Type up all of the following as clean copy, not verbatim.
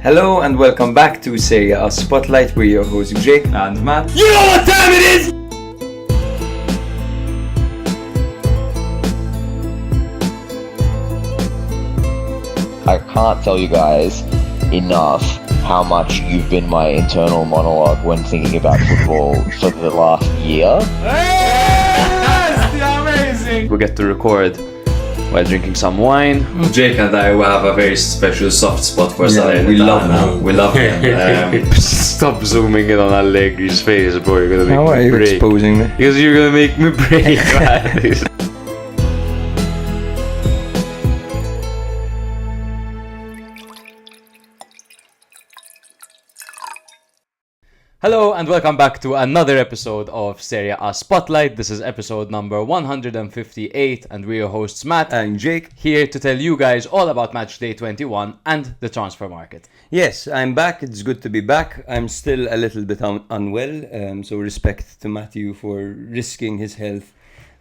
Hello and welcome back to Serie A Spotlight. We're your hosts Jake and Matt. You know what time it is! I can't tell you guys enough how much you've been my internal monologue when thinking about football for the last year. Yes, amazing! We get to record while drinking some wine. Jake and I will have a very special soft spot for Salernitana. We love him. We love him. Stop zooming in on Allegri's face, bro. You're gonna make How me are you break. exposing me? Because you're gonna make me break, man. Hello and welcome back to another episode of Serie A Spotlight. This is episode number 158 and we're your hosts Matt And Jake. here to tell you guys all about Matchday 21 and the transfer market. Yes, I'm back. It's good to be back. I'm still a little bit unwell, so respect to Matthew for risking his health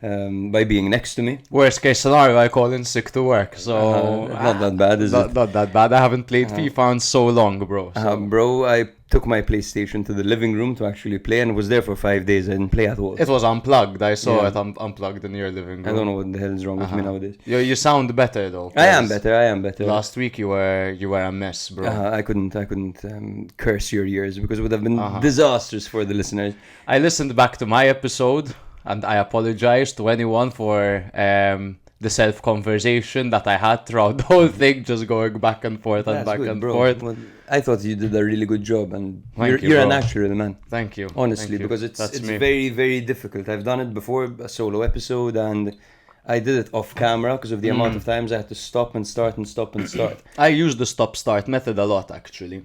by being next to me. Worst case scenario, I call in sick to work, so Not that bad, is it? Not that bad. I haven't played FIFA in so long, bro. Bro, I took my PlayStation to the living room to actually play and was there for 5 days. I didn't play at all. It was unplugged. I saw Yeah. it unplugged in your living room. I don't know what the hell is wrong with me nowadays. You sound better though. I am 'cause better. Last week you were a mess, bro. I couldn't curse your ears because it would have been disastrous for the listeners. I listened back to my episode and I apologize to anyone for the self-conversation that I had throughout the whole thing, just going back and forth and That's back good, and bro. forth. Well, I thought you did a really good job, and Thank you, you're a bro. natural, man. Thank you. Honestly, Thank you. because it's That's me. very, very difficult. I've done it before, a solo episode, and I did it off camera because of the amount of times I had to stop and start and stop and start. I use the stop-start method a lot, actually.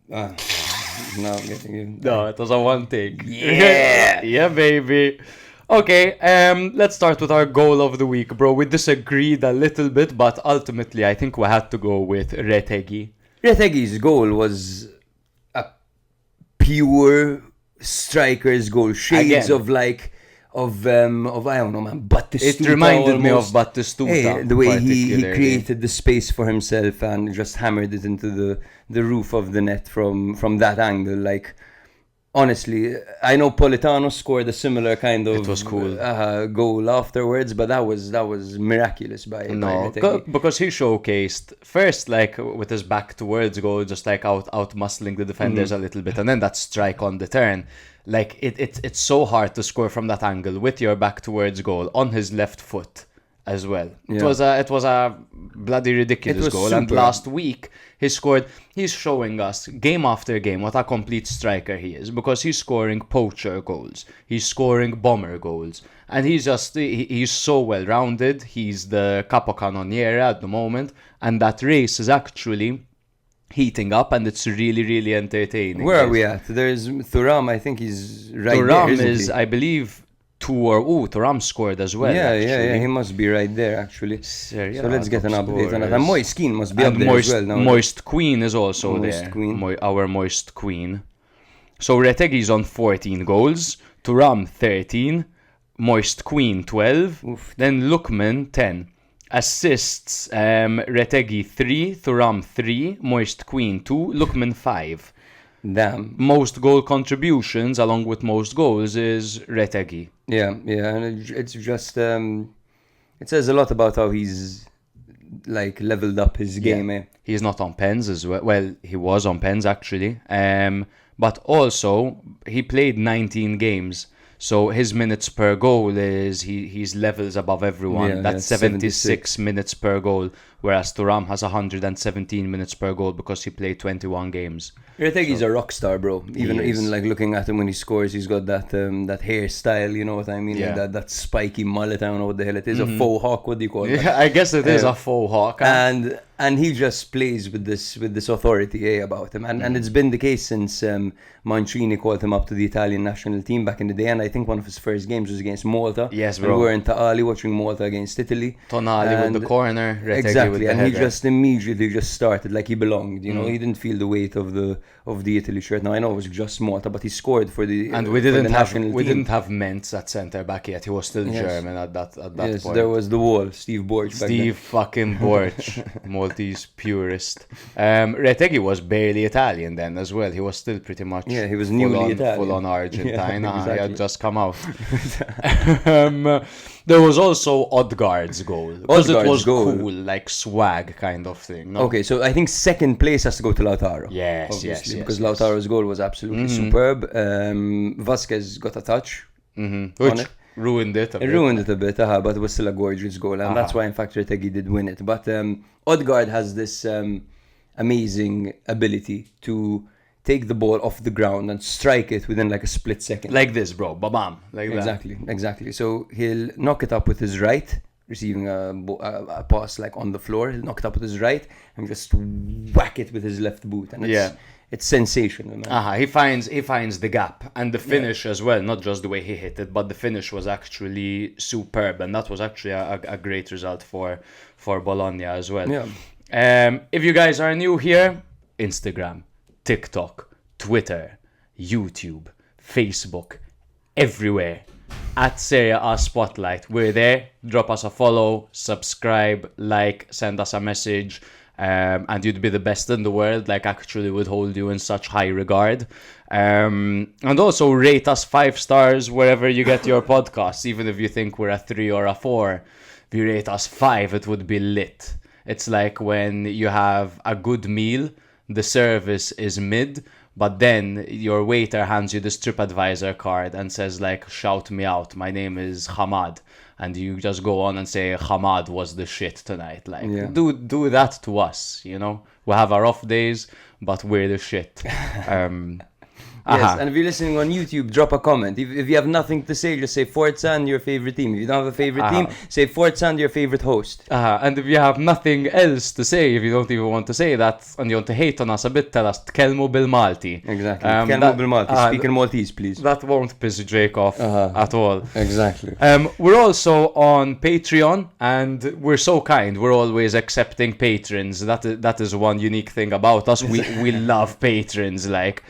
Now I'm getting you. No, it was a one take. Yeah! Yeah, baby. Okay, let's start with our goal of the week, bro. We disagreed a little bit, but ultimately I think we had to go with Retegui. Retegi's goal was a pure striker's goal. Shades Again. of I don't know, man, Batistuta. It reminded me of almost. Batistuta. Hey, the way he particularly. created the space for himself and just hammered it into the roof of the net from that angle. Like, honestly, I know Politano scored a similar kind of It was cool. goal afterwards, but that was miraculous by Retegui. Because he showcased first, like with his back towards goal, just like out muscling the defenders a little bit, and then that strike on the turn. Like it's so hard to score from that angle with your back towards goal on his left foot as well. Yeah. It was a bloody ridiculous was goal. And super. last week he's showing us game after game what a complete striker he is, because he's scoring poacher goals, he's scoring bomber goals, and he's so well rounded. He's the capocannoniere at the moment, and that race is actually heating up and it's really, really entertaining. Where are we at? There's Thuram. I think he's right Thuram there, isn't is, he? I believe, Thuram scored as well. Yeah. He must be right there, actually. Serie So A let's get an top update on that. scorers. And Moist Keane must be And up there Moist, as well now. Moist Queen is also Moist there. Queen. Our Moist Queen. So Retegi's on 14 goals, Thuram 13, Moist Queen 12, Oof. then Lookman 10. Assists, Retegui 3, Thuram 3, Moist Queen 2, Lookman 5. Damn. Most goal contributions along with most goals is Retegui. Yeah, and it's just it says a lot about how he's like leveled up his game. Eh? He's not on pens as well. Well, he was on pens actually. But also he played 19 games. So his minutes per goal he's levels above everyone. Yeah, That's 76 minutes per goal, whereas Thuram has 117 minutes per goal because he played 21 games. Retegi's a rock star, bro. is. Even like looking at him when he scores, he's got that hairstyle. You know what I mean? Yeah. Like that spiky mullet. I don't know what the hell it is. A faux hawk. What do you call it? Yeah, I guess it is a faux hawk. And he just plays with this authority about him, and it's been the case since Mancini called him up to the Italian national team back in the day, and I think one of his first games was against Malta. Yes, and bro. we were in Ta'ali watching Malta against Italy. Tonali with And- the corner, Retegui Exactly, with the and he header. just immediately just started like he belonged. You know, he didn't feel the weight of the Italy shirt. Now I know it was just Malta, but he scored for the And for we the didn't national team. have Mentz at centre back yet. He was still Yes. German at that Yes, point. there was the wall, Steve Borch. back then. Steve fucking Borch, molt Maltese purist. Retegui was barely Italian then as well. He was still pretty much he was newly Italian. Full on Argentine. Exactly. He had just come out. There was also Odegaard's goal. Because it was cool, like swag kind of thing. No? Okay, so I think second place has to go to Lautaro. Yes, because Lautaro's goal was absolutely superb. Vasquez got a touch. Which ruined it a bit. It ruined it a bit, but it was still a gorgeous goal. And that's why, in fact, Retegui did win it. But Odegaard has this amazing ability to take the ball off the ground and strike it within like a split second. Like this, bro. Ba-bam. Like Exactly. So he'll knock it up with his right, receiving a pass like on the floor. He'll knock it up with his right and just whack it with his left boot. And it's sensational, man. He finds the gap. And the finish as well, not just the way he hit it, but the finish was actually superb. And that was actually a great result for Bologna as well. Yeah. If you guys are new here, Instagram, TikTok, Twitter, YouTube, Facebook, everywhere at Serie A Spotlight. We're there. Drop us a follow, subscribe, like, send us a message, and you'd be the best in the world. Like, actually would hold you in such high regard. And also rate us 5 stars wherever you get your podcasts, even if you think we're a 3 or a 4. If you rate us 5, it would be lit. It's like when you have a good meal, the service is mid, but then your waiter hands you this TripAdvisor card and says like, shout me out, my name is Hamad, and you just go on and say Hamad was the shit tonight. Like, do that to us, you know. We have our off days, but we're the shit. Yes, and if you're listening on YouTube, drop a comment. If you have nothing to say, just say Forza and your favorite team. If you don't have a favorite team, say Forza and your favorite host. And if you have nothing else to say, if you don't even want to say that, and you want to hate on us a bit, tell us Tkellmu bil-Malti. Exactly. Tkellmu bil-Malti. Speak in Maltese, please. That won't piss Jake off at all. Exactly. We're also on Patreon, and we're so kind. We're always accepting patrons. That is one unique thing about us. We love patrons. Like,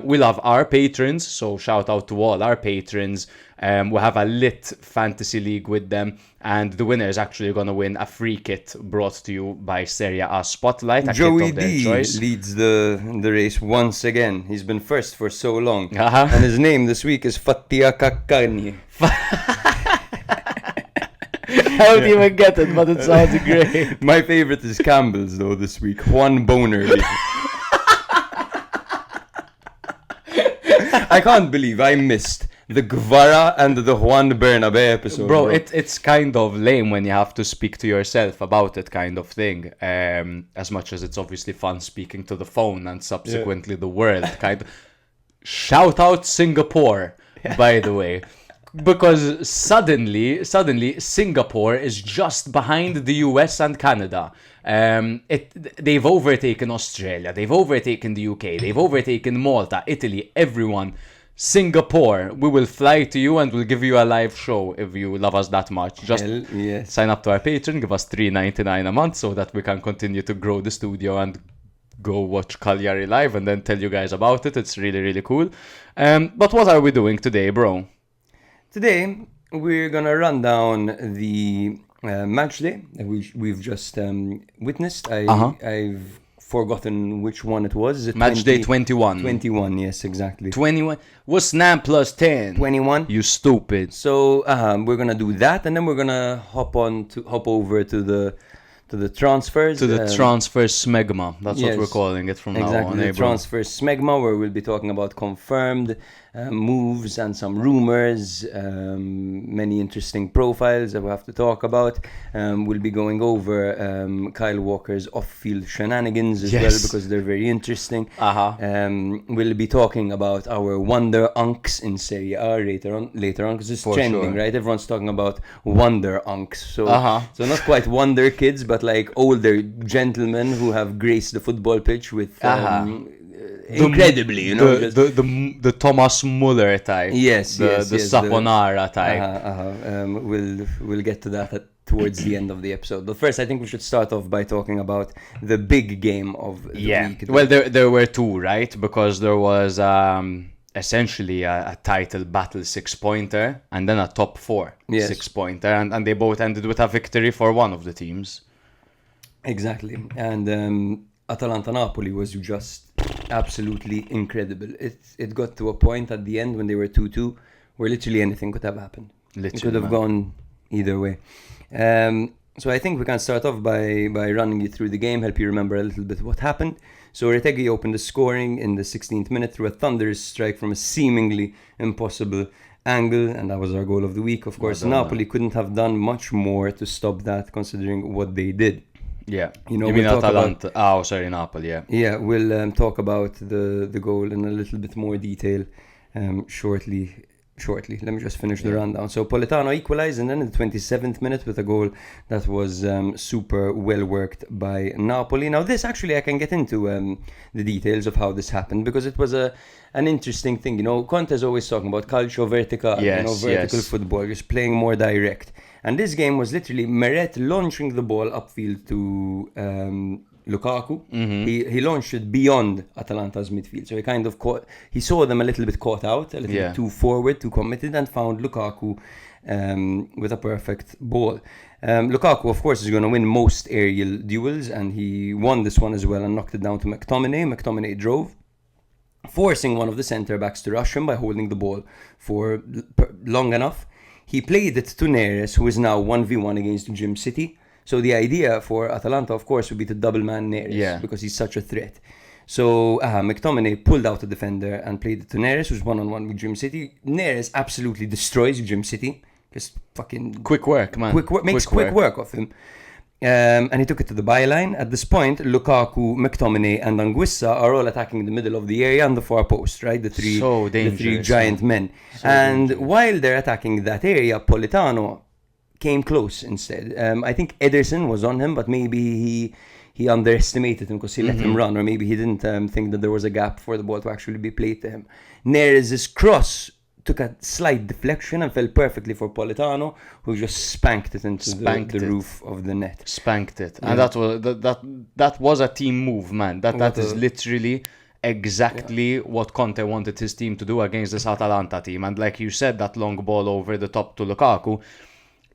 we love our patrons, so shout out to all our patrons. We have a lit fantasy league with them, and the winner is actually going to win a free kit brought to you by Serie A Spotlight. Joey D leads the race once again. He's been first for so long, and his name this week is Fattia Kakkani. I don't even get it, but it sounds great. My favorite is Campbell's though this week. Juan Boner. I can't believe I missed the Guevara and the Juan Bernabe episode. Bro, it's kind of lame when you have to speak to yourself about it, kind of thing. As much as it's obviously fun speaking to the phone and subsequently the world. Kind of. Shout out Singapore, by the way. Because suddenly Singapore is just behind the US and Canada. They've overtaken Australia, they've overtaken the UK, they've overtaken Malta, Italy, everyone. Singapore, we will fly to you and we'll give you a live show if you love us that much. Just sign up to our Patreon, give us $3.99 a month so that we can continue to grow the studio and go watch Cagliari live and then tell you guys about it. It's really, really cool. But what are we doing today, bro? Today, we're going to run down the Matchday that we've just witnessed. I've forgotten which one it was. Is it Matchday 21? 21, yes, exactly. 21? What's 9 plus 10? 21. You stupid. So we're going to do that, and then we're going to hop over to the transfers. To the transfer Smegma. That's what we're calling it from now on. Exactly, the transfer Smegma, where we'll be talking about confirmed moves and some rumours, many interesting profiles that we'll have to talk about. We'll be going over Kyle Walker's off-field shenanigans as well, because they're very interesting. We'll be talking about our wonder unks in Serie A later on, because it's trending, right? Everyone's talking about wonder unks. So not quite wonder kids, but like older gentlemen who have graced the football pitch with incredibly, you know, the Thomas Muller type. The Saponara type. We'll get to that towards the end of the episode. But first, I think we should start off by talking about the big game of the week. Well, there were two, right? Because there was essentially a title battle 6-pointer and then a top 4 6-pointer, and they both ended with a victory for one of the teams. Exactly. And Atalanta Napoli was just absolutely incredible. It got to a point at the end when they were 2-2 where literally anything could have happened. It could have gone either way. So I think we can start off by running you through the game, help you remember a little bit what happened. So Retegui opened the scoring in the 16th minute through a thunderous strike from a seemingly impossible angle, and that was our goal of the week. Of course, Napoli couldn't have done much more to stop that, considering what they did. Yeah, you mean Atalanta? Napoli. Yeah. Yeah, we'll talk about the goal in a little bit more detail shortly. Let me just finish the rundown. So Politano equalized, and then in the 27th minute with a goal that was super well worked by Napoli. Now this actually I can get into the details of how this happened, because it was an interesting thing. You know, Conte's always talking about calcio vertical, vertical football, just playing more direct. And this game was literally Meret launching the ball upfield to Lukaku. He launched it beyond Atalanta's midfield, so he kind of he saw them a little bit caught out, a little bit too forward, too committed, and found Lukaku with a perfect ball. Lukaku, of course, is going to win most aerial duels, and he won this one as well and knocked it down to McTominay. McTominay drove, forcing one of the centre-backs to rush him by holding the ball for long enough. He played it to Neres, who is now 1v1 against Gym City. So the idea for Atalanta, of course, would be to double-man Neres, because he's such a threat. So McTominay pulled out the defender and played it to Neres, who's one-on-one with Gym City. Neres absolutely destroys Gym City. Just fucking... Quick work, man. Makes quick work of him. And he took it to the byline. At this point, Lukaku, McTominay, and Anguissa are all attacking the middle of the area and the far post, right? The three giant men. And while they're attacking that area, Politano came close instead. I think Ederson was on him, but maybe he underestimated him because he let him run, or maybe he didn't think that there was a gap for the ball to actually be played to him. Neres' cross took a slight deflection and fell perfectly for Politano, who just spanked it into the roof of the net. Spanked it. And that was a team move, man. That is literally exactly what Conte wanted his team to do against this Atalanta team. And like you said, that long ball over the top to Lukaku,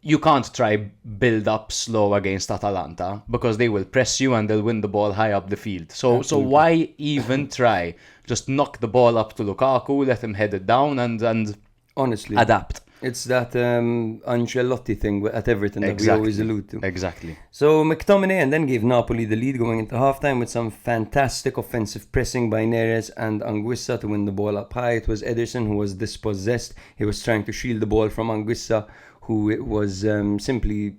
you can't try build up slow against Atalanta, because they will press you and they'll win the ball high up the field. So why even try? Just knock the ball up to Lukaku, let him head it down, and honestly adapt. It's that Ancelotti thing at Everton that we always allude to. Exactly. So McTominay and then gave Napoli the lead going into halftime with some fantastic offensive pressing by Neres and Anguissa to win the ball up high. It was Ederson who was dispossessed. He was trying to shield the ball from Anguissa, who it was simply,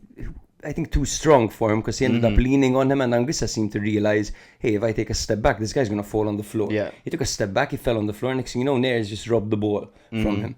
I think, too strong for him, because he ended up leaning on him, and Anguissa seemed to realize, hey, if I take a step back, this guy's going to fall on the floor. Yeah. He took a step back, he fell on the floor, next thing you know, Neres just robbed the ball from him.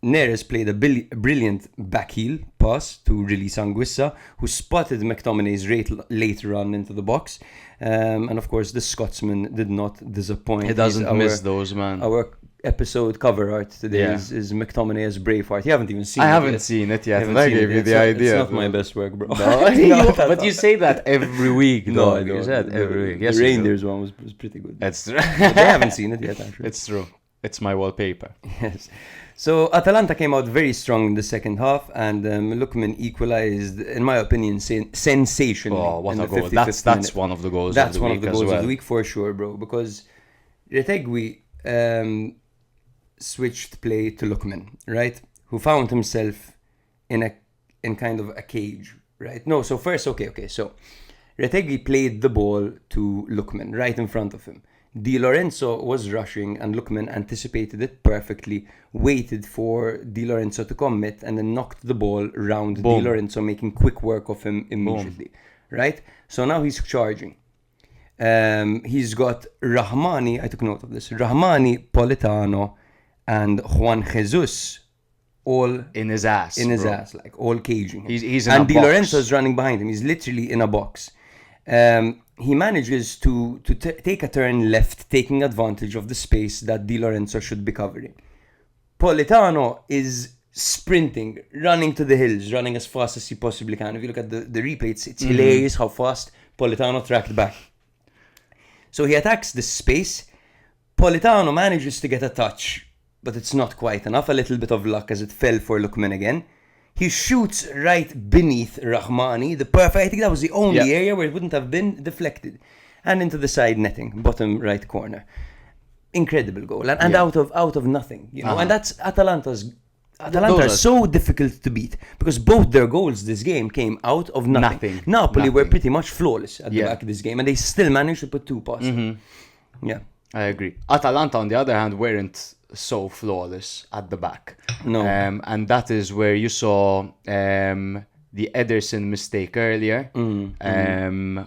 Neres played a brilliant back heel pass to release Anguissa, who spotted McTominay's late run into the box. And of course, the Scotsman did not disappoint. He doesn't miss those, man. Our episode cover art today is McTominay as Braveheart. You haven't even seen it. I haven't seen it yet. I gave you the idea. It's not my best work, bro. No, but you say that every week. No, I don't. You said every week. Yes, the Reindeers one was pretty good. That's true. But I haven't seen it yet, actually. It's true. It's my wallpaper. Yes. So Atalanta came out very strong in the second half, and Lookman equalized, in my opinion, sensationally. Oh, what a goal! That's one of the goals. That's one of the goals of the week for sure, bro. Because Retegui switched play to Lookman, right? Who found himself in kind of a cage, right? No, so first, okay. So Retegui played the ball to Lookman right in front of him. Di Lorenzo was rushing, and Lookman anticipated it perfectly, waited for Di Lorenzo to commit, and then knocked the ball round Di Lorenzo, making quick work of him immediately. Right? So now he's charging. He's got Rahmani, I took note of this, Rahmani, Politano, and Juan Jesus all in his ass, like all caging him. He's in and a Di box. Lorenzo's running behind him. He's literally in a box. He manages to take a turn left, taking advantage of the space that Di Lorenzo should be covering. Politano is sprinting, running to the hills, running as fast as he possibly can. If you look at the replay, it's hilarious how fast Politano tracked back. So he attacks this space. Politano manages to get a touch, but it's not quite enough. A little bit of luck as it fell for Lookman again. He shoots right beneath Rahmani, the perfect. I think that was the only area where it wouldn't have been deflected, and into the side netting, bottom right corner. Incredible goal, and out of nothing, you know. And that's Atalanta are so difficult to beat because both their goals this game came out of nothing. Napoli were pretty much flawless at the back of this game, and they still managed to put 2 past them. Yeah, I agree. Atalanta, on the other hand, weren't so flawless at the back. No. And that is where you saw the Ederson mistake earlier,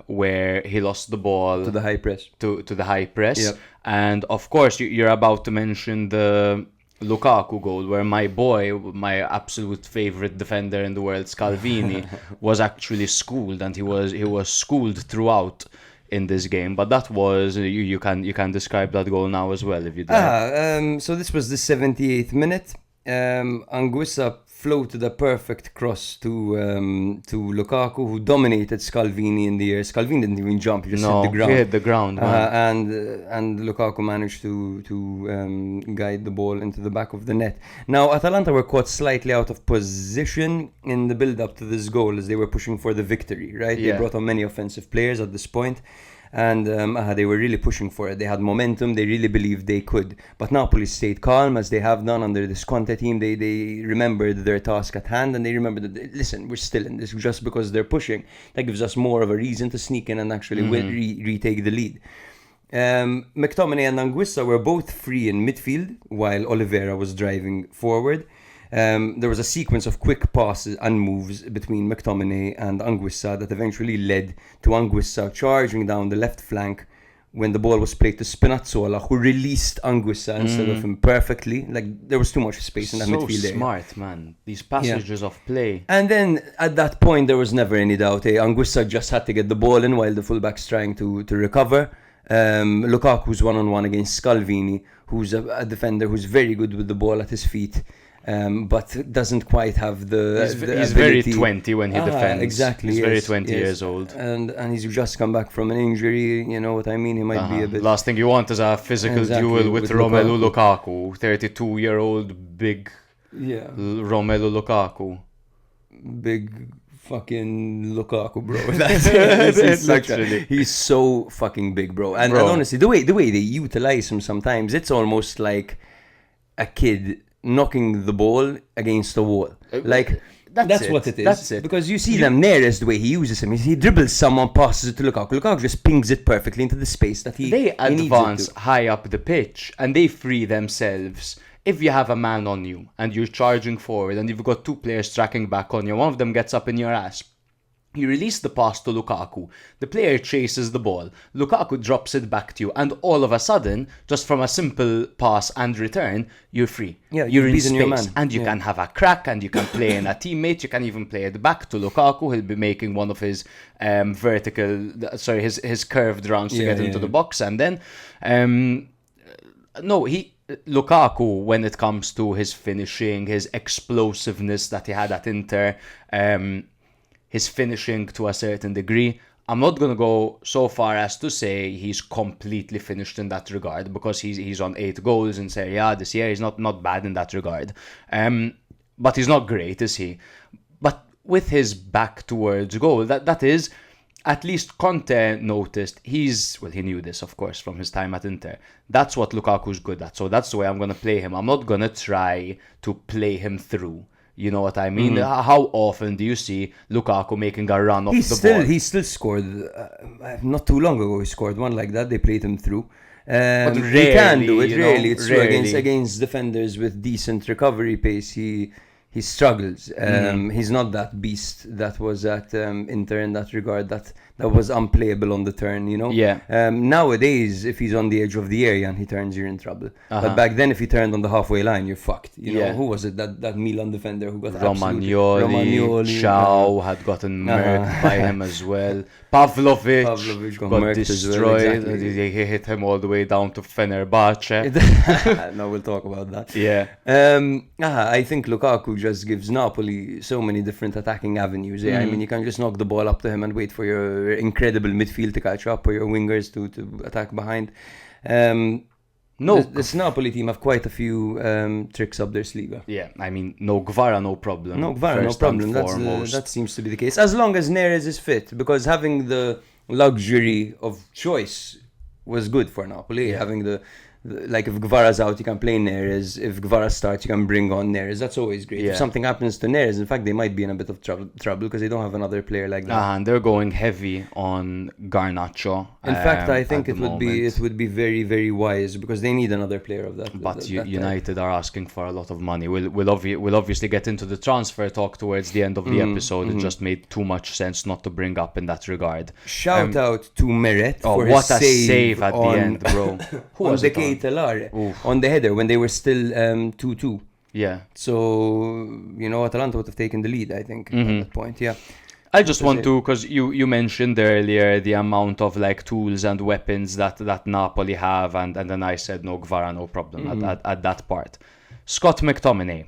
where he lost the ball to the high press. To the high press. Yep. And of course, you're about to mention the Lukaku goal, where my boy, my absolute favorite defender in the world, Scalvini, was actually schooled, and he was schooled throughout in this game. But that was you can describe that goal now as well if you dare. So this was the 78th minute. Anguissa floated a perfect cross to Lukaku, who dominated Scalvini in the air. Scalvini didn't even jump; he just hit the ground. He hit the ground, and Lukaku managed to guide the ball into the back of the net. Now Atalanta were caught slightly out of position in the build-up to this goal as they were pushing for the victory. Right? Yeah. They brought on many offensive players at this point. And they were really pushing for it. They had momentum. They really believed they could. But Napoli stayed calm, as they have done under this Conte team. They remembered their task at hand, and they remembered that, listen, we're still in this. Just because they're pushing, that gives us more of a reason to sneak in and actually retake the lead. McTominay and Anguissa were both free in midfield, while Oliveira was driving forward. There was a sequence of quick passes and moves between McTominay and Anguissa that eventually led to Anguissa charging down the left flank when the ball was played to Spinazzola, who released Anguissa instead of him perfectly. Like, there was too much space in that midfield area. So smart, man. These passages of play. And then at that point there was never any doubt. Anguissa just had to get the ball in while the fullback's trying to recover. Lukaku's one-on-one against Scalvini, who's a defender who's very good with the ball at his feet. But doesn't quite have the. He's very 20 when he defends. Exactly. He's very 20 years old. And he's just come back from an injury. You know what I mean? He might be a bit. Last thing you want is a physical duel with Romelu Lukaku, 32-year-old big. Yeah. Romelu Lukaku. Big fucking Lukaku, bro. That's he's so fucking big, bro. And honestly, the way they utilize him sometimes, it's almost like a kid knocking the ball against the wall. Like, that's what it is. That's it. Because you see them nearest, the way he uses him. He dribbles someone, passes it to Lukaku. Lukaku just pings it perfectly into the space that they advance high up the pitch, and they free themselves. If you have a man on you and you're charging forward and you've got 2 players tracking back on you, one of them gets up in your ass, you release the pass to Lukaku, the player chases the ball, Lukaku drops it back to you, and all of a sudden, just from a simple pass and return, you're free. Yeah, you're in space, your man. And you can have a crack, and you can play in a teammate, you can even play it back to Lukaku. He'll be making one of his his curved rounds to get into the box, and then Lukaku, when it comes to his finishing, his explosiveness that he had at Inter, his finishing to a certain degree, I'm not going to go so far as to say he's completely finished in that regard, because he's on 8 goals in Serie A this year. He's not bad in that regard. But he's not great, is he? But with his back towards goal, that is, at least Conte noticed, he knew this, of course, from his time at Inter. That's what Lukaku's good at. So that's the way I'm going to play him. I'm not going to try to play him through. You know what I mean? How often do you see Lukaku making a run off the ball? He still scored. Not too long ago, he scored one like that. They played him through. But rarely, he can do it. Rarely, it's true. Against defenders with decent recovery pace, he struggles. He's not that beast that was at Inter in that regard. That was unplayable on the turn, you know? Yeah. Nowadays, if he's on the edge of the area and he turns, you're in trouble. But back then, if he turned on the halfway line, you're fucked. You know, who was it? That Milan defender who got Romagnoli. Shaw had gotten murked by him as well. Pavlovic got destroyed. Well, exactly. He hit him all the way down to Fenerbahce. No, we'll talk about that. Yeah. I think Lukaku just gives Napoli so many different attacking avenues. I mean, you can just knock the ball up to him and wait for your incredible midfield to catch up, or your wingers to attack behind. No. This Napoli team have quite a few tricks up their sleeve. Yeah, I mean, no Gvara, no problem. No Gvara, no First and problem. foremost. That seems to be the case. As long as Neres is fit, because having the luxury of choice was good for Napoli. Having like if Gvara's out, you can play Neres. If Gvara starts, you can bring on Neres. That's always great. Yeah. If something happens to Neres, in fact, they might be in a bit of trouble because they don't have another player like that. And they're going heavy on Garnacho. In fact, I think at it the would be very, very wise because they need another player of that. But that United are asking for a lot of money. We'll obviously get into the transfer talk towards the end of the episode. It just made too much sense not to bring up in that regard. Shout out to Meret for what his a save at the end, bro. Who on was the it on? Keitelare, on the header when they were still 2-2. Yeah. So, Atalanta would have taken the lead, I think, at that point. Yeah. I just want to, because you mentioned earlier the amount of like tools and weapons that Napoli have, and then I said no Gvara, no problem at that part. Scott McTominay,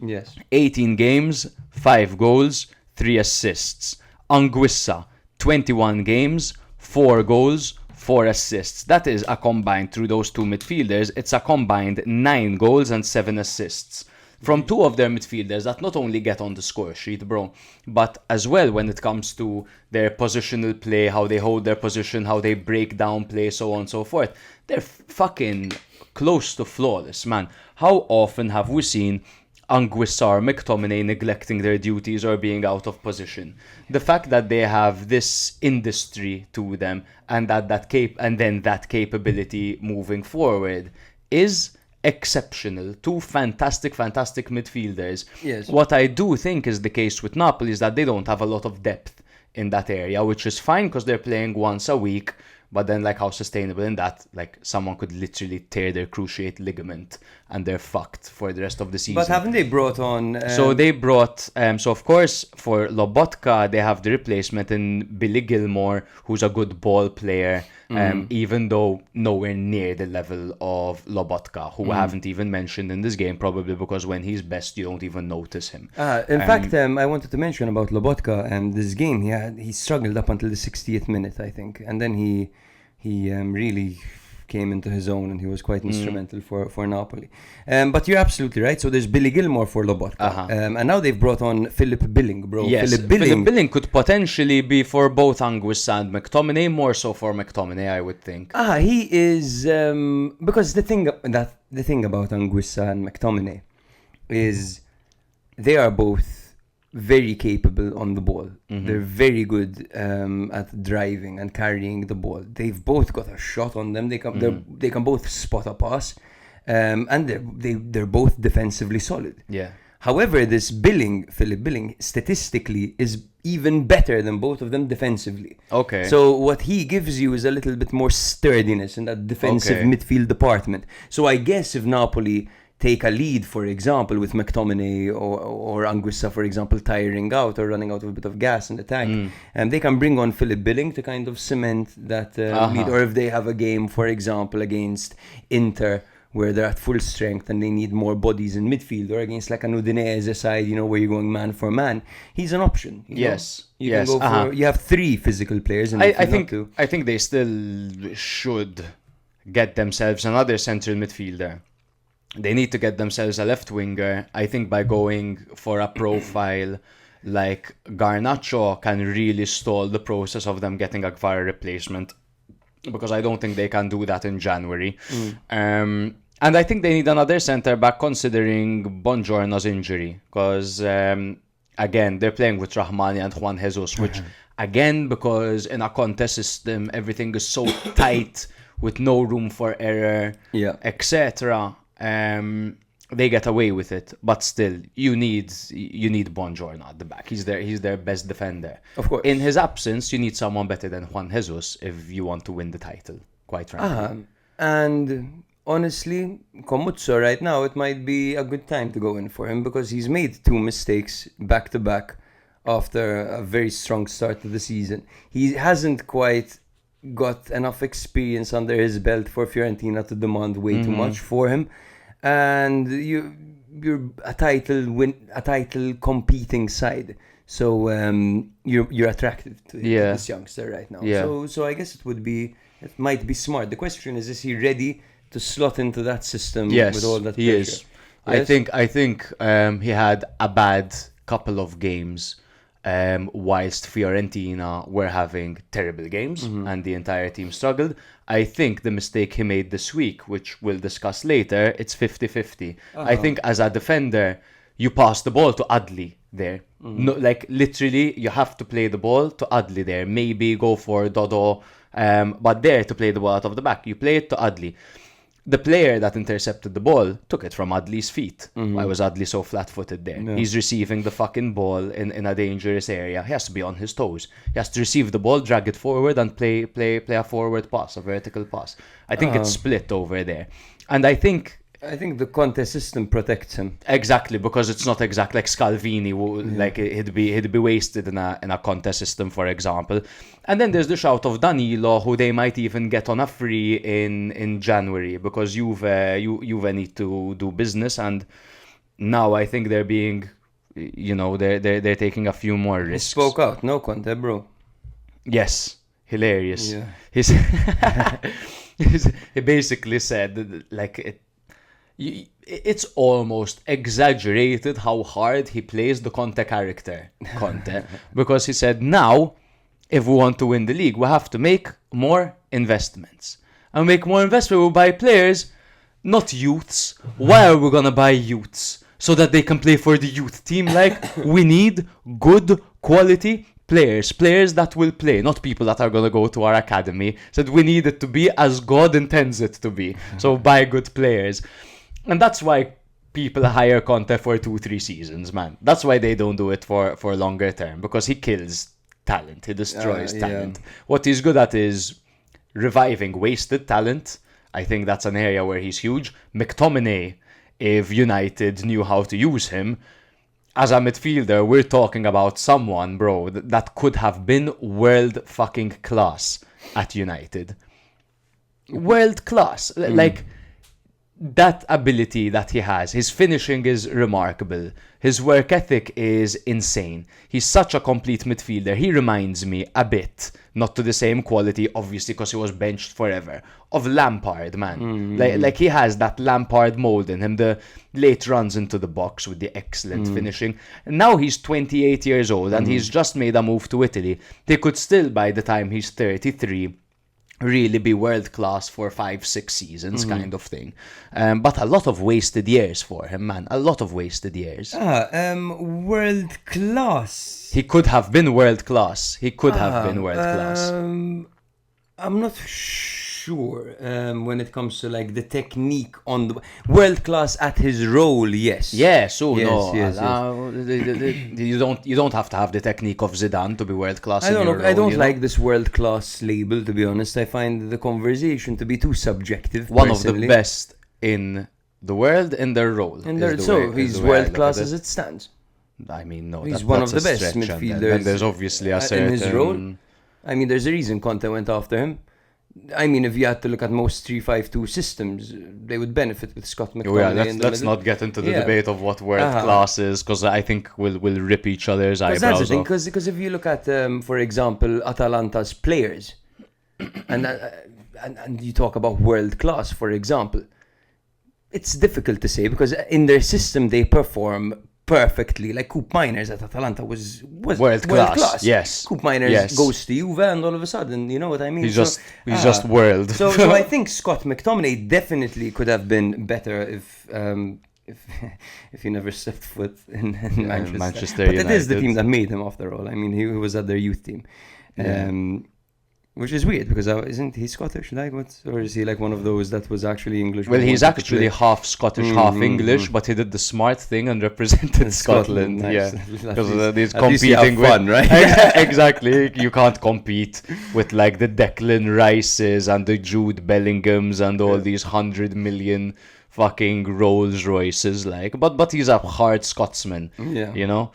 Yes. 18 games, 5 goals, 3 assists. Anguissa, 21 games, 4 goals, 4 assists. That is a combined, through those two midfielders, it's a combined 9 goals and 7 assists. From two of their midfielders that not only get on the score sheet, bro, but as well when it comes to their positional play, how they hold their position, how they break down play, so on and so forth. They're fucking close to flawless, man. How often have we seen Anguissa or McTominay neglecting their duties or being out of position? The fact that they have this industry to them and that capability moving forward is exceptional. Two fantastic midfielders. Yes. What I do think is the case with Napoli is that they don't have a lot of depth in that area, which is fine because they're playing once a week. But then, like, how sustainable in that? Like, someone could literally tear their cruciate ligament and they're fucked for the rest of the season. But haven't they brought on... So they brought... so, of course, for Lobotka, they have the replacement in Billy Gilmore, who's a good ball player, even though nowhere near the level of Lobotka, who I haven't even mentioned in this game, probably because when he's best, you don't even notice him. In fact, I wanted to mention about Lobotka. This game, he struggled up until the 60th minute, I think. And then he really came into his own and he was quite instrumental for Napoli. But you're absolutely right. So there's Billy Gilmore for Lobotka. And now they've brought on Philip Billing, bro. Yes, Philip Billing could potentially be for both Anguissa and McTominay, more so for McTominay, I would think. He is... because the thing about Anguissa and McTominay is they are both very capable on the ball. They're very good at driving and carrying the ball. They've both got a shot on them. They can both spot a pass, and they're both defensively solid. Yeah. However, this Philip Billing, statistically is even better than both of them defensively. Okay. So what he gives you is a little bit more sturdiness in that defensive midfield department. So I guess if Napoli take a lead, for example, with McTominay or Anguissa, for example, tiring out or running out of a bit of gas in the tank, and they can bring on Philip Billing to kind of cement that lead. Or if they have a game, for example, against Inter, where they're at full strength and they need more bodies in midfield, or against like an Udinese side, where you're going man for man, he's an option. Yes. You can go for, you have 3 physical players in midfield. I think they still should get themselves another central midfielder. They need to get themselves a left winger. I think by going for a profile like Garnacho can really stall the process of them getting a Gvara replacement, because I don't think they can do that in January. And I think they need another centre back considering Buongiorno's injury, because again, they're playing with Rahmani and Juan Jesus, which again, because in a contest system everything is so tight with no room for error, etc. They get away with it, but still, you need Buongiorno at the back. He's their best defender. Of course. In his absence, you need someone better than Juan Jesus if you want to win the title, quite frankly. And honestly, Comuzzo right now, it might be a good time to go in for him, because he's made 2 mistakes back to back after a very strong start to the season. He hasn't quite got enough experience under his belt for Fiorentina to demand way too much for him. And you're a title competing side, so you're attracted to this youngster right now. So I guess it might be smart. The question is he ready to slot into that system Yes, with all that he pressure. is. Yes? I think he had a bad couple of games whilst Fiorentina were having terrible games and the entire team struggled. I think the mistake he made this week, which we'll discuss later, it's 50-50. I think as a defender, you pass the ball to Adli there. No, like literally, you have to play the ball to Adli there. Maybe go for Dodo, but there to play the ball out of the back, you play it to Adli. The player that intercepted the ball took it from Adli's feet. Why was Adli so flat-footed there? Yeah. He's receiving the fucking ball in a dangerous area. He has to be on his toes. He has to receive the ball, drag it forward, and play a forward pass, a vertical pass. I think it's split over there. And I think the Conte system protects him. exactly, because it's not exact like Scalvini, like he'd be wasted in a contest system, for example. And then there's the shout of Danilo, who they might even get on a free in January, because Juve need to do business, and now I think they're being, they're taking a few more He risks. spoke out, no Conte, bro. Yes, hilarious. Yeah. He basically said that, like it's almost exaggerated how hard he plays the Conte character, Conte, because he said, now, if we want to win the league, we have to make more investments. And make more investment, we'll buy players, not youths. Why are we gonna buy youths? So that they can play for the youth team? Like, we need good quality players that will play, not people that are gonna go to our academy. Said we need it to be as God intends it to be. So buy good players. And that's why people hire Conte for 2-3 seasons, man. That's why they don't do it for longer term, because he kills talent. He destroys talent. What he's good at is reviving wasted talent. I think that's an area where he's huge. McTominay, if United knew how to use him, as a midfielder, we're talking about someone, bro, that could have been world fucking class at United. World class. Like, that ability that he has, his finishing is remarkable. His work ethic is insane. He's such a complete midfielder. He reminds me a bit, not to the same quality, obviously, because he was benched forever, of Lampard, man. Like he has that Lampard mold in him, the late runs into the box with the excellent finishing. And now he's 28 years old and he's just made a move to Italy. They could still, by the time he's 33, really be world class for 5-6 seasons, kind of thing. But a lot of wasted years for him, man. A lot of wasted years. World class. He could have been world class. He could have been world class. I'm not sure when it comes to like the technique on the world class at his role. Yes. You don't have to have the technique of Zidane to be world class. I don't like this world class label, to be honest. I find the conversation to be too subjective. One of the best in the world in their role. So he's world class as it stands. I mean, no, he's one of the best stretch, midfielders. And there's obviously a certain in his role. I mean, there's a reason Conte went after him. I mean, if you had to look at most 3-5-2 systems, they would benefit with Scott McTominay. Let's not get into the debate of what world class is, because I think we'll rip each other's eyebrows off. That's the thing, because if you look at, for example, Atalanta's players, and you talk about world class, for example, it's difficult to say, because in their system they perform perfectly. Like Coop Miners at Atalanta was world class. Yes. Coop Miners goes to Juve and all of a sudden, you know what I mean? He's just world. So I think Scott McTominay definitely could have been better if he never stepped foot in Manchester United. But it is the team that made him, after all. I mean, he was at their youth team. Which is weird, because isn't he Scottish? Like what? Or is he like one of those that was actually English? Well, he's actually half Scottish, half English, but he did the smart thing and represented Scotland. Nice. Yeah, because he's competing with fun, right? Exactly. You can't compete with like the Declan Rices and the Jude Bellinghams and all these 100 million fucking Rolls Royces. Like, but he's a hard Scotsman. Yeah, you know.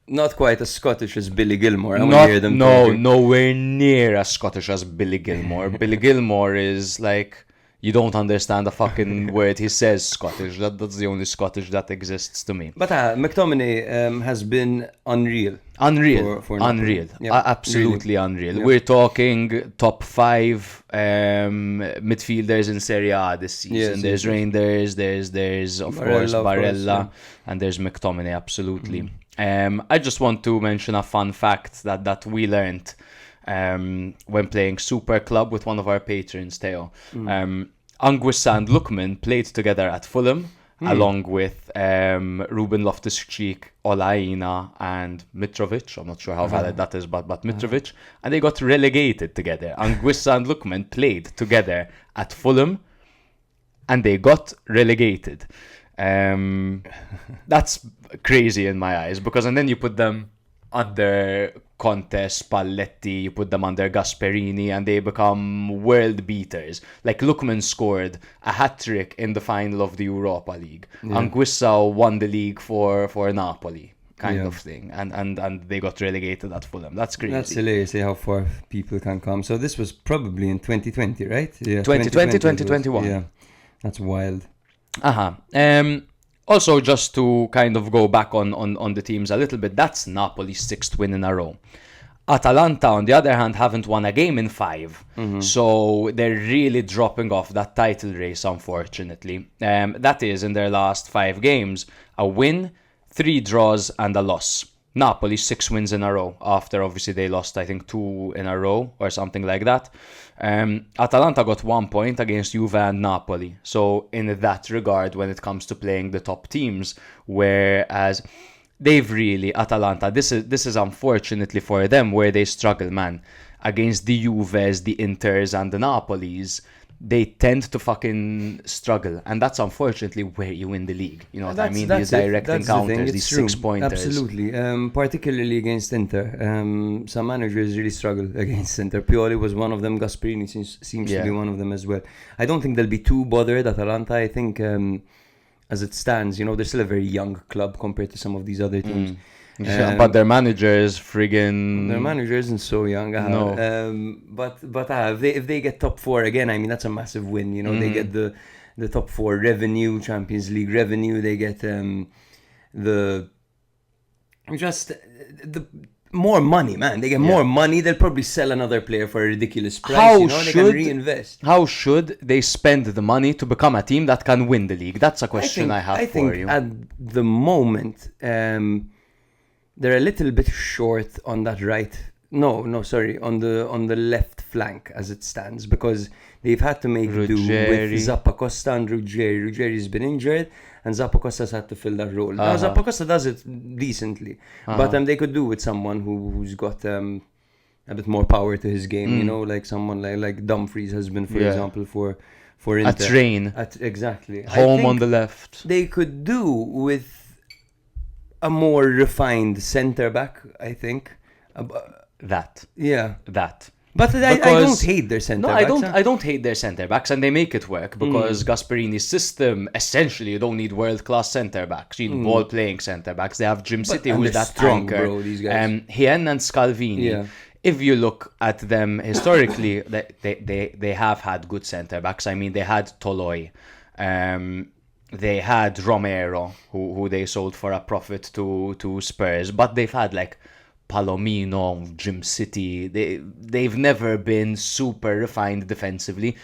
Not quite as Scottish as Billy Gilmore. Nowhere near as Scottish as Billy Gilmore. Billy Gilmore is like, You don't understand a fucking word he says Scottish. That's the only Scottish that exists to me. But McTominay has been unreal. Unreal. For Napoli. Unreal. Yeah, Absolutely unreal. Yeah. We're talking top 5 midfielders in Serie A this season. Yes, there's yes. Reinders, there's of course Barella, and there's McTominay, absolutely. I just want to mention a fun fact that we learned when playing Super Club with one of our patrons, Theo. Anguissa and Lookman played together at Fulham, along with Ruben Loftus-Cheek, Olaina and Mitrovic. I'm not sure how valid that is, but Mitrovic. And they got relegated together. Anguissa and Lookman played together at Fulham, and they got relegated. That's crazy in my eyes, because and then you put them under Conte, Spalletti, you put them under Gasperini, and they become world beaters. Like Lookman scored a hat-trick in the final of the Europa League. Anguissa won the league for Napoli, kind of thing. And they got relegated at Fulham. That's crazy. That's hilarious, how far people can come. So this was probably in 2020, right? Yeah, 2020, 2021. Yeah, that's wild. Also, just to kind of go back on the teams a little bit, that's Napoli's 6th win in a row. Atalanta, on the other hand, haven't won a game in 5. So they're really dropping off that title race, unfortunately. That is, in their last 5 games, a win, 3 draws and a loss. Napoli 6 wins in a row, after obviously they lost, I think, 2 in a row or something like that. Atalanta got 1 point against Juve and Napoli. So in that regard, when it comes to playing the top teams, whereas they've really, Atalanta, this is unfortunately for them where they struggle, man. Against the Juves, the Inters and the Napolis, they tend to fucking struggle, and that's unfortunately where you win the league. You know what I mean? These direct encounters, these 6-pointers. Absolutely, particularly against Inter. Some managers really struggle against Inter. Pioli was one of them. Gasperini seems to be one of them as well. I don't think they'll be too bothered, Atalanta. I think, as it stands, they're still a very young club compared to some of these other teams. But their manager is friggin'... Their manager isn't so young. No. But if they get top 4 again, I mean, that's a massive win. They get the top 4 revenue, Champions League revenue. They get the more money, man. They get more money. They'll probably sell another player for a ridiculous price. They can reinvest. How should they spend the money to become a team that can win the league? That's a question I have for you. At the moment, they're a little bit short on that on the left flank as it stands, because they've had to make do with Zappacosta and Ruggeri. Ruggeri's been injured, and Zappacosta's had to fill that role. Now Zappacosta does it decently, but they could do with someone who's got a bit more power to his game. Like someone like Dumfries has been, for example, for Inter. A train. Exactly. Home on the left. They could do with a more refined centre back, I think. That. But I don't hate their centre backs. I don't hate their centre backs, and they make it work because Gasperini's system, essentially, you don't need world-class centre backs. You need ball-playing centre backs. They have Jim City, who's that strong, anchor. bro, these guys. Hien and Scalvini. Yeah. If you look at them historically, they have had good centre backs. I mean, they had Toloi. They had Romero, who they sold for a profit to Spurs, but they've had like Palomino, Jim City. They've never been super refined defensively.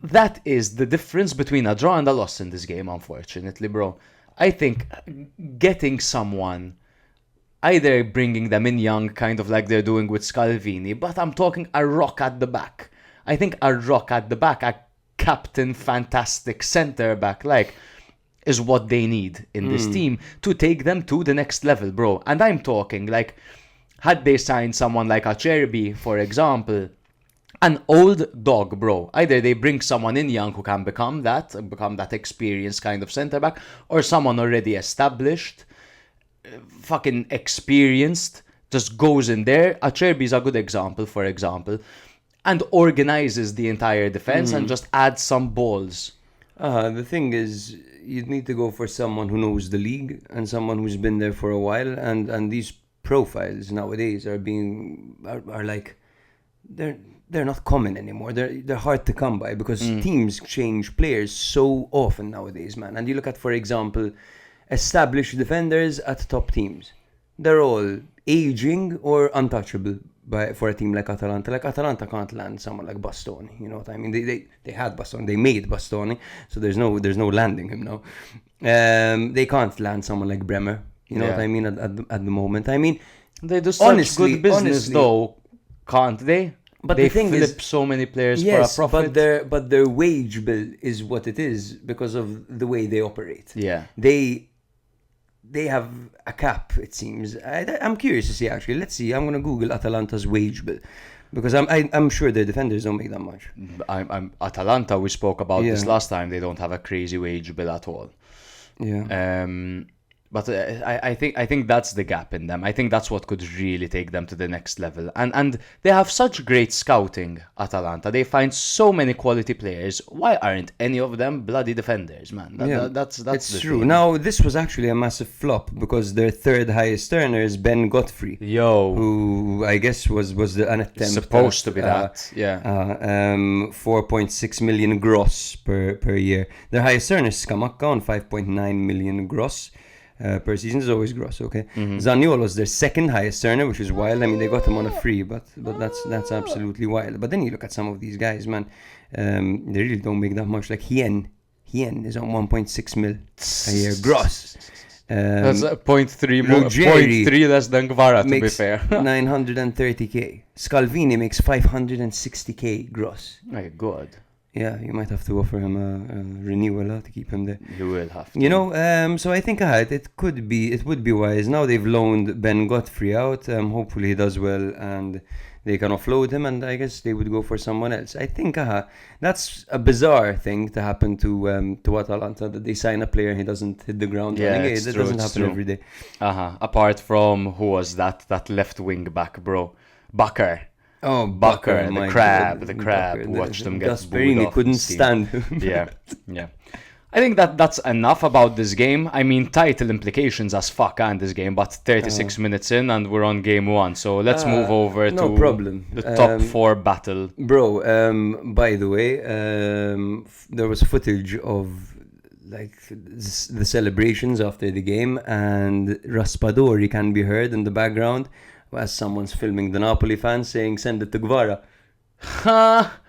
That is the difference between a draw and a loss in this game, unfortunately, bro. I think getting someone, either bringing them in young, kind of like they're doing with Scalvini, but I'm talking a rock at the back. I think a rock at the back, a captain fantastic centre back is what they need in this team to take them to the next level, bro. And I'm talking like, had they signed someone like Acerbi, for example, an old dog, bro. Either they bring someone in young who can become that experienced kind of centre back, or someone already established, fucking experienced, just goes in there. Acerbi is a good example, for example, and organizes the entire defense and just adds some balls. The thing is, you'd need to go for someone who knows the league and someone who's been there for a while. And these profiles nowadays are like they're not common anymore. They're hard to come by because teams change players so often nowadays, man. And you look at, for example, established defenders at top teams. They're all aging or untouchable for a team like Atalanta. Like Atalanta can't land someone like Bastoni. You know what I mean? They had Bastoni. They made Bastoni, so there's no landing him now. They can't land someone like Bremer. You know what I mean? At the moment, I mean, they do such good business though, can't they? But they the thing flip so many players for a profit. But their wage bill is what it is because of the way they operate. Yeah. They have a cap, it seems. I'm curious to see, actually. Let's see. I'm going to Google Atalanta's wage bill because I'm sure their defenders don't make that much. Atalanta, we spoke about this last time. They don't have a crazy wage bill at all. Yeah. But I think that's the gap in them. I think that's what could really take them to the next level. And they have such great scouting, Atalanta. They find so many quality players. Why aren't any of them bloody defenders, man? That's it's true. thing. Now, this was actually a massive flop because their third highest earner is Ben Godfrey. Who I guess was an attempt. Supposed to be that, 4.6 million gross per year. Their highest earner is Scamacca on 5.9 million gross. Per season is always gross, okay. Zaniolo's their second highest earner, which is wild. I mean, they got him on a free, but that's absolutely wild. But then you look at some of these guys, man. They really don't make that much. Like Hien is on 1.6 mil a year gross. That's 0.3 more, Ruggeri 0.3 less than Gvara, to be fair. 930k. Scalvini makes 560k gross. My God. Yeah, you might have to offer him a renewal to keep him there. You will have to. You know, so I think it would be wise. Now they've loaned Ben Godfrey out. Hopefully he does well and they can offload him, and I guess they would go for someone else. I think that's a bizarre thing to happen to Atalanta, that they sign a player and he doesn't hit the ground running. It doesn't happen every day. Apart from, who was that left wing back, bro? Bakker. Oh, Bakker, my the crab. Bakker, Watched them get Gasperini booed off couldn't the team. stand him. Yeah. I think that's enough about this game. I mean, title implications as fuck and this game, but 36 minutes in and we're on game one. So let's move over to the top four battle. Bro, by the way, there was footage of like the celebrations after the game, and Raspadori can be heard in the background as someone's filming the Napoli fans saying send it to Gvara.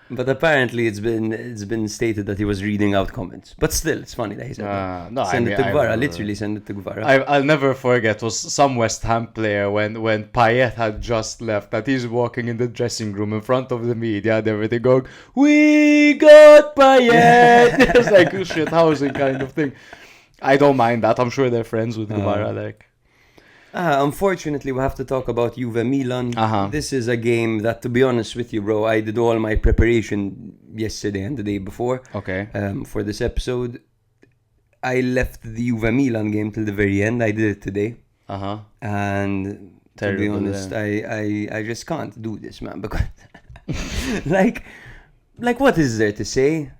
But apparently it's been stated that he was reading out comments. But still, it's funny that he said that. Send it to Gvara, literally send it to Gvara. I'll never forget, was some West Ham player when Payet had just left, that he's walking in the dressing room in front of the media and everything going, we got Payet! It's like a shit housing kind of thing. I don't mind that. I'm sure they're friends with Gvara, like. Unfortunately, we have to talk about Juve Milan. This is a game that, to be honest with you, bro, I did all my preparation yesterday and the day before. Okay. For this episode, I left the Juve Milan game till the very end. I did it today. And to be honest, I just can't do this, man, because like what is there to say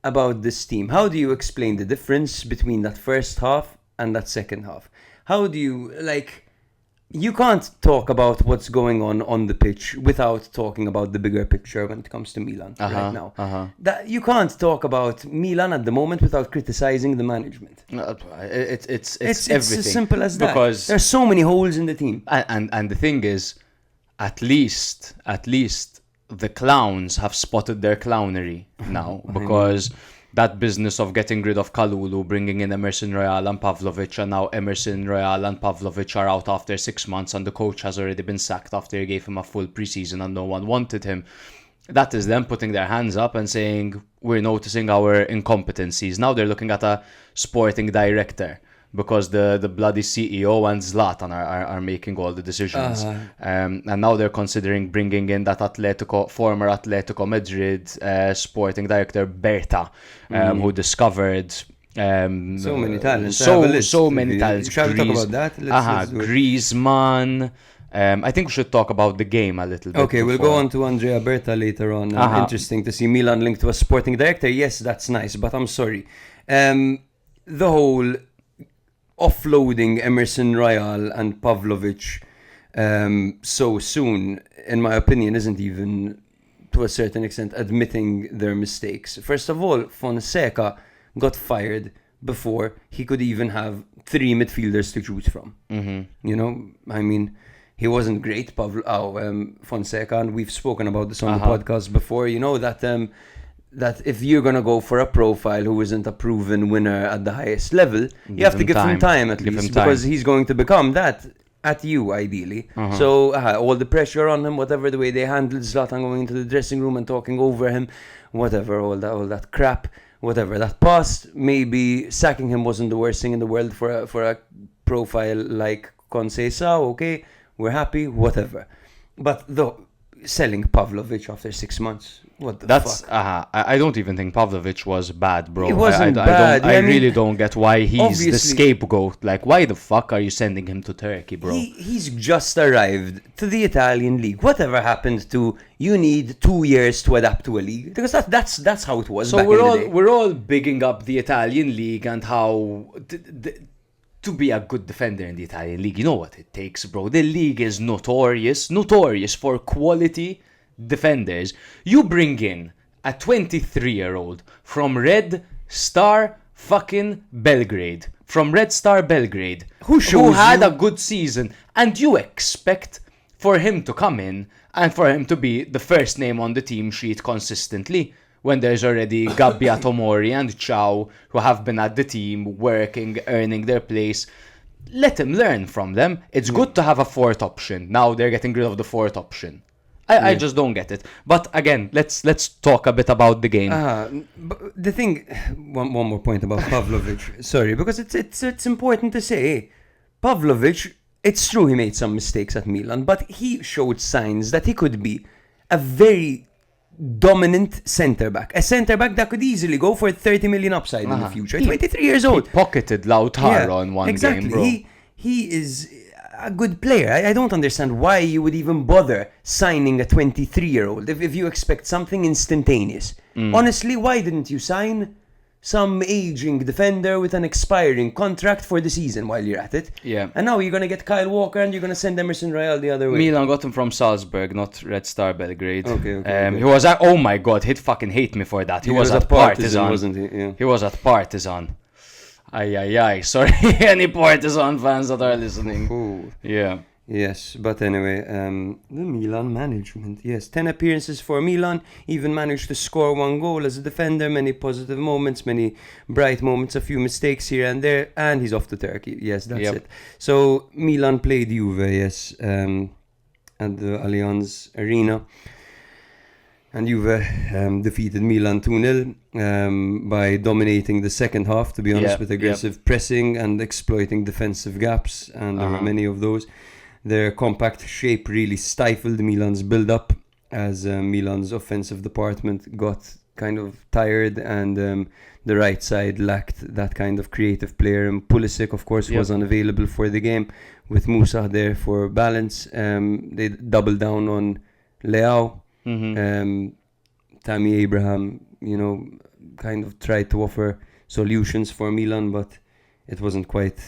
about this team? How do you explain the difference between that first half and that second half? How do you, you can't talk about what's going on the pitch without talking about the bigger picture when it comes to Milan right now. That you can't talk about Milan at the moment without criticizing the management. It's everything. It's as simple as that. Because there's so many holes in the team. And the thing is, at least the clowns have spotted their clownery now, because that business of getting rid of Kalulu, bringing in Emerson Royal and Pavlovic, and now Emerson Royal and Pavlovic are out after 6 months and the coach has already been sacked after he gave him a full preseason and no one wanted him. That is them putting their hands up and saying, we're noticing our incompetencies. Now they're looking at a sporting director, because the bloody CEO and Zlatan are making all the decisions. And now they're considering bringing in that former Atletico Madrid sporting director, Berta, who discovered so many talents. So many talents. Shall we talk about that? Let's Griezmann. I think we should talk about the game a little bit. Okay, we'll go on to Andrea Berta later on. Interesting to see Milan linked to a sporting director. Yes, that's nice, but I'm sorry. The whole offloading Emerson Royal and Pavlovic so soon, in my opinion, isn't even, to a certain extent, admitting their mistakes. First of all, Fonseca got fired before he could even have 3 midfielders to choose from. You know, I mean, he wasn't great, Fonseca, and we've spoken about this on the podcast before. You know that that if you're gonna go for a profile who isn't a proven winner at the highest level, you have to give him time at least, because he's going to become that at you, ideally. So all the pressure on him, whatever, the way they handled Zlatan going into the dressing room and talking over him, whatever, all that crap, whatever, that passed. Maybe sacking him wasn't the worst thing in the world for a profile like Conceicao. Okay, we're happy, whatever. But though, selling Pavlovic after 6 months, what the fuck? I don't even think Pavlovic was bad, bro. It wasn't bad. I really don't get why he's the scapegoat. Like, why the fuck are you sending him to Turkey, bro? He's just arrived to the Italian league. Whatever happened to you need 2 years to adapt to a league? Because that's how it was. So back we're in all the day. we're all bigging up the Italian league and how to be a good defender in the Italian league, you know what it takes, bro. The league is notorious for quality defenders. You bring in a 23-year-old from Red Star fucking Belgrade, who had a good season, and you expect for him to come in and for him to be the first name on the team sheet consistently, when there's already Gabbia Tomori and Chow who have been at the team, working, earning their place. Let him learn from them. It's good to have a fourth option. Now they're getting rid of the fourth option. I just don't get it. But again, let's talk a bit about the game. But the thing, one more point about Pavlovic. Sorry, because it's important to say, Pavlovic, it's true he made some mistakes at Milan, but he showed signs that he could be a very dominant centre-back. A centre-back that could easily go for 30 million upside in the future. 23 years old. He pocketed Lautaro in one game, bro. He is a good player. I don't understand why you would even bother signing a 23-year-old if you expect something instantaneous. Honestly, why didn't you sign some aging defender with an expiring contract for the season while you're at it? Yeah. And now you're going to get Kyle Walker and you're going to send Emerson Royale the other way. Milan got him from Salzburg, not Red Star Belgrade. Okay. He was at, oh my god, he'd fucking hate me for that. He was at Partizan, wasn't he? Yeah. He was at Partizan. Ay. Sorry, any Partizan fans that are listening. Ooh. Yeah. Yes, but anyway, the Milan management. Yes, 10 appearances for Milan, even managed to score 1 goal as a defender, many positive moments, many bright moments, a few mistakes here and there, and he's off to Turkey. Yes, that's it. So Milan played Juve, yes, at the Allianz Arena. And Juve defeated Milan 2-0 by dominating the second half, to be honest, with aggressive pressing and exploiting defensive gaps, and there were many of those. Their compact shape really stifled Milan's build-up as Milan's offensive department got kind of tired, and the right side lacked that kind of creative player. And Pulisic, of course, was unavailable for the game, with Musa there for balance. They doubled down on Leao. Tammy Abraham, kind of tried to offer solutions for Milan, but it wasn't quite...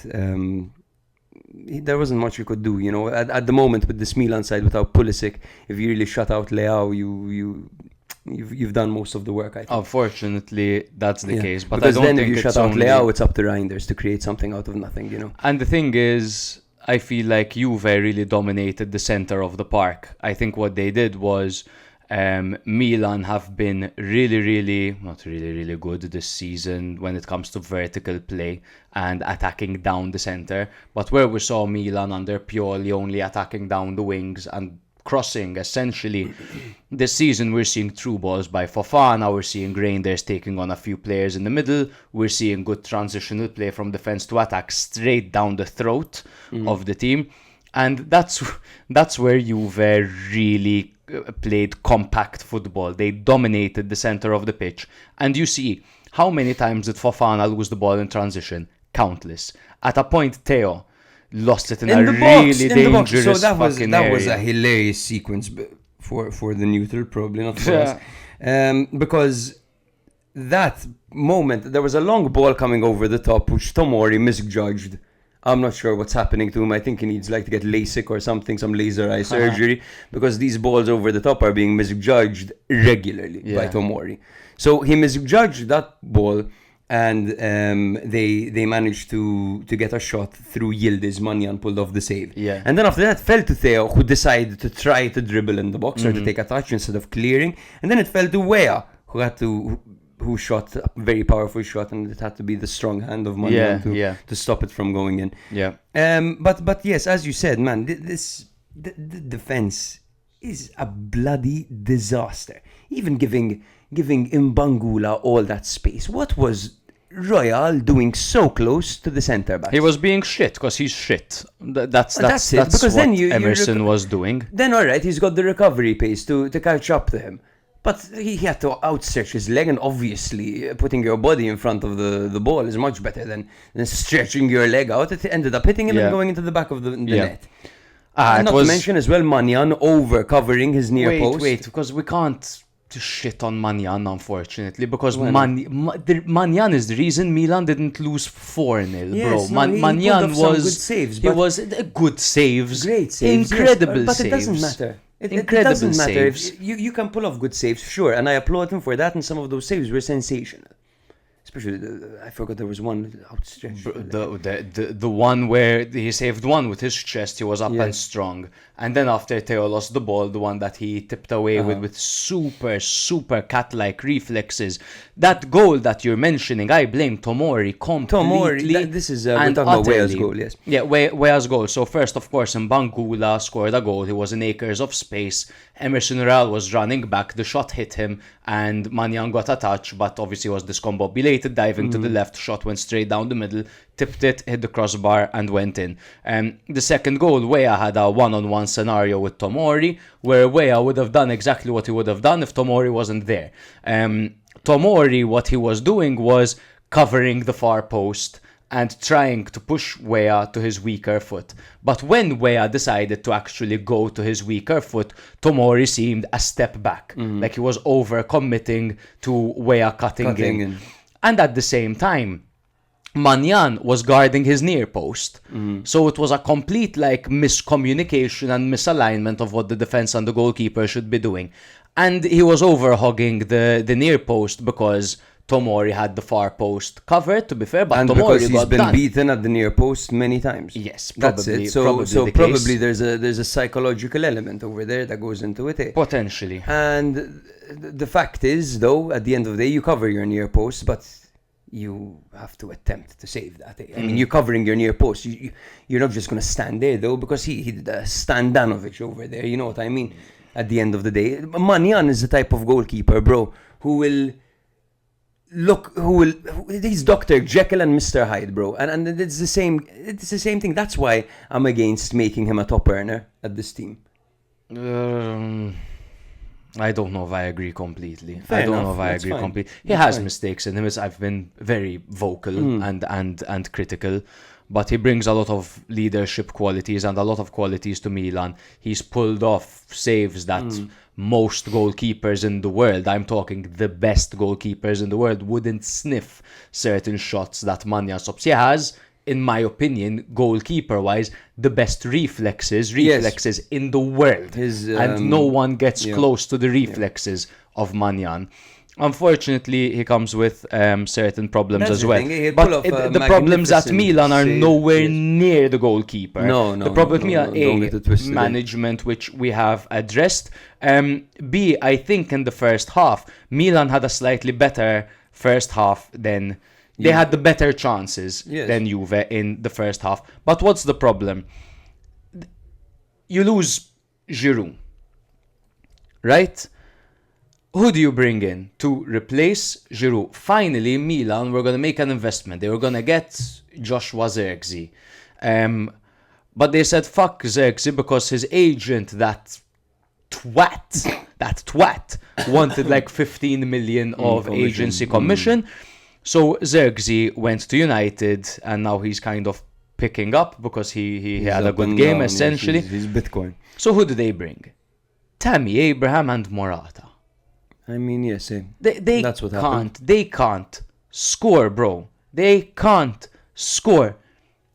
there wasn't much you could do, at the moment with this Milan side without Pulisic. If you really shut out Leao, you've done most of the work, I think. Unfortunately, that's the case. But because I don't then think if you shut out Leao, it's up to Reinders to create something out of nothing, And the thing is, I feel like Juve really dominated the center of the park. I think what they did was Milan have been not really good this season when it comes to vertical play and attacking down the center. But where we saw Milan under Pioli only attacking down the wings and crossing, essentially, this season we're seeing through balls by Fofana, we're seeing Reinders taking on a few players in the middle, we're seeing good transitional play from defense to attack straight down the throat of the team. And that's where Juve really played compact football. They dominated the center of the pitch. And you see, how many times did Fofana lose the ball in transition? Countless. At a point, Theo lost it in a really dangerous fucking area. That was a hilarious sequence for the neutral, probably not for us. Because that moment, there was a long ball coming over the top, which Tomori misjudged I'm not sure what's happening to him. I think he needs like to get LASIK or something, some laser eye surgery, because these balls over the top are being misjudged regularly by Tomori. So he misjudged that ball, and they managed to get a shot through Yildiz. Manjan pulled off the save. Yeah. And then after that, fell to Theo, who decided to try to dribble in the box or to take a touch instead of clearing. And then it fell to Weah, who shot a very powerful shot, and it had to be the strong hand of Manjan to stop it from going in. Yeah. But yes, as you said, man, the defense is a bloody disaster. Even giving Mbangula all that space. What was Royal doing so close to the centre back? He was being shit because he's shit. That's it, because what then Emerson was doing. Then all right, he's got the recovery pace to catch up to him. But he had to outstretch his leg, and obviously putting your body in front of the ball is much better than stretching your leg out. It ended up hitting him and going into the back of the net. Not to mention as well Manjan over covering his near post. Wait, because we can't shit on Manjan, unfortunately, because Manjan is the reason Milan didn't lose 4-0, yes, bro. Manjan was good saves, he was good saves, great saves, incredible yes, but saves. It doesn't matter. It Incredible doesn't matter. saves. You can pull off good saves, sure, and I applaud him for that, and some of those saves were sensational. Especially, I forgot there was one outstretched. The one where he saved one with his chest, he was up and strong. And then after Theo lost the ball, the one that he tipped away with super cat-like reflexes. That goal that you're mentioning, I blame Tomori completely. This is, we're talking about Weah's goal, yes. Yeah, Weah's goal. So first, of course, Mbangula scored a goal. He was in acres of space. Emerson Royal was running back. The shot hit him, and Manjan got a touch, but obviously was discombobulated, diving to the left. Shot went straight down the middle, tipped it, hit the crossbar, and went in. The second goal, Weah had a one-on-one scenario with Tomori, where Weah would have done exactly what he would have done if Tomori wasn't there. Tomori, what he was doing was covering the far post and trying to push Weah to his weaker foot. But when Weah decided to actually go to his weaker foot, Tomori seemed a step back. Like he was over-committing to Weah cutting in. And at the same time, Manjan was guarding his near post. So it was a complete miscommunication and misalignment of what the defense and the goalkeeper should be doing. And he was over-hogging the near post because Tomori had the far post covered, to be fair, but and Tomori because he's been beaten at the near post many times. Yes, that's probably, it. So probably probably there's a psychological element over there that goes into it. Potentially. And the fact is, though, at the end of the day, you cover your near post, but you have to attempt to save that. I mean, you're covering your near post. You're not just going to stand there, though, because he did a Standanovic over there. You know what I mean? At the end of the day, Manjan is the type of goalkeeper, bro, who will he's Dr. Jekyll and Mr. Hyde, bro, and it's the same thing. That's why I'm against making him a top earner at this team. I don't know if I agree completely. Fair enough, Completely. He has mistakes in him. I've been very vocal and critical, but he brings a lot of leadership qualities and a lot of qualities to Milan. He's pulled off saves that most goalkeepers in the world, I'm talking the best goalkeepers in the world, wouldn't sniff certain shots that Manjan stops. He has, in my opinion, goalkeeper-wise, the best reflexes in the world. And no one gets close to the reflexes of Manjan. Unfortunately, he comes with certain problems as well. But the problems at Milan are nowhere near the goalkeeper. The problem with Milan, management, which we have addressed. B, I think in the first half, Milan had a slightly better first half than... They had the better chances than Juve in the first half. But what's the problem? You lose Giroud, right? Who do you bring in to replace Giroud? Finally, Milan were going to make an investment. They were going to get Joshua Zirkzee. But they said, fuck Zirkzee, because his agent, that twat, wanted 15 million of agency commission. So Zirkzee went to United, and now he's kind of picking up because he had a good game, essentially. He's Bitcoin. So who do they bring? Tammy Abraham and Morata. I mean, yes, that's what happened. They can't score, bro. They can't score.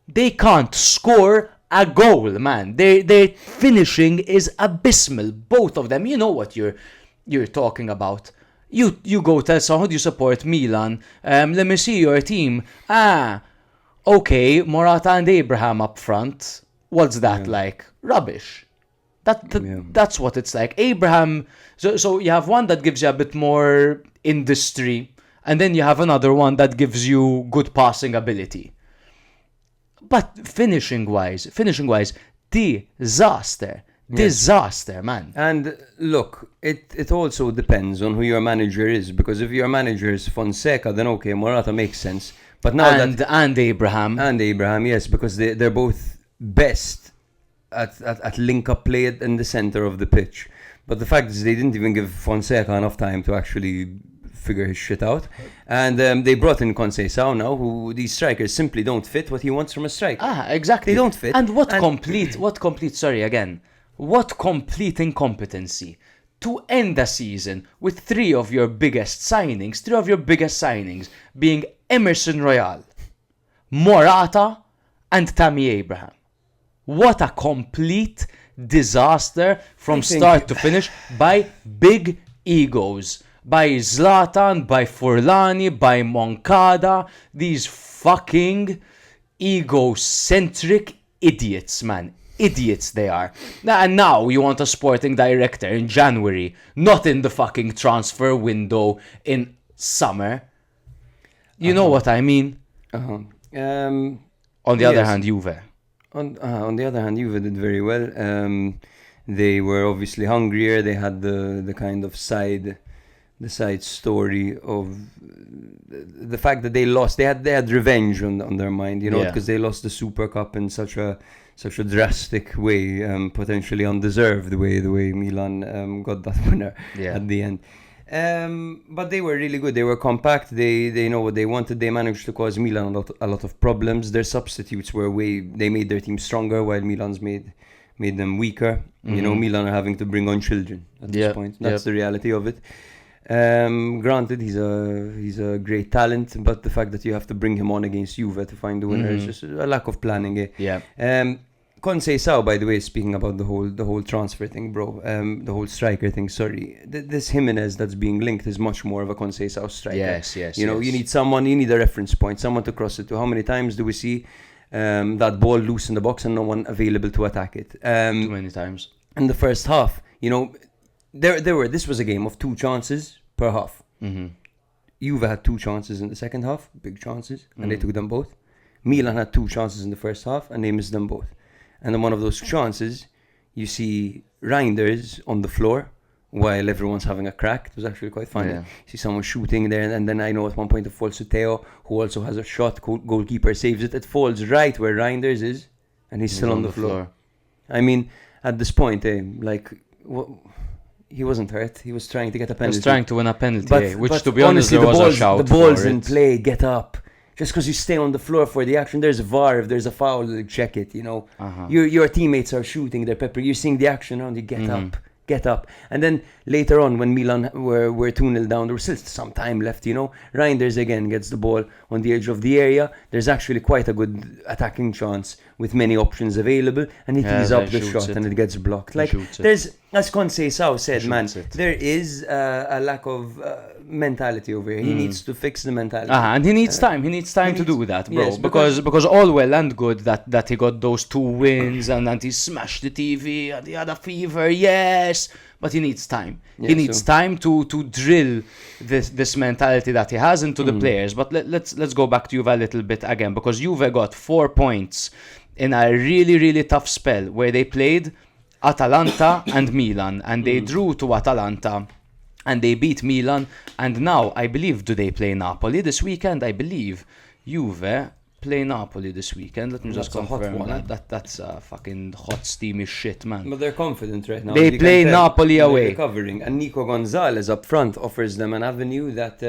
They can't score a goal, man. Their finishing is abysmal, both of them. You know what you're talking about. You go tell someone, do you support Milan? Let me see your team. Okay, Morata and Abraham up front. What's that like? Rubbish. That's what it's like. Abraham, so you have one that gives you a bit more industry, and then you have another one that gives you good passing ability. But finishing wise, disaster. Disaster, man. And look, it also depends on who your manager is, because if your manager is Fonseca, then okay, Morata makes sense. But now and Abraham. And Abraham, yes, because they're both best at link-up play in the center of the pitch. But the fact is they didn't even give Fonseca enough time to actually figure his shit out. And they brought in Conceicao now, who these strikers simply don't fit what he wants from a striker. Exactly. They don't fit. And what complete incompetency to end the season with three of your biggest signings being Emerson Royal, Morata, and Tammy Abraham. What a complete disaster from start to finish by big egos. By Zlatan, by Forlani, by Moncada. These fucking egocentric idiots, man. Idiots they are. And now you want a sporting director in January, not in the fucking transfer window in summer. You know what I mean? On the other hand, Juve. On the other hand, Juve did very well. They were obviously hungrier. They had the kind of side story of the fact that they lost. They had revenge on their mind, because they lost the Super Cup in such a drastic way, potentially undeserved way, the way Milan got that winner at the end. But they were really good. They were compact. They know what they wanted. They managed to cause Milan a lot of problems. Their substitutes they made their team stronger, while Milan's made them weaker. Mm-hmm. Milan are having to bring on children at this point. That's the reality of it. Granted, he's a great talent, but the fact that you have to bring him on against Juve to find the winner is just a lack of planning. Conceicao, by the way, speaking about the whole transfer thing, bro, the whole striker thing. Sorry, this Jimenez that's being linked is much more of a Conceicao striker. Yes. You need a reference point, someone to cross it to. How many times do we see that ball loose in the box and no one available to attack it? Too many times. In the first half, this was a game of 2 chances per half. Mm-hmm. Juve had 2 chances in the second half, big chances, and they took them both. Milan had 2 chances in the first half, and they missed them both. And in one of those chances, you see Reinders on the floor while everyone's having a crack. It was actually quite funny. You see someone shooting there, and then I know at one point it falls to Theo, who also has a shot. Goalkeeper saves it. It falls right where Reinders is, and he's still on the floor. I mean, at this point, he wasn't hurt. He was trying to get a penalty. He was trying to win a penalty, but to be honest, there was a shout. The ball's in play. Get up. Just because you stay on the floor for the action, there's a VAR. If there's a foul, check it. Your teammates are shooting. They're peppering. You're seeing the action around you. Get up. And then later on, when Milan were 2-0 down, there was still some time left. Reinders again gets the ball on the edge of the area. There's actually quite a good attacking chance with many options available, and he tees up the shot and it gets blocked. There's, as Conceicao said, man, there is a lack of mentality over here. He needs to fix the mentality. And he needs time. He needs time to do that, bro. Yes, because all well and good that he got those 2 wins and he smashed the TV and he had a fever, yes. But he needs time. He needs time to drill this mentality that he has into the players. But let's go back to Juve a little bit again, because Juve got 4 points in a really, really tough spell where they played Atalanta and Milan, and they drew to Atalanta and they beat Milan, and now I believe, do they play Napoli this weekend? I believe Juve play Napoli this weekend. Let me just confirm that. That's fucking hot, steamy shit, man. But they're confident right now. They play Napoli away. Recovering, and Nico Gonzalez up front offers them an avenue that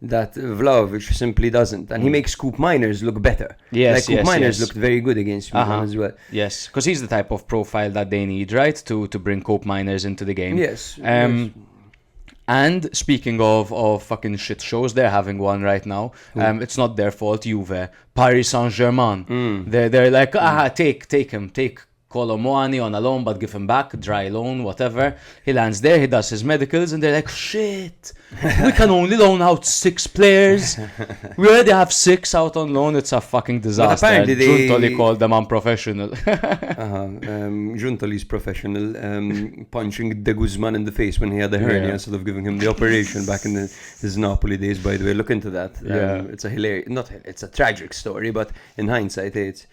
Vlahovic simply doesn't, and he makes Coop Miners look better. Coop Miners looked very good against Milan as well. Yes, because he's the type of profile that they need, right, to bring Coop Miners into the game. Yes. And speaking of fucking shit shows, they're having one right now. It's not their fault, Juve. Paris Saint-Germain. They're like, take him, take Kolo Muani on a loan, but give him back, dry loan, whatever. He lands there, he does his medicals, and they're like, shit, we can only loan out 6 players. We already have 6 out on loan. It's a fucking disaster. But apparently Giuntoli called them unprofessional. Giuntoli's professional, punching De Guzman in the face when he had the hernia instead of giving him the operation back in his Napoli days. By the way, look into that. It's a it's a tragic story, but in hindsight, it's.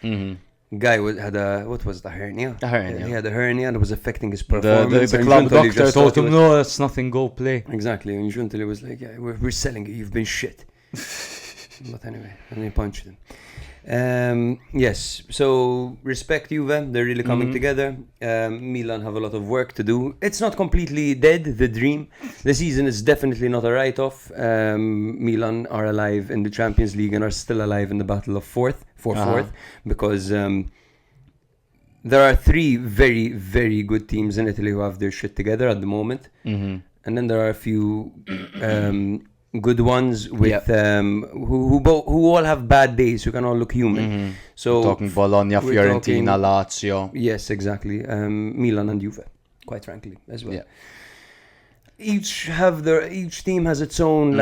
Guy had what was the hernia? A hernia. He had a hernia and it was affecting his performance. The club doctor told him, no, that's nothing, go play. Exactly, and Giuntoli was like, yeah, we're selling you, you've been shit. But anyway, and he punched him. Yes, so respect Juve, they're really coming together. Milan have a lot of work to do. It's not completely dead, the dream. The season is definitely not a write-off. Milan are alive in the Champions League and are still alive in the battle of fourth, because there are 3 very, very good teams in Italy who have their shit together at the moment. And then there are a few good ones with who all have bad days, who can all look human. So we're talking Bologna, Fiorentina, Lazio. Yes, exactly. Milan and Juve, quite frankly, as well. Each team has its own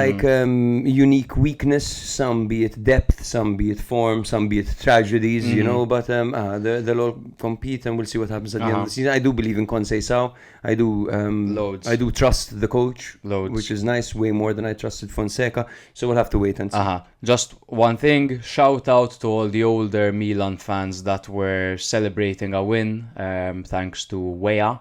unique weakness. Some be it depth, some be it form, some be it tragedies, you know. But they'll all compete, and we'll see what happens at the end of the season. I do believe in Conceicao. I do. Loads. I do trust the coach, Loads. which is nice, way more than I trusted Fonseca. So we'll have to wait and see. Just one thing. Shout out to all the older Milan fans that were celebrating a win, thanks to Wea.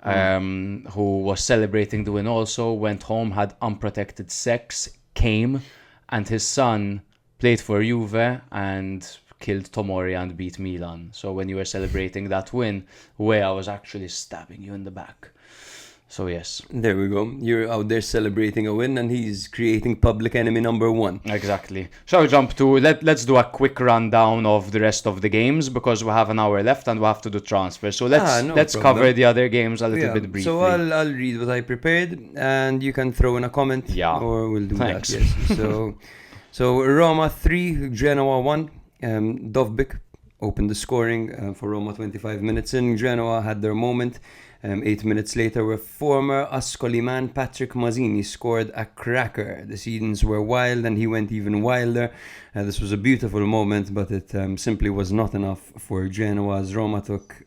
Who was celebrating the win also, went home, had unprotected sex, came, and his son played for Juve and killed Tomori and beat Milan. So when you were celebrating that win, Wea was actually stabbing you in the back. So yes. There we go. You're out there celebrating a win and he's creating public enemy number 1. Exactly. Shall we jump to... Let's do a quick rundown of the rest of the games, because we have an hour left and we have to do transfers. So let's cover the other games a little bit briefly. So I'll read what I prepared and you can throw in a comment. Or we'll do that. Yes. So Roma 3, Genoa 1. Dovbyk opened the scoring for Roma 25 minutes in. Genoa had their moment. 8 minutes later, where former Ascoli man Patrick Mazzini scored a cracker. The scenes were wild and he went even wilder. This was a beautiful moment, but it simply was not enough for Genoa, as Roma took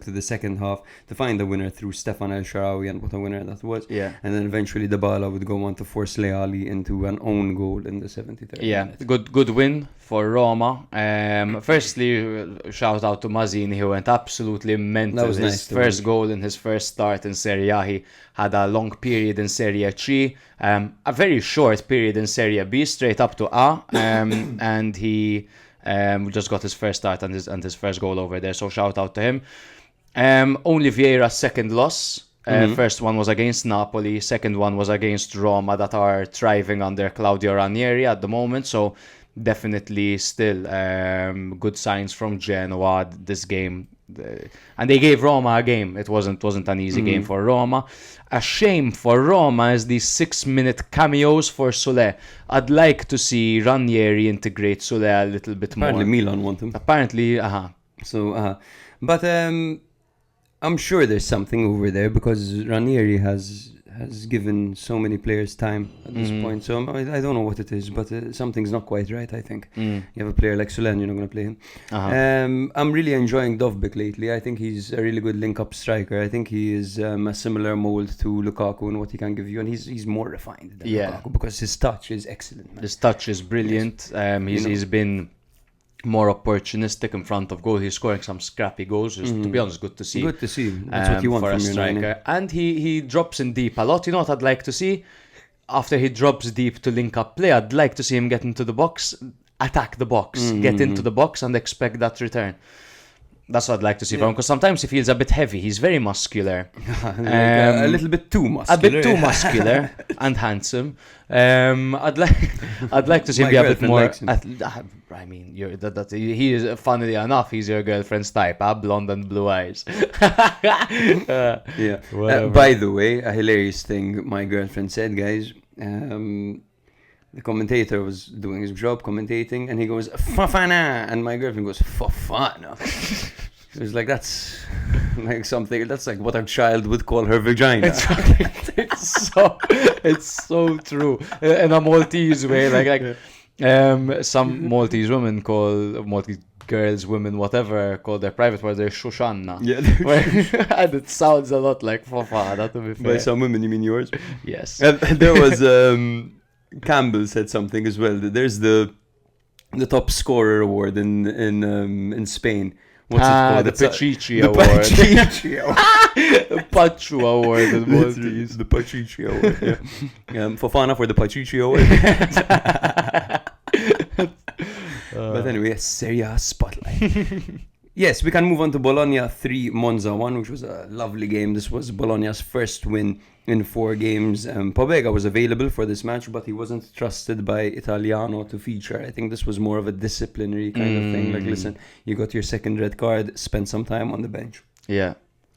to the second half to find the winner through Stefan El Shaarawy, and what a winner that was. And then eventually Dybala would go on to force Leali into an own goal in the 73rd minute. Good win for Roma. Firstly, shout out to Mazzini, who went absolutely mental. That was his nice first goal in his first start in Serie A. He had a long period in Serie C, a very short period in Serie B, straight up to A, and he just got his first start and his first goal over there. So shout out to him. Only Vieira's second loss. First one was against Napoli. Second one was against Roma, that are thriving under Claudio Ranieri at the moment. So definitely still good signs from Genoa this game. And they gave Roma a game. It wasn't an easy game for Roma. A shame for Roma is these 6-minute cameos for Soler. I'd like to see Ranieri integrate Soler a little bit more. Apparently Milan want him. Apparently, So, but I'm sure there's something over there, because Ranieri has given so many players time at this point. So I don't know what it is, but something's not quite right, I think. You have a player like Soler, you're not going to play him. I'm really enjoying Dovbyk lately. I think he's a really good link-up striker. I think he is a similar mold to Lukaku and what he can give you, and he's more refined than Lukaku, because his touch is excellent. Man. His touch is brilliant. He's been more opportunistic in front of goal. He's scoring some scrappy goals, which, to be honest, good to see. Good to see. That's what you want for from a your striker. And he drops in deep a lot. You know what I'd like to see? After he drops deep to link up play, I'd like to see him get into the box, attack the box, get into the box and expect that return. That's what I'd like to see from him, because sometimes he feels a bit heavy. He's very muscular. A little bit too muscular. A bit too muscular and handsome. I'd like to see him My be a bit girlfriend more. likes him. I mean, he is, funnily enough, he's your girlfriend's type, blonde and blue eyes. Yeah. Whatever. By the way, a hilarious thing my girlfriend said, guys. The commentator was doing his job commentating, and he goes Fafana, and my girlfriend goes Fafana. It was like, that's like something. That's like what a child would call her vagina. It's so true in a Maltese way. Some Maltese women call Maltese girls, women, whatever, call their private words their shushanna. Yeah. And it sounds a lot like Fafana, to be fair. By some women, you mean yours? Yes. And there was Campbell said something as well. That there's the top scorer award in Spain. What's it called? The Pachichi the Award. Pachichi Award. The Pachu Award in Maltese. The Pachichi Award. Yeah. Fofana for the Pachichi Award. But anyway, Serie A spotlight. Yes, we can move on to Bologna 3, Monza 1, which was a lovely game. This was Bologna's first win in 4 games. Pobega was available for this match, but he wasn't trusted by Italiano to feature. I think this was more of a disciplinary kind of thing. Like, listen, you got your second red card, spend some time on the bench. Yeah.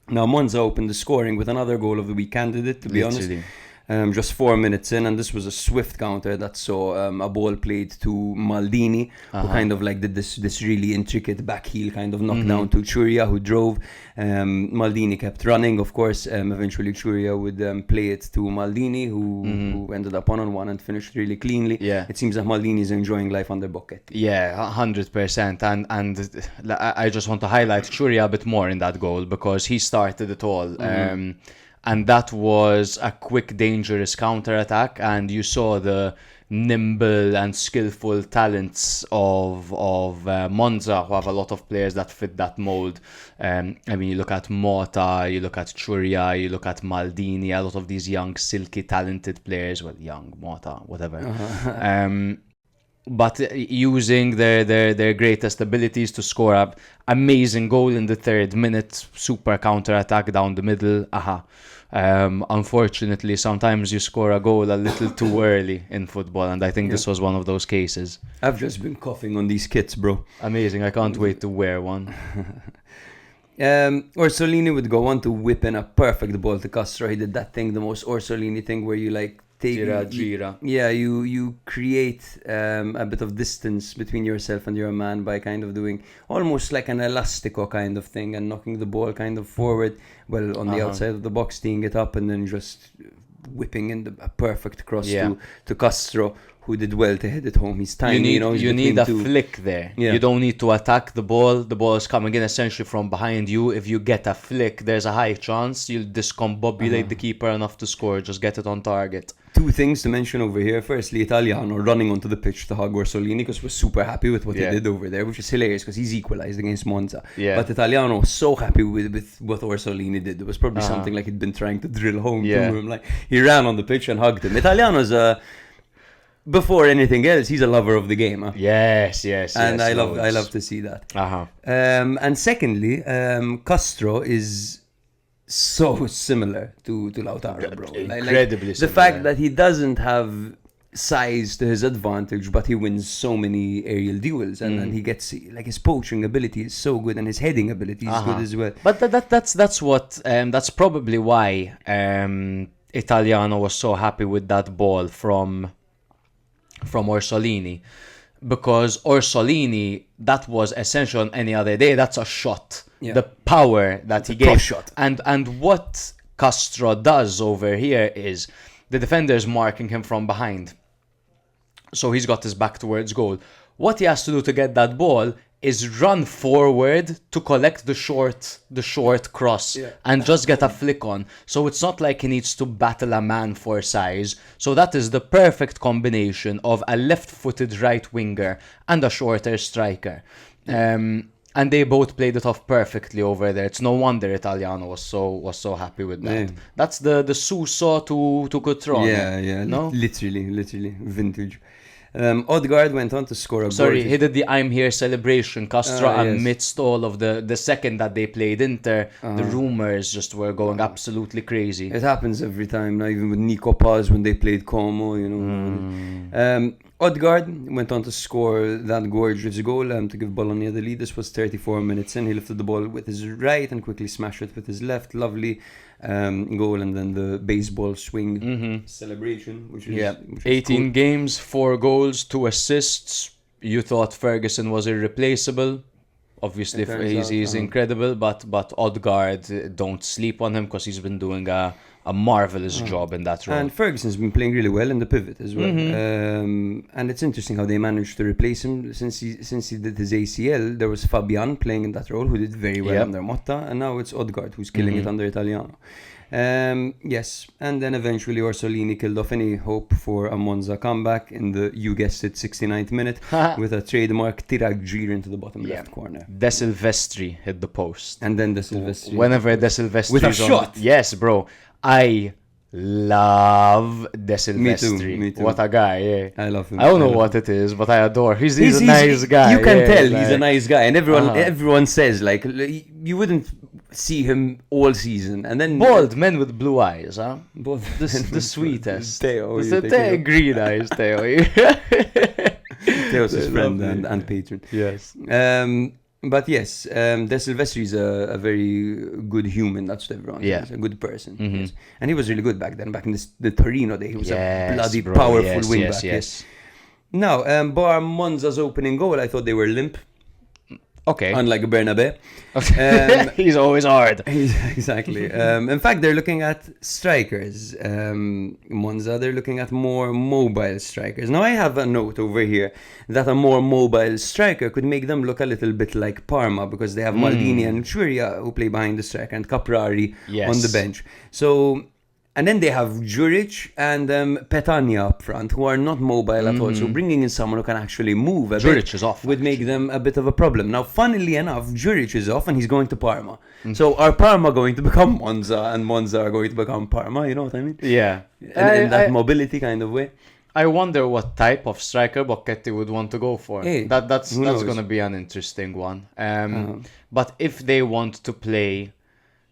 Now, Monza opened the scoring with another goal of the week candidate, to be honest. Literally. Just 4 minutes in, and this was a swift counter that saw a ball played to Maldini, who kind of like did this really intricate back heel kind of knockdown to Churia, who drove. Maldini kept running, of course. Eventually Churia would play it to Maldini, who ended up 1-on-1 and finished really cleanly. Yeah. It seems that Maldini is enjoying life under Bocchetti. Yeah, 100%. And I just want to highlight Churia a bit more in that goal, because he started it all. And that was a quick, dangerous counter-attack, and you saw the nimble and skillful talents of Monza, who have a lot of players that fit that mold. I mean, you look at Mota, you look at Churia, you look at Maldini, a lot of these young, silky, talented players. Well, young, Mota, whatever. But using their greatest abilities to score an amazing goal in the 3rd minute, super counter-attack down the middle. Unfortunately, sometimes you score a goal a little too early in football, and I think this was one of those cases. I've just been coughing on these kits, bro. Amazing. I can't wait to wear one. Orsolini would go on to whip in a perfect ball to Castro. He did that thing, the most Orsolini thing, where you like take Gira. Yeah, you create a bit of distance between yourself and your man by kind of doing almost like an elastico kind of thing and knocking the ball kind of forward, well, on the outside of the box, teeing it up, and then just whipping in a perfect cross to Castro, who did well to head it home. He's tiny, you need a flick there. Yeah. You don't need to attack the ball. The ball is coming in essentially from behind you. If you get a flick, there's a high chance you'll discombobulate the keeper enough to score. Just get it on target. 2 things to mention over here. Firstly, Italiano running onto the pitch to hug Orsolini, because we're super happy with what he did over there, which is hilarious because he's equalized against Monza. Yeah. But Italiano was so happy with what Orsolini did. It was probably something like he'd been trying to drill home to him. Like, he ran on the pitch and hugged him. Italiano's before anything else, he's a lover of the game. Huh? Yes. And I love to see that. And secondly, Castro is so similar to Lautaro, bro. Incredibly similar. The fact that he doesn't have size to his advantage, but he wins so many aerial duels, and he gets, like, his poaching ability is so good, and his heading ability is good as well. But that's probably why Italiano was so happy with that ball from Orsolini, because Orsolini, that was essential on any other day. That's a shot. Yeah. The power that he gave. Shot. And what Castro does over here is the defender's marking him from behind. So he's got his back towards goal. What he has to do to get that ball is run forward to collect the short cross and just get a flick on. So it's not like he needs to battle a man for size. So that is the perfect combination of a left-footed right winger and a shorter striker. And they both played it off perfectly over there. It's no wonder Italiano was so happy with that. Yeah. That's the Suso to Cotrone. Yeah. No? Literally vintage. Odegaard went on to score a Sorry, gorgeous- he did the I'm Here celebration. Castro, Yes. amidst all of the second that they played Inter, the rumours just were going absolutely crazy. It happens every time now, even with Nico Paz when they played Como, you know. Odegaard went on to score that gorgeous goal to give Bologna the lead. This was 34 minutes in. He lifted the ball with his right and quickly smashed it with his left. Lovely goal, and then the baseball swing celebration, which is which is 18 cool. games, 4 goals, 2 assists. You thought Ferguson was irreplaceable. Obviously, It turns he's out, incredible, but Odegaard, don't sleep on him because he's been doing a marvelous job in that role. And Ferguson's been playing really well in the pivot as well. And it's interesting how they managed to replace him. Since he did his ACL, there was Fabian playing in that role, who did very well under Motta, and now it's Odegaard who's killing it under Italiano. Yes, and then eventually Orsolini killed off any hope for a Monza comeback in the, you guessed it, 69th minute with a trademark Tiragir into the bottom left corner. De Silvestri hit the post. And then the Silvestri. Whenever De Silvestri With a is on- shot. Yes, bro. I love De Silvestri. me too. What a guy, yeah. I love him. I don't know love what it is, but I adore. He's a nice guy. You can yeah, tell like- he's a nice guy, and everyone says like you wouldn't see him all season, and then Bald men with blue eyes, huh? Bald The sweetest. Theo, It's you the take it up. green eyes, Theo. Theo's his friend Lovely. and patron. Yes. But yes, De Silvestri is a very good human. That's what everyone Yeah. says. A good person. Yes. And he was really good back then. Back in the Torino day, he was a Yes, bloody bro. powerful Yes, wing yes, back. yes. Now, bar Monza's opening goal, I thought they were limp, Okay. unlike Bernabé. He's always hard. Exactly. In fact, they're looking at strikers. Monza, they're looking at more mobile strikers. Now, I have a note over here that a more mobile striker could make them look a little bit like Parma, because they have Maldini and Churia who play behind the striker, and Caprari on the bench. So, and then they have Juric and Petagna up front, who are not mobile at all. So bringing in someone who can actually move a Juric bit is off, would make them a bit of a problem. Now, funnily enough, Juric is off and he's going to Parma. So are Parma going to become Monza, and Monza are going to become Parma? You know what I mean? Yeah. In that mobility kind of way. I wonder what type of striker Bocchetti would want to go for. Hey, That's who knows? going to be an interesting one. But if they want to play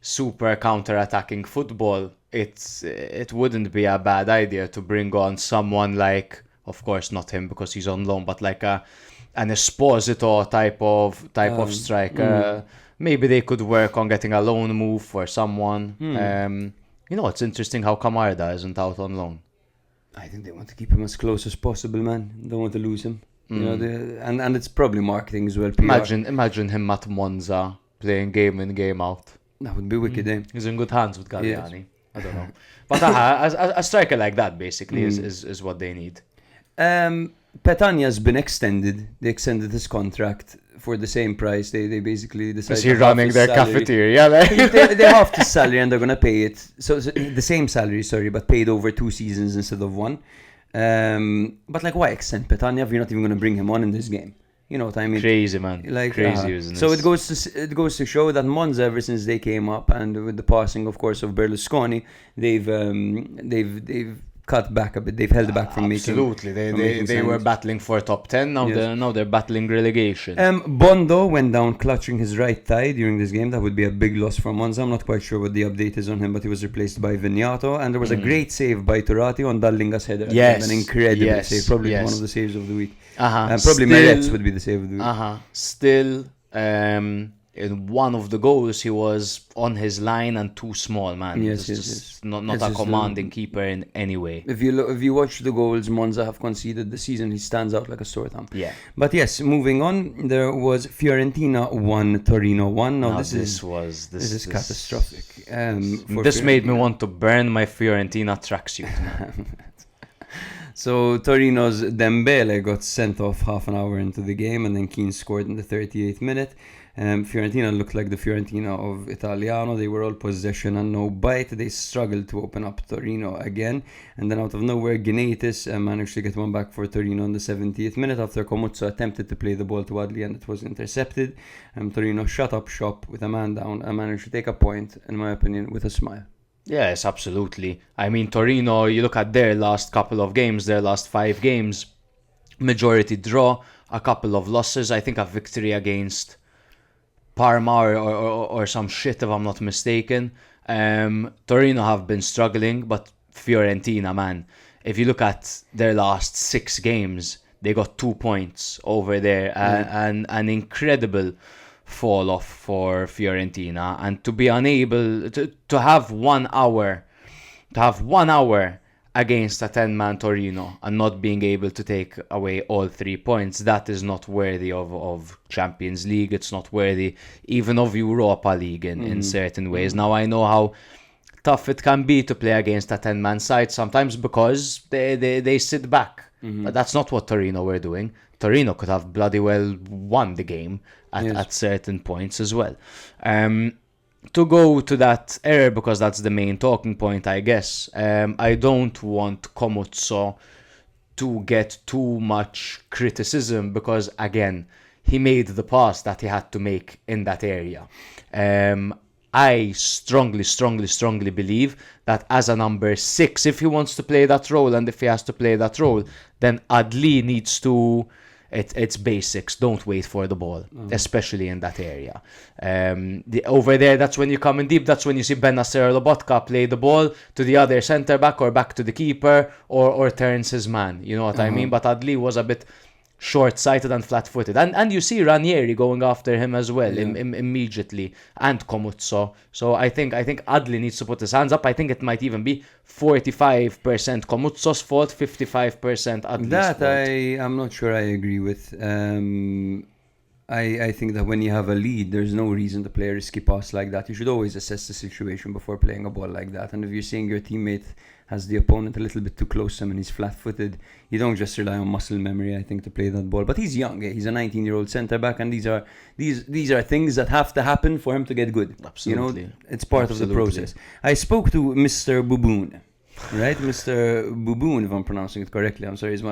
super counter-attacking football, it wouldn't be a bad idea to bring on someone like, of course not him because he's on loan, but like an Esposito type of striker. Maybe they could work on getting a loan move for someone. It's interesting how Camarda isn't out on loan. I think they want to keep him as close as possible, man. Don't want to lose him. You know, and it's probably marketing as well. PR. Imagine him at Monza playing game in, game out. That would be wicked, eh? He's in good hands with Galliani. I don't know. But a striker like that basically is what they need. Petagna's been extended. They extended his contract for the same price. They basically decided. Is he to half running his their salary. cafeteria? Like? they half the salary and they're gonna pay it. So the same salary, sorry, but paid over 2 seasons instead of 1. But like, why extend Petagna if you're not even gonna bring him on in this game? You know what I mean? Crazy, man. Like Crazy business. So it goes to show that Monza, ever since they came up, and with the passing, of course, of Berlusconi, they've cut back a bit. They've held back from making. Absolutely. They were battling for top 10. Now they're battling relegation. Bondo went down clutching his right thigh during this game. That would be a big loss for Monza. I'm not quite sure what the update is on him, but he was replaced by Vignato, and there was a great save by Turati on Dallinga's header. Yes. An incredible save. Probably Yes. one of the saves of the week. And probably Meretz would be the save of the week. Still, in one of the goals, he was on his line and too small, man. Yes, Just not It's a just, commanding keeper in any way. If you watch the goals Monza have conceded this season, he stands out like a sore thumb. Yeah. But yes, moving on, there was Fiorentina 1, Torino 1. Now this is catastrophic. This made me want to burn my Fiorentina tracksuit, man. So Torino's Dembele got sent off half an hour into the game, and then Keane scored in the 38th minute. Fiorentina looked like the Fiorentina of Italiano. They were all possession and no bite. They struggled to open up Torino again, and then out of nowhere Gneitis managed to get one back for Torino in the 70th minute after Comuzzo attempted to play the ball to Adli and it was intercepted. Torino shut up shop with a man down and managed to take a point, in my opinion, with a smile. Yes, absolutely. I mean, Torino, you look at their last couple of games, their last 5 games, majority draw, a couple of losses. I think a victory against Parma or some shit, if I'm not mistaken. Torino have been struggling, but Fiorentina, man, if you look at their last 6 games, they got 2 points over there, and an incredible fall off for Fiorentina. And to be unable to have 1 hour, against a 10-man Torino and not being able to take away all 3 points, that is not worthy of Champions League. It's not worthy even of Europa League in certain ways. Now, I know how tough it can be to play against a 10-man side sometimes because they sit back. But that's not what Torino were doing. Torino could have bloody well won the game at certain points as well. To go to that error, because that's the main talking point, I guess. I don't want Comuzzo to get too much criticism because, again, he made the pass that he had to make in that area. I strongly believe that as a number 6, if he wants to play that role and if he has to play that role, then Adli needs to... It's basics. Don't wait for the ball, especially in that area. Over there, that's when you come in deep. That's when you see Benasser Lobotka play the ball to the other centre back or back to the keeper or turns his man. You know what I mean? But Adli was a bit short-sighted and flat-footed, and you see Ranieri going after him as well immediately, and Comuzzo. So I think Adli needs to put his hands up. I think it might even be 45% Comuzzo's fault, 55% Adli's That fault. I'm not sure I agree with. I think that when you have a lead, there's no reason to play a risky pass like that. You should always assess the situation before playing a ball like that. And if you're seeing your teammate has the opponent a little bit too close to him and he's flat-footed, you don't just rely on muscle memory, I think, to play that ball. But he's young. He's a 19-year-old centre-back, and these are things that have to happen for him to get good. Absolutely. You know, it's part of the process. I spoke to Mr. Buboon. Right, Mr. Buboon, if I'm pronouncing it correctly. I'm sorry, he's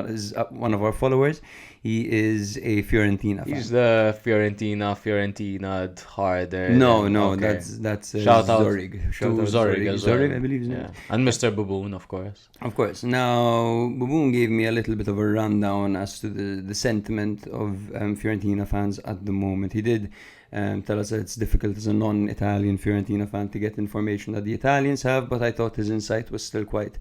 one of our followers. He is a Fiorentina fan. He's the Fiorentina harder. No, okay. that's Shout out Zorig. to Zorig as well. Zorig, I believe his name. Yeah. And Mr. Buboon, of course. Of course. Now, Buboon gave me a little bit of a rundown as to the sentiment of Fiorentina fans at the moment. He did tell us that it's difficult as a non-Italian Fiorentina fan to get information that the Italians have, but I thought his insight was still quite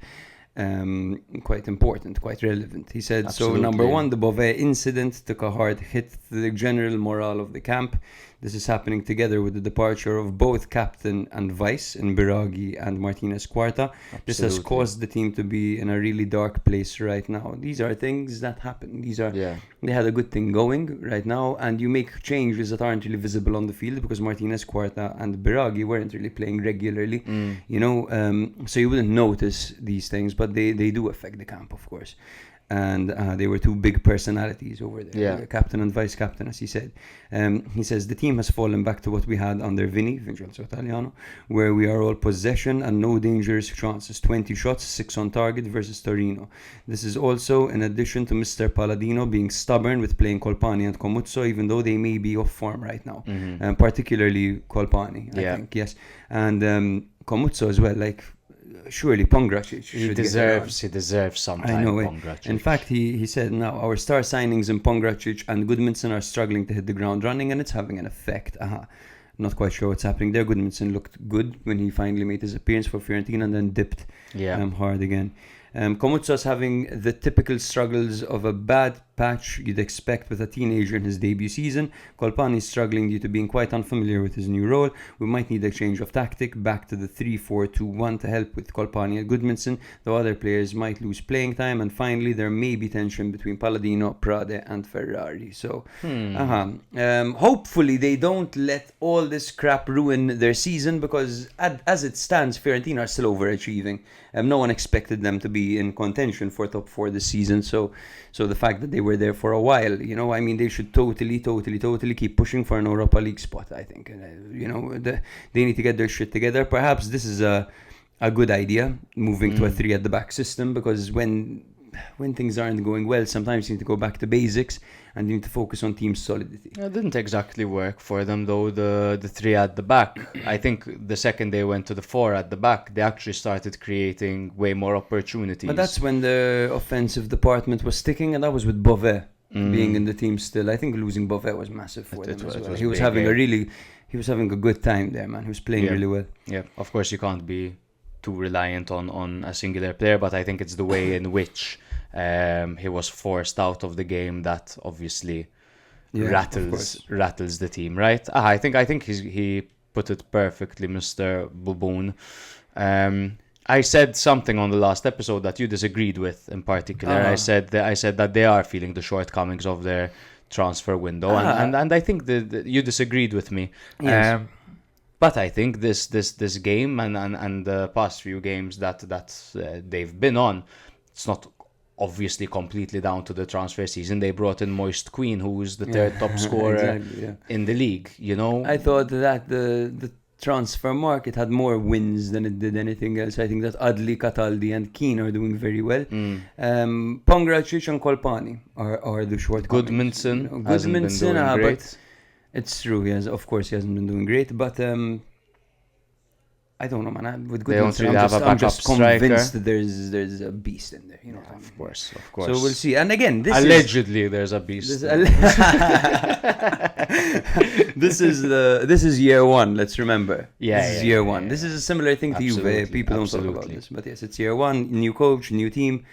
important, quite relevant. He said, Absolutely. So number 1, the Beauvais incident took a hard hit to the general morale of the camp. This is happening together with the departure of both captain and vice in Biraghi and Martinez Quarta. This has caused the team to be in a really dark place right now. These are things that happen. They had a good thing going right now, and you make changes that aren't really visible on the field because Martinez Quarta and Biraghi weren't really playing regularly. You know, so you wouldn't notice these things, but they do affect the camp, of course. And they were 2 big personalities over there, captain and vice captain, as he said. He says the team has fallen back to what we had under Vincenzo Italiano, where we are all possession and no dangerous chances. 20 shots, 6 on target versus Torino. This is also in addition to Mr. Palladino being stubborn with playing Colpani and Comuzzo, even though they may be off form right now, particularly Colpani, I think, yes, and Comuzzo as well, like. Surely Pongracic He deserves some time. I know it. Pongracic. In fact, he said now our star signings in Pongracic and Goodmanson are struggling to hit the ground running, and it's having an effect. Not quite sure what's happening there. Goodmanson looked good when he finally made his appearance for Fiorentina and then dipped hard again. Comuzzo's having the typical struggles of a bad patch you'd expect with a teenager in his debut season. Colpani is struggling due to being quite unfamiliar with his new role. We might need a change of tactic back to the 3-4-2-1 to help with Colpani and Goodmanson, though other players might lose playing time. And finally, there may be tension between Palladino, Prade and Ferrari. So, hopefully they don't let all this crap ruin their season, because as it stands, Fiorentina are still overachieving. No one expected them to be in contention for top 4 this season. So the fact that they were there for a while, you know, I mean, they should totally keep pushing for an Europa League spot, I think. You know, they need to get their shit together. Perhaps this is a good idea, moving to a 3 at the back system, because when when things aren't going well, sometimes you need to go back to basics and you need to focus on team solidity. It didn't exactly work for them though, the three at the back. I think the second they went to the four at the back, they actually started creating way more opportunities. But that's when the offensive department was sticking, and that was with Beauvais being in the team still. I think losing Beauvais was massive for them as well. He was having a good time there, man. He was playing really well. Yeah, of course you can't be too reliant on a singular player, but I think it's the way in which he was forced out of the game that obviously rattles the team, right? I think he put it perfectly, Mr. Baboon. I said something on the last episode that you disagreed with in particular. I said that they are feeling the shortcomings of their transfer window, and I think that you disagreed with me. Yes. But I think this game and the past few games that they've been on, it's not obviously completely down to the transfer season. They brought in Moist Queen, who's the third top scorer in the league. You know, I thought that the transfer market had more wins than it did anything else. I think that Adli, Cataldi and Keane are doing very well. Pongracic and Kolpani are the shortcomings. Goodmanson hasn't been doing great. But it's true, of course he hasn't been doing great, but I don't know, man. With Goodmanson, I'm just convinced that there's a beast in there. You know, Of course. So we'll see. And again, allegedly there's a beast. This is year one. Let's remember. This is year one. Yeah. This is a similar thing to Juve. People don't talk about this, but yes, it's year one. New coach, new team.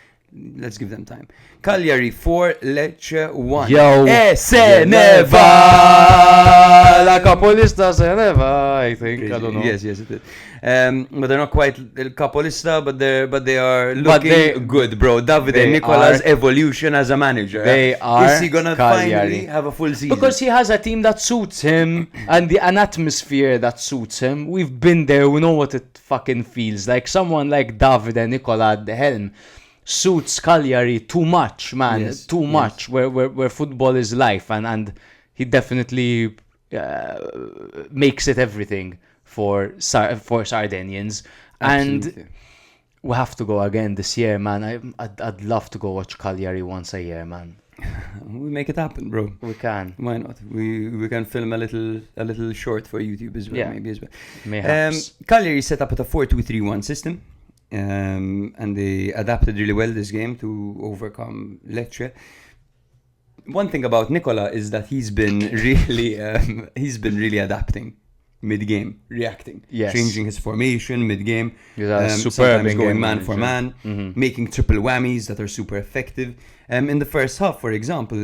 Let's give them time. Cagliari 4, Lecce 1. Yo, se ne va! La capolista se ne va, I think. Crazy. I don't know. Yes, it is. But they're not quite El Capolista, but they are looking good, bro. Davide Nicola's evolution as a manager. They are. Is he gonna finally have a full season? Because he has a team that suits him and an atmosphere that suits him. We've been there. We know what it fucking feels like. Someone like Davide Nicola at the helm suits Cagliari too much, man. Yes, too much. Where football is life, and he definitely makes it everything for Sardinians. Absolutely. And we have to go again this year, man. I'd love to go watch Cagliari once a year, man. We make it happen, bro. We can. Why not? We can film a little short for YouTube as well, maybe as well. Mayhaps. Cagliari set up with a 4-2-3-1 system. And they adapted really well this game to overcome Lecce. One thing about Nicola is that he's been really adapting mid-game, reacting, changing his formation mid-game, sometimes going man for man, making triple whammies that are super effective. In the first half, for example,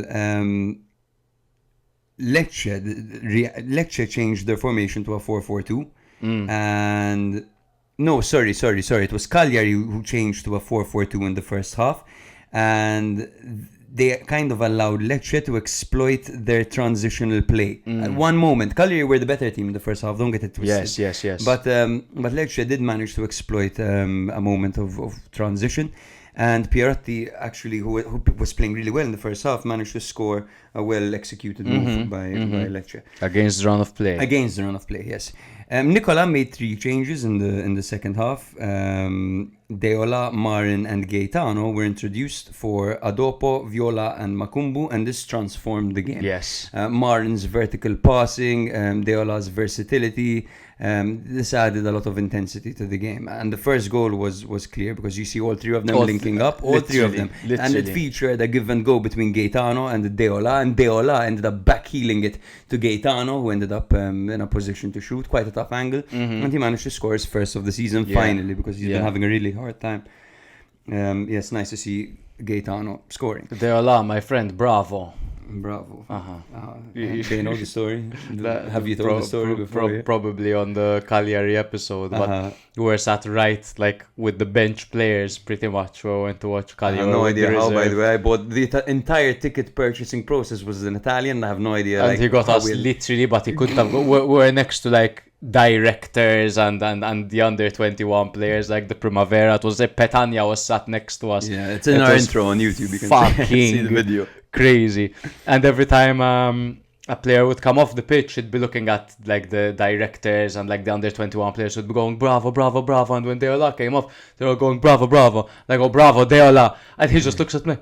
Lecce changed their formation to a 4-4-2, and no, sorry. It was Cagliari who changed to a 4-4-2 in the first half, and they kind of allowed Lecce to exploit their transitional play. At one moment, Cagliari were the better team in the first half. Don't get it twisted. Yes. But Lecce did manage to exploit a moment of transition. And Pierotti, actually, who was playing really well in the first half, managed to score a well-executed move by Lecce. Against the run of play. Against the run of play, yes. Nicola made 3 changes in the second half. Deola, Marin and Gaetano were introduced for Adopo, Viola and Makumbu, and this transformed the game. Yes. Marin's vertical passing, Deola's versatility, this added a lot of intensity to the game. And the first goal was clear because you see all 3 of them linking up, all 3 of them. And it featured a give and go between Gaetano and Deola, and Deola ended up backheeling it to Gaetano, who ended up in a position to shoot, quite a tough angle, and he managed to score his first of the season finally, because he's been having a really hard time. Yes, nice to see Gaetano scoring. Deola, my friend, bravo. They know the story. Have you told the story before? Probably on the Cagliari episode, but we were sat right, like, with the bench players pretty much. We went to watch Cagliari. I have no idea how, by the way. I bought the entire ticket purchasing process was in Italian. I have no idea. And he got us literally, but he couldn't have. We were next to, like, directors and the under 21 players, like the Primavera. It was Petania was sat next to us. Yeah, it's in our intro on YouTube. You can see the video. Crazy. And every time a player would come off the pitch, he'd be looking at like the directors and like the under 21 players would be going bravo, bravo, bravo, and when Deola came off, they were going bravo, bravo, like oh bravo Deola, and he just looks at me.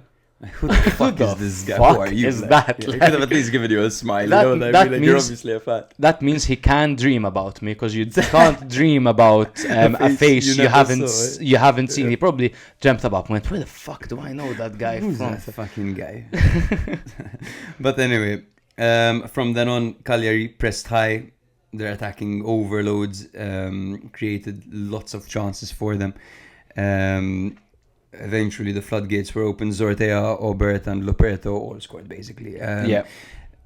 Who the fuck is this guy? fuck Who are you? is like? that? Yeah, he Like- could have at least given you a smile. That- you know, that you're means- obviously a fan. That means he can dream about me, because you can't dream about a face you you never haven't saw, eh? you haven't seen. He probably dreamt about. Went, where the fuck do I know that guy Who's from? that fucking guy? But anyway, from then on, Cagliari pressed high. They're attacking overloads, created lots of chances for them. Eventually, the floodgates were open. Zortea, Obert, and Luperto all scored, basically. Yeah.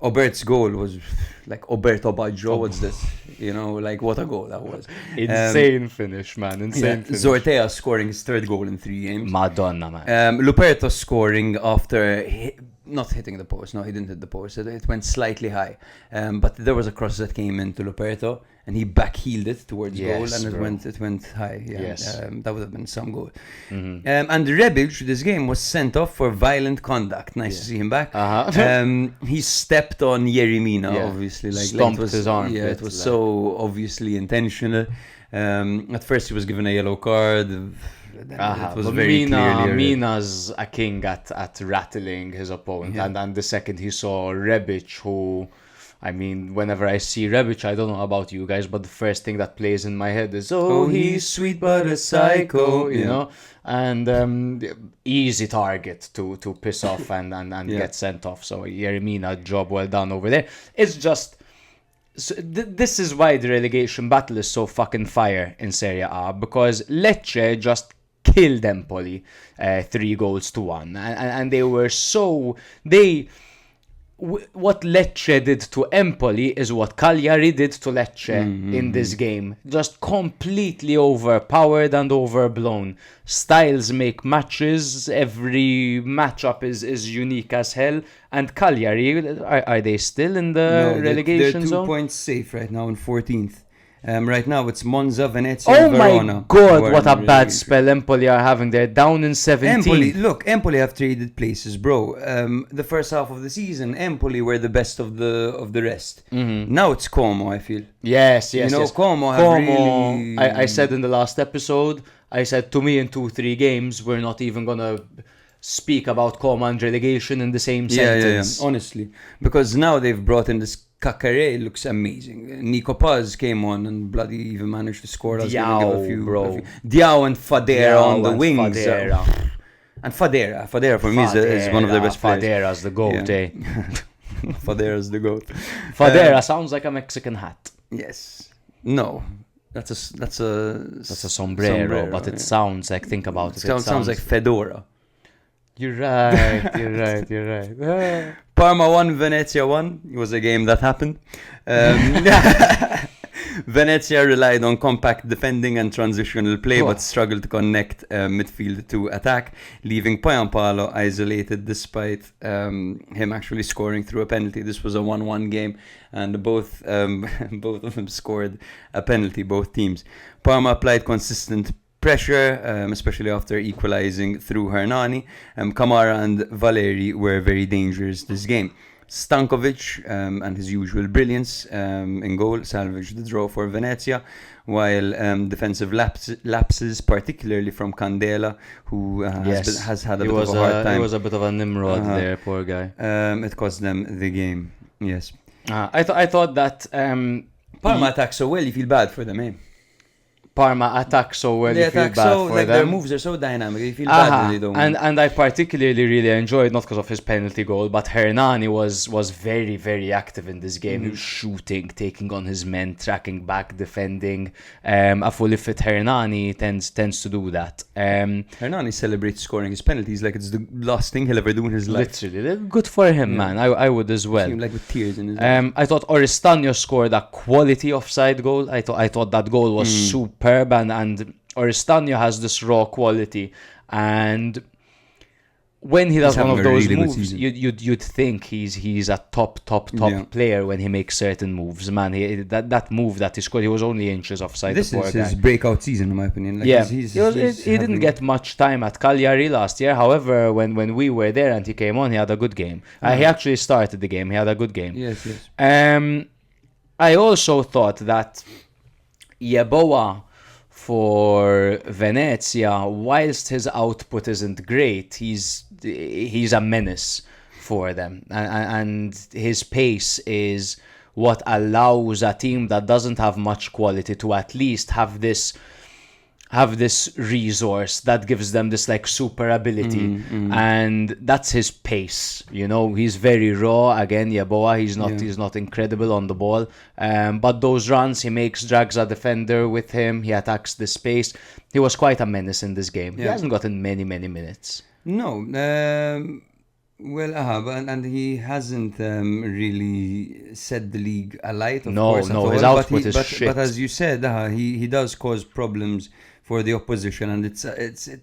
Obert's goal was like Oberto Baggio. What's this? You know, like what a goal that was. Insane finish, man. Insane finish. Zortea scoring his third goal in 3 games. Madonna, man. Luperto scoring after not hitting the post. No, he didn't hit the post. It went slightly high. But there was a cross that came into Luperto, and he backheeled it towards goal, Yes, and bro. it went high. Yeah. Yes. That would have been some goal. Mhm. And Rebic, this game, was sent off for violent conduct. Nice to see him back. Uh-huh. He stepped on Yerimina, Yeah. obviously. Stomped it was, his armpit, Yeah, it was like- so obviously intentional. At first, he was given a yellow card. Then it was But very clearly a red. Mina's a king at rattling his opponent, Yeah. and the second he saw Rebic, who, I mean, whenever I see Rebic, I don't know about you guys, but the first thing that plays in my head is, oh, he's sweet but a psycho, you Yeah. know, and easy target to piss off and Yeah. get sent off. So Yerimina, job well done over there. It's just. So this is why the relegation battle is so fucking fire in Serie A, because Lecce just killed Empoli 3-1, and they were so what Lecce did to Empoli is what Cagliari did to Lecce in this game. Just completely overpowered and overblown. Styles make matches. Every matchup is unique as hell. And Cagliari, are they still in the relegation they're 2 zone? points safe right now in 14th. Right now it's Monza, Venezia, Oh and Verona. my god, who are what a in bad relegation. spell Empoli are having. They're down in 17. Empoli have traded places, bro. The first half of the season, Empoli were the best of the rest. Now it's Como, I feel. Yes, You know, yes. Como have really... I said in the last episode, I said to me in 2-3 games, we're not even gonna speak about Como and relegation in the same sentence. Honestly, because now they've brought in this Kakare, looks amazing. Nico Paz came on and bloody even managed to score. I was giving him Diao, a few, bro. a few- Diao and Fadera Diao on the and wings. Fadera. And Fadera for me is one of their best players. Fadera's the goat, Yeah. eh? Fadera's the goat. Fadera sounds like a Mexican hat. Yes. No. That's a That's a sombrero, but it yeah. sounds like, think about it. Sounds like Fedora. You're right, you're right. Parma 1, Venezia 1. It was a game that happened. Venezia relied on compact defending and transitional play, but struggled to connect midfield to attack, leaving Payampalo isolated despite him actually scoring through a penalty. This was a 1-1 game, and both of them scored a penalty, both teams. Parma applied consistent pressure, especially after equalizing through Hernani. Kamara and Valeri were very dangerous this game. Stankovic and his usual brilliance in goal salvaged the draw for Venezia, while defensive lapses, particularly from Candela, who has had a bit of a hard time. He was a bit of a Nimrod there, poor guy. It cost them the game, yes. I thought that Parma attacked so well, you feel bad for them, eh? Parma attack so well, They you feel attack bad so, for like them. their moves are so dynamic, you feel bad when they don't. And I particularly really enjoyed, not because of his penalty goal, but Hernani was very, very active in this game. He was shooting, taking on his men, tracking back, defending. A fully fit Hernani tends to do that. Hernani celebrates scoring his penalties like it's the last thing he'll ever do in his life. Literally, good for him, man. I would as well. Seemed like with tears in his eyes. I thought Oristano scored a quality offside goal. I thought that goal was superb, and Oristano has this raw quality, and when he does one having of a those really good moves, season. you'd think he's a top Yeah. player when he makes certain moves. Man, that move that he scored, he was only inches offside. This the poor is guy. his breakout season, in my opinion. Like, Yeah, he's he didn't get much time at Cagliari last year. However, when we were there and he came on, he had a good game. He actually started the game. He had a good game. Yes, yes. I also thought that Yeboah for Venezia, whilst his output isn't great, he's a menace for them, and his pace is what allows a team that doesn't have much quality to at least have this resource that gives them this like super ability, and that's his pace. He's very raw. Again, Yeboah, he's not incredible on the ball, but those runs he makes, drags a defender with him, he attacks the space. He was quite a menace in this game. He hasn't gotten many minutes. No, and he hasn't really set the league alight. Of course, at all, his output is shit. But as you said, he does cause problems for the opposition, and it's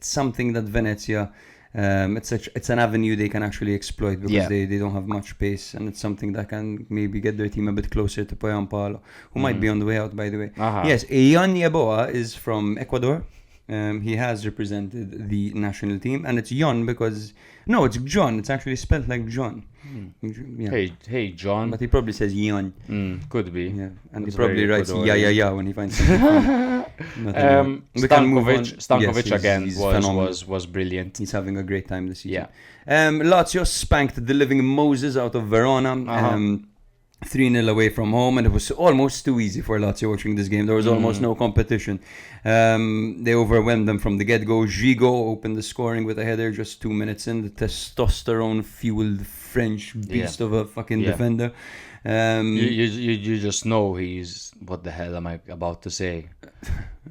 something that Venezia, it's an avenue they can actually exploit, because they don't have much pace, and it's something that can maybe get their team a bit closer to Poyampalo, who might be on the way out, by the way. Yes, Ian Yeboah is from Ecuador. He has represented the national team, and it's Yon because it's John. It's actually spelled like John. Yeah. Hey, John. But he probably says Yon. Could be. Yeah, and That's he probably very writes Ecuadorian. yeah when he finds something funny. Stankovic Yes, again he's phenomenal. was brilliant. He's having a great time this season. Yeah. Lazio spanked the living Moses out of Verona. 3-0 away from home, and it was almost too easy for Lazio watching this game. There was almost no competition. They overwhelmed them from the get-go. Gigo opened the scoring with a header just 2 minutes in. The testosterone-fueled French beast of a fucking defender. You just know he's... What the hell am I about to say?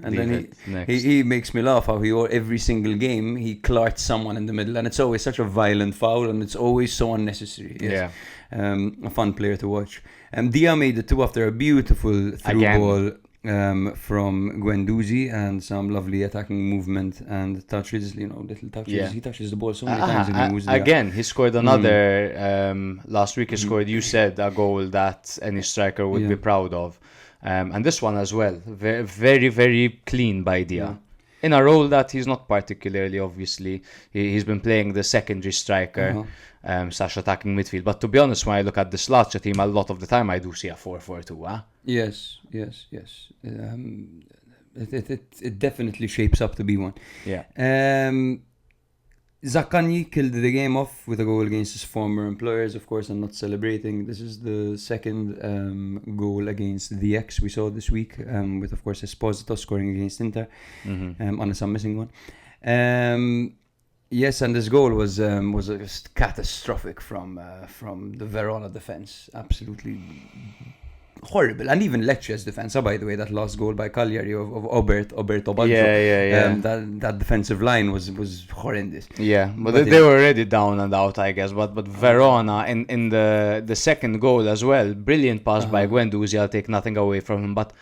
And then he makes me laugh how every single game he clarts someone in the middle, and it's always such a violent foul, and it's always so unnecessary. Yes. A fun player to watch. Dia made the 2 after a beautiful through ball from Guendouzi, and some lovely attacking movement and touches, little touches. Yeah. He touches the ball so many times. Again, he scored another. Last week he scored, you said, a goal that any striker would be proud of. And this one as well. Very, very, very clean by Dia. In a role that he's not particularly, obviously. He's been playing the secondary striker, slash attacking midfield. But to be honest, when I look at this Lazio team, a lot of the time I do see a 4-4-2. Yes. It definitely shapes up to be one. Yeah. Zaccagni killed the game off with a goal against his former employers, of course, and not celebrating. This is the second goal against the ex we saw this week, with, of course, Esposito scoring against Inter, unless I'm missing one. Yes, and this goal was just catastrophic from the Verona defense. Absolutely horrible. And even Lecce's defense, by the way, that last goal by Cagliari of Oberto Baggio. Yeah. That defensive line was horrendous. Yeah, but they were already down and out, I guess. But Verona in the second goal as well, brilliant pass by Guendouzi. I'll take nothing away from him. But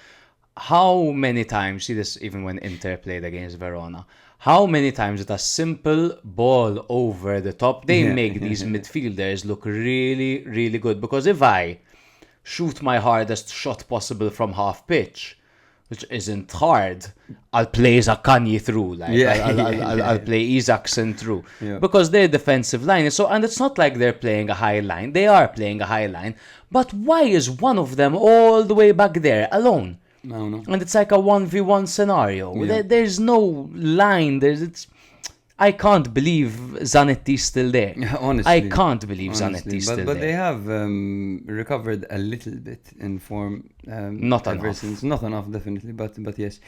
how many times, see this even when Inter played against Verona, how many times with a simple ball over the top, they make these midfielders look really, really good. Because if I shoot my hardest shot possible from half pitch, which isn't hard, I'll play Zaccagni through. I'll play Isaacson through. Yeah. Because their defensive line is so... And it's not like they're playing a high line. They are playing a high line. But why is one of them all the way back there alone? No. And it's like a 1v1 scenario. Yeah. There's no line. I can't believe Zanetti's still there. Honestly. I can't believe Zanetti's still there. But they have recovered a little bit in form. Not enough. Not enough, definitely. But yes,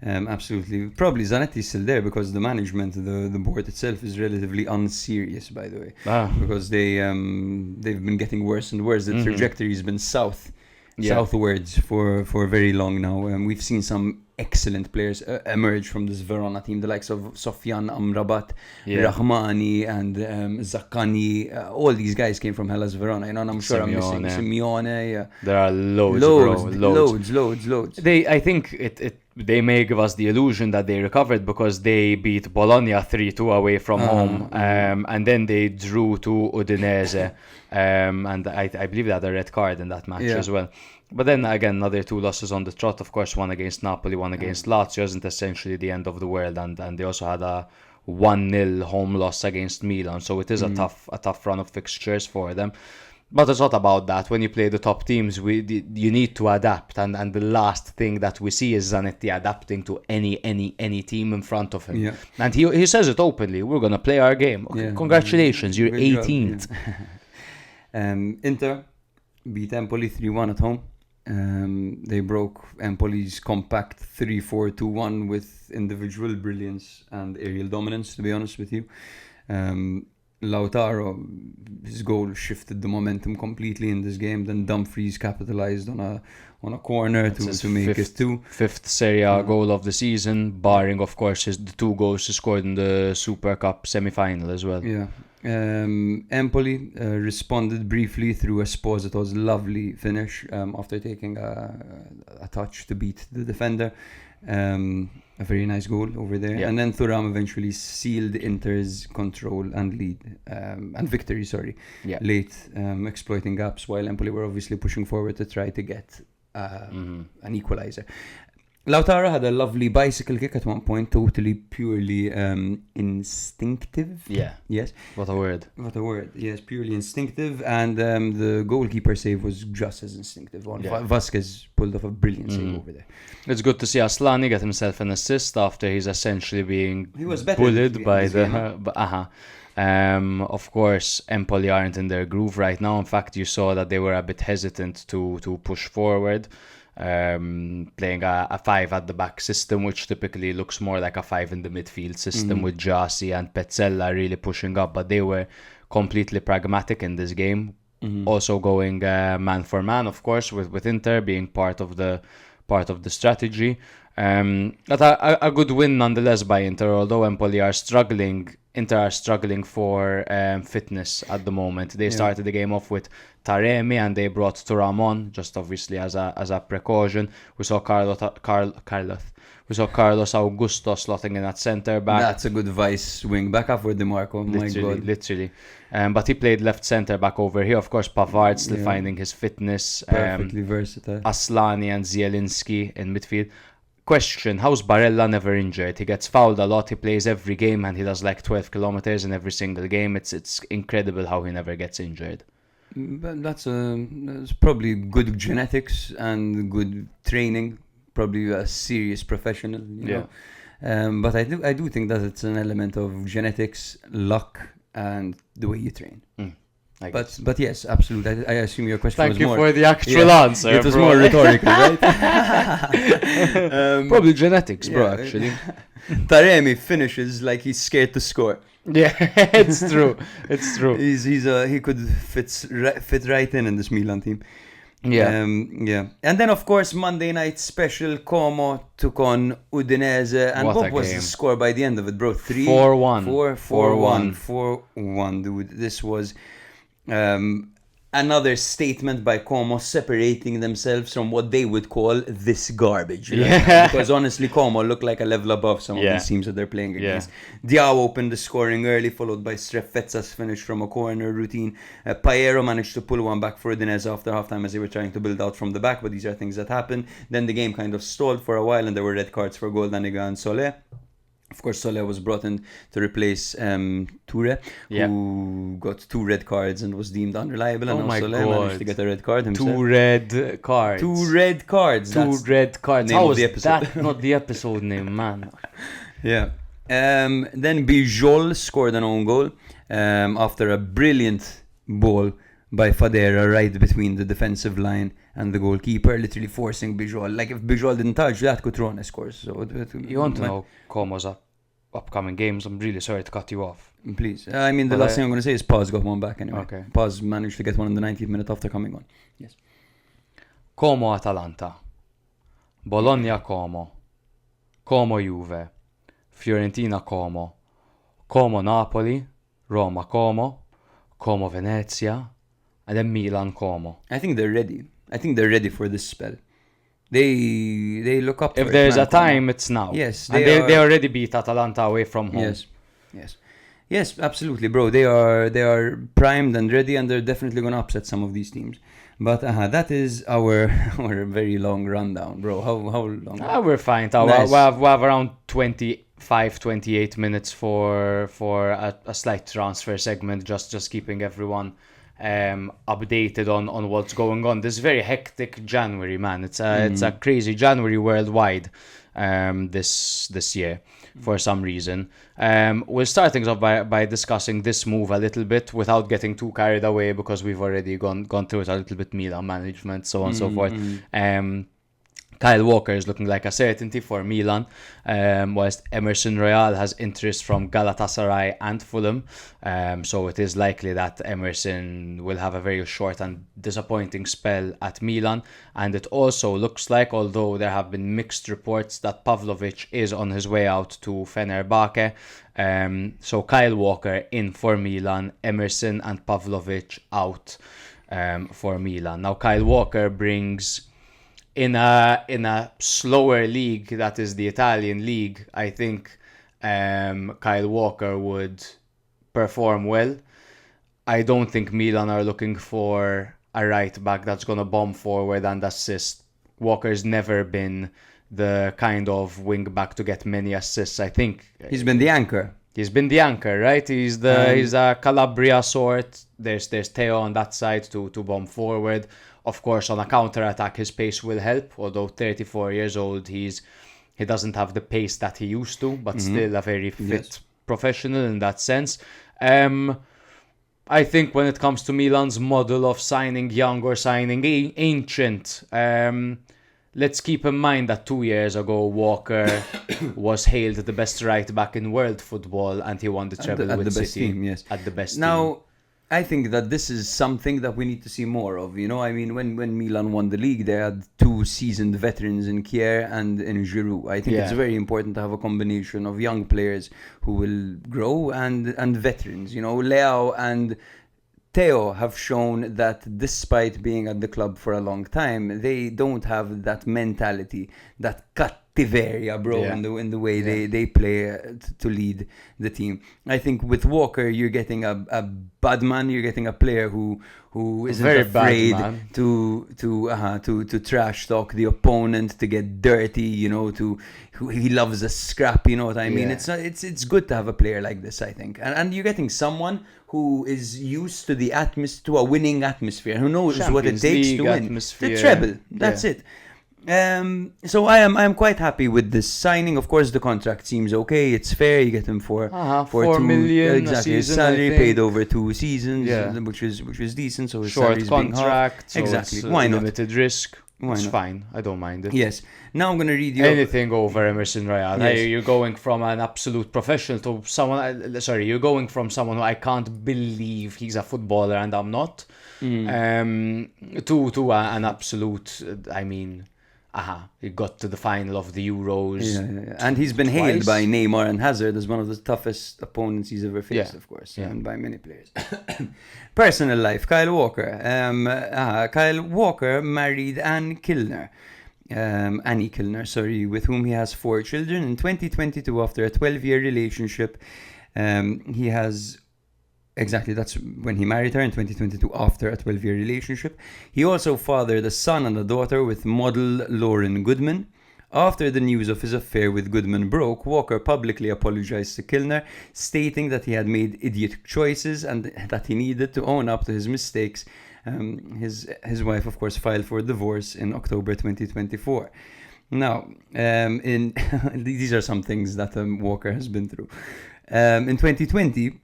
absolutely. Probably Zanetti's still there because the management, the board itself is relatively unserious, by the way. Because they've been getting worse and worse. The trajectory has been southwards for very long now. We've seen some excellent players emerge from this Verona team, the likes of Sofyan Amrabat, Rahmani, and Zaccagni. All these guys came from Hellas Verona, and I'm sure I'm missing Simeone. There are loads. Loads. I think they may give us the illusion that they recovered because they beat Bologna 3-2 away from home, and then they drew to Udinese, and I believe they had a red card in that match as well. But then again, another 2 losses on the trot. Of course, one against Napoli, one against Lazio isn't essentially the end of the world, and they also had a 1-0 home loss against Milan. So it is a tough run of fixtures for them. But it's not about that. When you play the top teams, you need to adapt, and the last thing that we see is Zanetti adapting to any team in front of him. Yeah. And he says it openly. We're gonna play our game. Okay, congratulations, you're Great job, 18th. Inter beat Empoli 3-1 at home. They broke Empoli's compact 3-4-2-1 with individual brilliance and aerial dominance, to be honest with you. Lautaro, his goal shifted the momentum completely in this game. Then Dumfries capitalized on a corner to make it 2. Fifth Serie A goal of the season, barring of course the 2 goals he scored in the Super Cup semi-final as well. Yeah. Empoli responded briefly through Esposito's lovely finish after taking a touch to beat the defender. A very nice goal over there. Yeah. And then Thuram eventually sealed Inter's control and lead and victory, late, exploiting gaps while Empoli were obviously pushing forward to try to get an equalizer. Lautaro had a lovely bicycle kick at one point, totally purely instinctive. Yeah. Yes. What a word. Yes, purely instinctive. And the goalkeeper save was just as instinctive. Vasquez pulled off a brilliant save over there. It's good to see Aslani get himself an assist after he's essentially being better bullied by the... of course, Empoli aren't in their groove right now. In fact, you saw that they were a bit hesitant to push forward. Playing a 5 at the back system, which typically looks more like a 5 in the midfield system with Jassi and Pezzella really pushing up, but they were completely pragmatic in this game. Also going man for man, of course, with Inter being part of the strategy. But a good win nonetheless by Inter, although Empoli are struggling. Inter are struggling for fitness at the moment. They started the game off with Taremi and they brought Thuram on, just obviously as a precaution. We saw Carlos Augusto slotting in at centre back. That's a good vice wing back up for DeMarco. Literally. But he played left centre back over here. Of course, Pavard still finding his fitness. Perfectly versatile. Aslani and Zielinski in midfield. Question, how's Barella never injured? He gets fouled a lot, he plays every game and he does like 12 kilometers in every single game. It's incredible how he never gets injured. But that's probably good genetics and good training, probably a serious professional, you know. But I do think that it's an element of genetics, luck and the way you train. But yes, absolutely. I assume your question was more... Thank you for the actual answer. It was more rhetorical, right? Probably genetics, bro, actually. Taremi finishes like he's scared to score. Yeah, it's true. He could fit right in this Milan team. Yeah. And then, of course, Monday night special, Como took on Udinese. And what was the score by the end of it, bro? 4-1. 4-1, dude. This was... another statement by Como separating themselves from what they would call this garbage. Because honestly, Como looked like a level above some of these teams that they're playing against. Diao opened the scoring early, followed by Strefezza's finish from a corner routine. Paero managed to pull one back for Udinese after halftime as they were trying to build out from the back, but these are things that happen. Then the game kind of stalled for a while and there were red cards for Goldaniga and Solé. Of course, Solé was brought in to replace Toure, who got 2 red cards and was deemed unreliable. And Solé managed to get a red card himself. 2 red cards. 2 red cards. Red cards. How was that not the episode name, man? Yeah. Then Bijol scored an own goal after a brilliant ball by Fadera right between the defensive line and the goalkeeper, literally forcing Bijol. Like, if Bijol didn't touch that, Cutrone scores. So you want to know Como's upcoming games? I'm really sorry to cut you off. Please. I mean, the last thing I'm going to say is Paz got one back anyway. Okay. Paz managed to get one in the 90th minute after coming on. Yes. Como Atalanta. Bologna Como. Como Juve. Fiorentina Como. Como Napoli. Roma Como. Como Venezia. And then Milan Como. I think they're ready. I think they're ready for this spell. They look up. If for it, there's man, a time, it's now. Yes, and they already beat Atalanta away from home. Yes, absolutely, bro. They are primed and ready, and they're definitely going to upset some of these teams. But that is our very long rundown, bro. How long? We're fine. Nice. We have around 28 minutes for a slight transfer segment, just keeping everyone updated on what's going on. This very hectic January, man. It's a crazy January worldwide this year for some reason. We'll start things off by discussing this move a little bit without getting too carried away, because we've already gone through it a little bit, Milan management, so on and so forth. Kyle Walker is looking like a certainty for Milan, whilst Emerson Royal has interest from Galatasaray and Fulham. So it is likely that Emerson will have a very short and disappointing spell at Milan. And it also looks like, although there have been mixed reports, that Pavlovic is on his way out to Fenerbahce. So Kyle Walker in for Milan, Emerson and Pavlovic out for Milan. Now Kyle Walker brings... In a slower league, that is the Italian league, I think Kyle Walker would perform well. I don't think Milan are looking for a right back that's going to bomb forward and assist. Walker's never been the kind of wing back to get many assists. I think he's been the anchor. He's been the anchor, right? He's a Calabria sort. There's Theo on that side to bomb forward. Of course, on a counter-attack, his pace will help. Although 34 years old, he doesn't have the pace that he used to, but still a very fit professional in that sense. I think when it comes to Milan's model of signing young or signing ancient, let's keep in mind that 2 years ago, Walker was hailed the best right back in world football, and he won the treble with the best City. team, yes. At the best team. Now, I think that this is something that we need to see more of. You know, I mean, when Milan won the league, they had two seasoned veterans in Kier and in Giroud. I think it's very important to have a combination of young players who will grow and veterans. You know, Leao and Theo have shown that despite being at the club for a long time, they don't have that mentality, that cattiveria, bro, in the way they play to lead the team. I think with Walker, you're getting a bad man. You're getting a player who isn't very afraid bad, to trash talk the opponent, to get dirty. You know, he loves a scrap. You know what I mean? It's good to have a player like this, I think, and you're getting someone who is used to to a winning atmosphere, who knows what it takes to win. The treble. That's it. So I am quite happy with this signing. Of course, the contract seems okay. It's fair. You get him for 4 million exactly. a His season, salary paid over 2 seasons, which is decent. So his short salary's being contract. half. Exactly. So Why not? Limited risk. Why It's not? fine. I don't mind it. Yes. Now I'm gonna read you Anything over Emerson Royal. Yes. You're going from an absolute professional to someone. You're going from someone who I can't believe he's a footballer and I'm not. To an absolute. I mean. He got to the final of the Euros. Yeah. And he's been hailed by Neymar and Hazard as one of the toughest opponents he's ever faced, of course, and by many players. Personal life, Kyle Walker. Kyle Walker married Annie Kilner, with whom he has 4 children. In 2022, after a 12-year relationship, he has... Exactly, that's when he married her in 2022 after a 12-year relationship. He also fathered a son and a daughter with model Lauren Goodman. After the news of his affair with Goodman broke, Walker publicly apologized to Kilner, stating that he had made idiot choices and that he needed to own up to his mistakes. His wife, of course, filed for divorce in October 2024. Now, these are some things that Walker has been through. In 2020...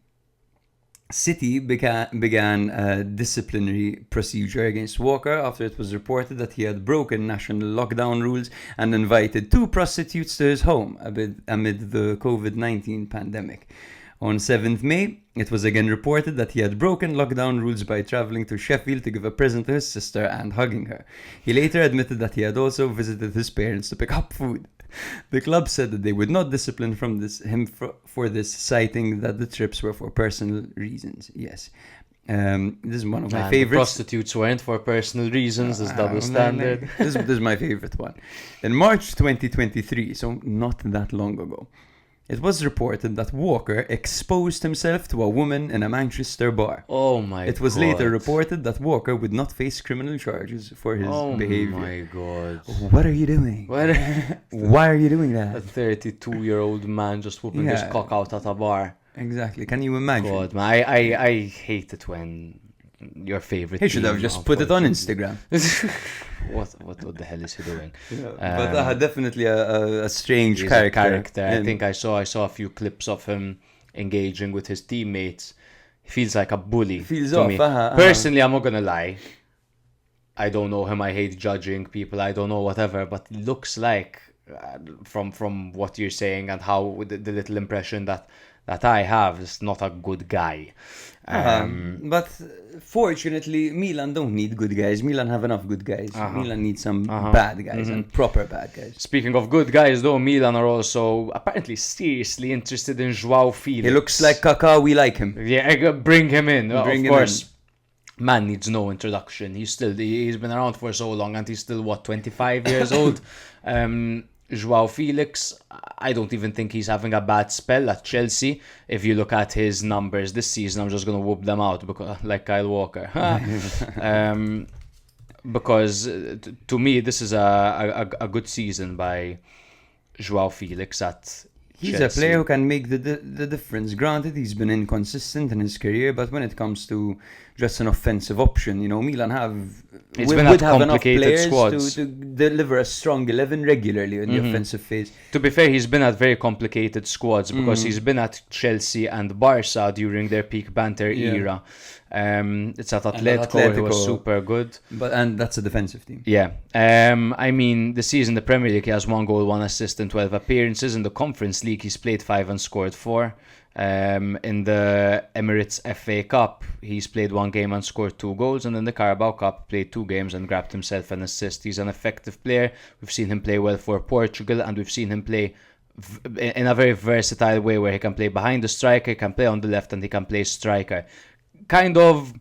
City began a disciplinary procedure against Walker after it was reported that he had broken national lockdown rules and invited 2 prostitutes to his home amid the COVID-19 pandemic. On 7th May, it was again reported that he had broken lockdown rules by traveling to Sheffield to give a present to his sister and hugging her. He later admitted that he had also visited his parents to pick up food. The club said that they would not discipline him for this, citing that the trips were for personal reasons. Yes. This is one of my And favorites. prostitutes weren't for personal reasons. This double standard. This is my favorite one. In March 2023, so not that long ago, it was reported that Walker exposed himself to a woman in a Manchester bar. Oh my god. It was later reported that Walker would not face criminal charges for his behavior. Oh my god. What are you doing? Why are you doing A that? 32-year-old man just whooping his Yeah. cock out at a bar. Exactly. Can you imagine? God, man, I hate it when your favorite. He should have team, just put it on unfortunately- Instagram. What the hell is he doing? But definitely a strange He's a character. I think I saw a few clips of him engaging with his teammates. He feels like a bully. Feels to off, me. uh-huh. Personally, I'm not gonna lie. I don't know him. I hate judging people. I don't know whatever. But it looks like from what you're saying and how the little impression that I have is not a good guy. But fortunately, Milan don't need good guys. Milan have enough good guys. Milan needs some bad guys and proper bad guys. Speaking of good guys, though, Milan are also apparently seriously interested in João Felix. He looks like Kaká. We like him. Yeah, bring him in. Bring of him course. Man needs no introduction. He's been around for so long, and he's still 25 years old. João Felix, I don't even think he's having a bad spell at Chelsea. If you look at his numbers this season, I'm just gonna whoop them out because, like Kyle Walker. Because to me, this is a good season by João Felix at He's Chelsea. a player who can make the difference. Granted, he's been inconsistent in his career, but when it comes to just an offensive option, Milan It's been at have enough complicated players squads. to deliver a strong 11 regularly in the offensive phase. To be fair, he's been at very complicated squads because he's been at Chelsea and Barca during their peak banter era. It's at Atletico, where he was Atletico. super good. And that's a defensive team. Yeah. I mean, this season, the Premier League, he has 1 goal, 1 assist in 12 appearances. In the Conference League, he's played 5 and scored 4. In the Emirates FA Cup, he's played 1 game and scored 2 goals. And in the Carabao Cup, played 2 games and grabbed himself an assist. He's an effective player. We've seen him play well for Portugal, and we've seen him play in a very versatile way where he can play behind the striker, he can play on the left, and he can play striker. Kind of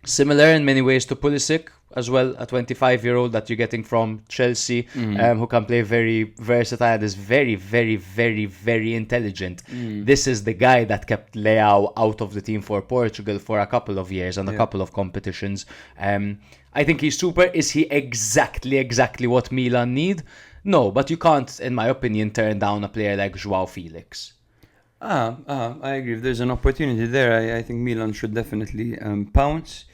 similar in many ways to Pulisic as well, a 25-year-old that you're getting from Chelsea, who can play very versatile, is very, very, very, very intelligent. This is the guy that kept Leao out of the team for Portugal for a couple of years and a couple of competitions. I think he's super. Is he exactly what Milan need? No, but you can't, in my opinion, turn down a player like João Felix. I agree. If there's an opportunity there, I think Milan should definitely pounce.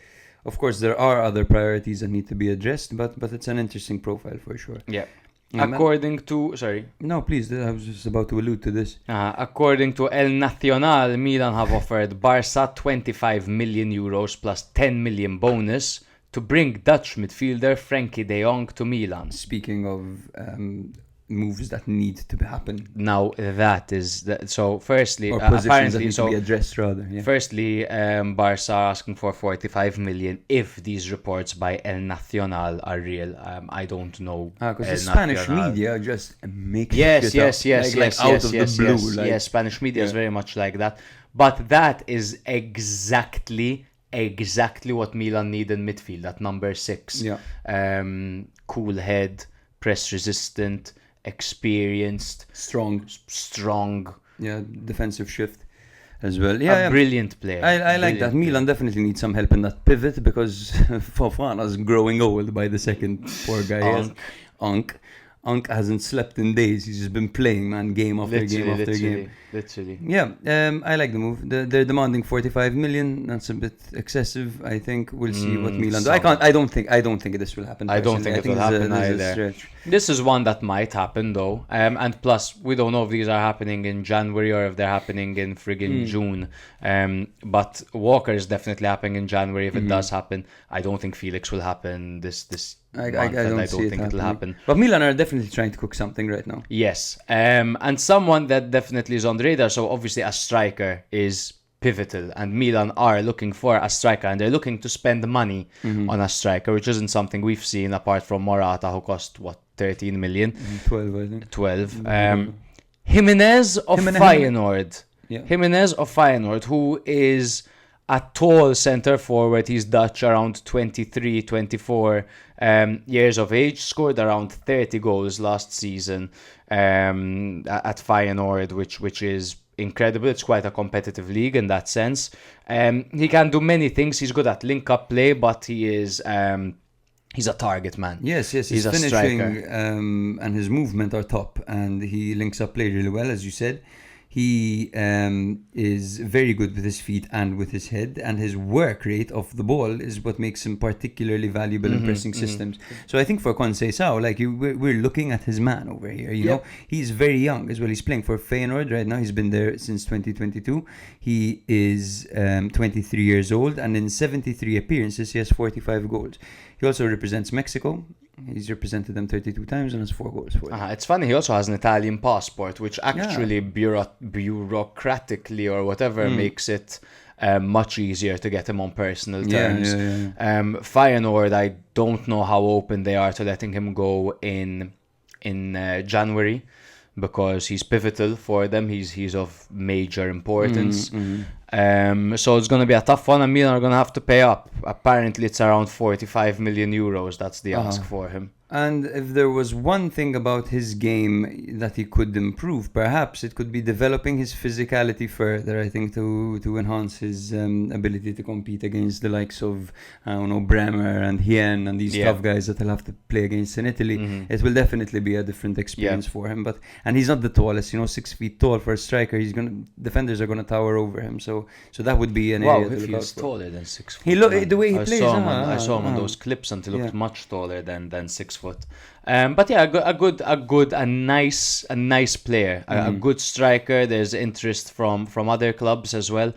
Of course, there are other priorities that need to be addressed, but it's an interesting profile for sure. Yeah. Yeah, According to... Sorry. No, please, I was just about to allude to this. According to El Nacional, Milan have offered Barca 25 million euros plus 10 million bonus to bring Dutch midfielder Frankie de Jong to Milan. Speaking of moves that need to happen. Now that is... So firstly, Or positions that apparently... need to be addressed rather. Yeah. Firstly, Barca are asking for 45 million if these reports by El Nacional are real. I don't know. Because the El Spanish Nacional. media just make Yes, shit up. yes, out of the blue. yes. Spanish media is very much like that. But that is exactly what Milan need in midfield at number 6. Yeah. Cool head, press resistant, experienced, strong. Yeah, defensive shift as well. Yeah, Brilliant player. I like that. Milan definitely needs some help in that pivot because Fofana's growing old by the second. Poor guy. Unk hasn't slept in days. He's just been playing, man, game after game after game. Literally. Yeah, I like the move. They're demanding 45 million. That's a bit excessive. I think we'll see what Milan do. I don't think this will happen. I don't think it will happen either. This is one that might happen though. And plus, we don't know if these are happening in January or if they're happening in friggin' June. But Walker is definitely happening in January if it does happen. I don't think Felix will happen this I month, don't and see think it'll happen. But Milan are definitely trying to cook something right now. Yes. And someone that definitely is on the radar. So obviously a striker is pivotal, and Milan are looking for a striker, and they're looking to spend money on a striker, which isn't something we've seen apart from Morata, who cost 13 million. 12, I think. 12. Jimenez of Feyenoord. Yeah. Jimenez of Feyenoord, who is a tall centre forward. He's Dutch, around 23, 24 years of age. Scored around 30 goals last season at Feyenoord, which is incredible. It's quite a competitive league in that sense. He can do many things. He's good at link-up play, but he's a target man. Yes, He's his a finishing striker. and his movement are top, and he links up play really well, as you said. He is very good with his feet and with his head, and his work rate off the ball is what makes him particularly valuable in pressing systems. So I think for Conceicao, we're looking at his man over here. You know, he's very young as well. He's playing for Feyenoord right now. He's been there since 2022. He is 23 years old, and in 73 appearances, he has 45 goals. He also represents Mexico. He's represented them 32 times and has 4 goals for them. It's funny, he also has an Italian passport, which actually bureaucratically or whatever makes it much easier to get him on personal terms. Feyenoord, I don't know how open they are to letting him go in January, because he's pivotal for them. He's of major importance. So it's going to be a tough one, and Milan are going to have to pay up. Apparently it's around 45 million euros. That's the ask for him. And if there was one thing about his game that he could improve, perhaps it could be developing his physicality further, I think, to enhance his ability to compete against the likes of, Bremer and Hien and these tough guys that he'll have to play against in Italy. It will definitely be a different experience for him. And he's not the tallest, 6 feet tall for a striker. Defenders are going to tower over him. So that would be an area to if look he's out for. taller than 6 foot. The way he plays. I saw him on those clips, and he looked much taller than 6 foot. But yeah, a nice player, a good striker. There's interest from other clubs as well.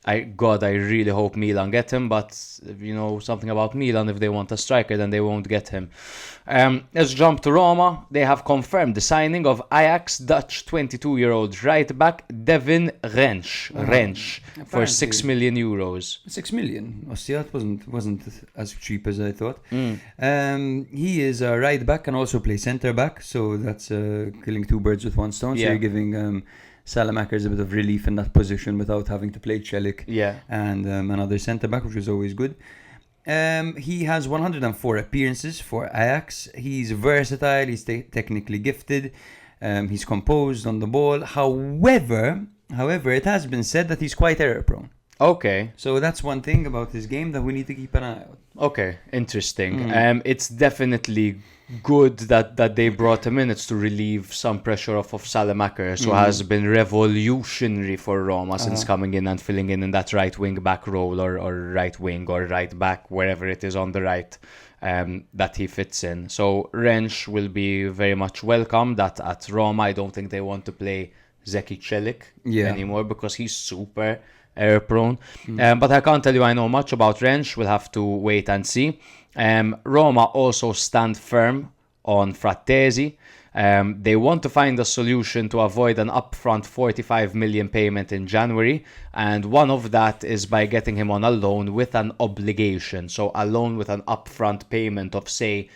I really hope Milan get him, but something about Milan, if they want a striker, then they won't get him. Let's jump to Roma. They have confirmed the signing of Ajax Dutch 22-year-old right back Devin Rensch for 6 million euros. 6 million. It wasn't as cheap as I thought. He is a right back and also play centre back, so that's killing 2 birds with 1 stone. So you're giving Salamakers a bit of relief in that position without having to play Celik and another centre back, which is always good. He has 104 appearances for Ajax. He's versatile. He's technically gifted. He's composed on the ball. However, it has been said that he's quite error prone. Okay. So that's one thing about his game that we need to keep an eye out. Okay, interesting. It's definitely good that they brought him in. It's to relieve some pressure off of Salamakers, who has been revolutionary for Roma since coming in and filling in that right wing back role, or right wing or right back, wherever it is on the right that he fits in. So Rensch will be very much welcomed at Roma. I don't think they want to play Zeki Celik anymore, because he's super error prone. But I can't tell you I know much about Rensch. We'll have to wait and see. Roma also stand firm on Frattesi. They want to find a solution to avoid an upfront 45 million payment in January, and one of that is by getting him on a loan with an obligation. So a loan with an upfront payment of, say,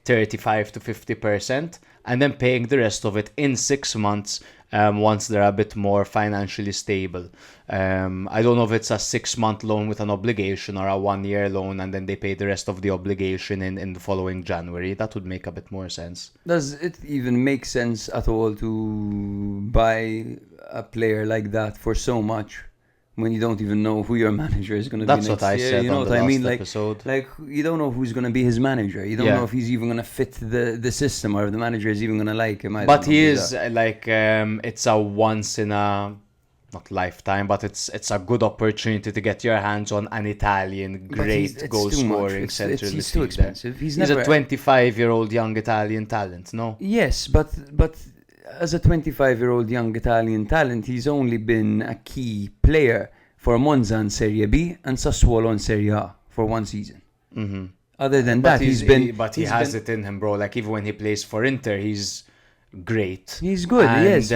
35 to 50%, and then paying the rest of it in 6 months once they're a bit more financially stable. I don't know if it's a 6-month loan with an obligation or a 1-year loan, and then they pay the rest of the obligation in the following January. That would make a bit more sense. Does it even make sense at all to buy a player like that for so much when you don't even know who your manager is going to be next year? That's what I said on the last episode. Like, you don't know who's going to be his manager. You don't know if he's even going to fit the system, or if the manager is even going to like him. But he is it's a once in a, not lifetime, but it's a good opportunity to get your hands on an Italian great goal scoring central midfielder. He's too expensive. He's a 25-year-old young Italian talent, no? Yes, but as a 25-year-old young Italian talent, he's only been a key player for Monza in Serie B and Sassuolo in Serie A for 1 season. Other than that, he has it in him, bro. Like, even when he plays for Inter, he's great. He's good, yes.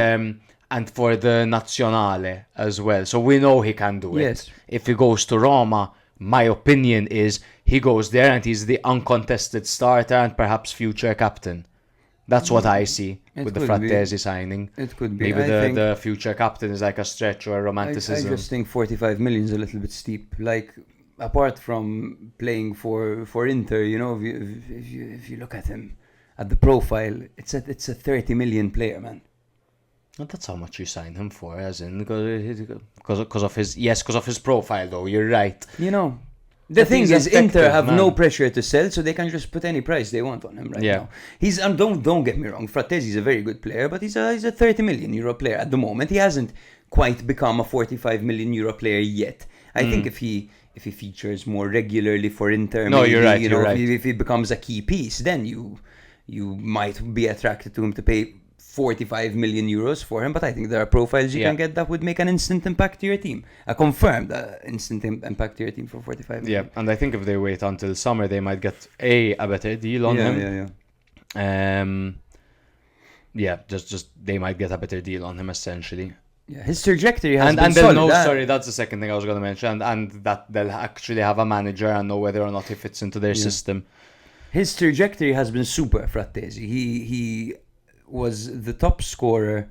And for the Nazionale as well. So we know he can do it. Yes. If he goes to Roma, my opinion is he goes there and he's the uncontested starter and perhaps future captain. That's what I see It with the could be. Frattesi signing. It could be. Maybe I think, the future captain is like a stretch or a I romanticism. just think 45 million is a little bit steep. Like, apart from playing for Inter, you know, if you look at him, at the profile, it's a 30 million player, man. And that's how much you sign him for, as in because of his profile, though. You're right. You know, the But thing he's is, Inter effective, have man. no pressure to sell, so they can just put any price they want on him right Yeah. now. He's don't get me wrong, Frattesi is a very good player, but he's a 30 million euro player at the moment. He hasn't quite become a 45 million euro player yet. I think if he features more regularly for Inter, No, maybe, you're right, you know, you're right. if he becomes a key piece, then you might be attracted to him to pay 45 million euros for him, but I think there are profiles you Yeah. can get that would make an instant impact to your team. A confirmed instant impact to your team for 45 million. Yeah, and I think if they wait until summer, they might get a better deal on him. Just they might get a better deal on him essentially. Yeah, his trajectory has And been they'll solid. know. That- Sorry, that's the second thing I was going to mention, and that they'll actually have a manager and know whether or not he fits into their system. His trajectory has been super, Frattesi. He was the top scoring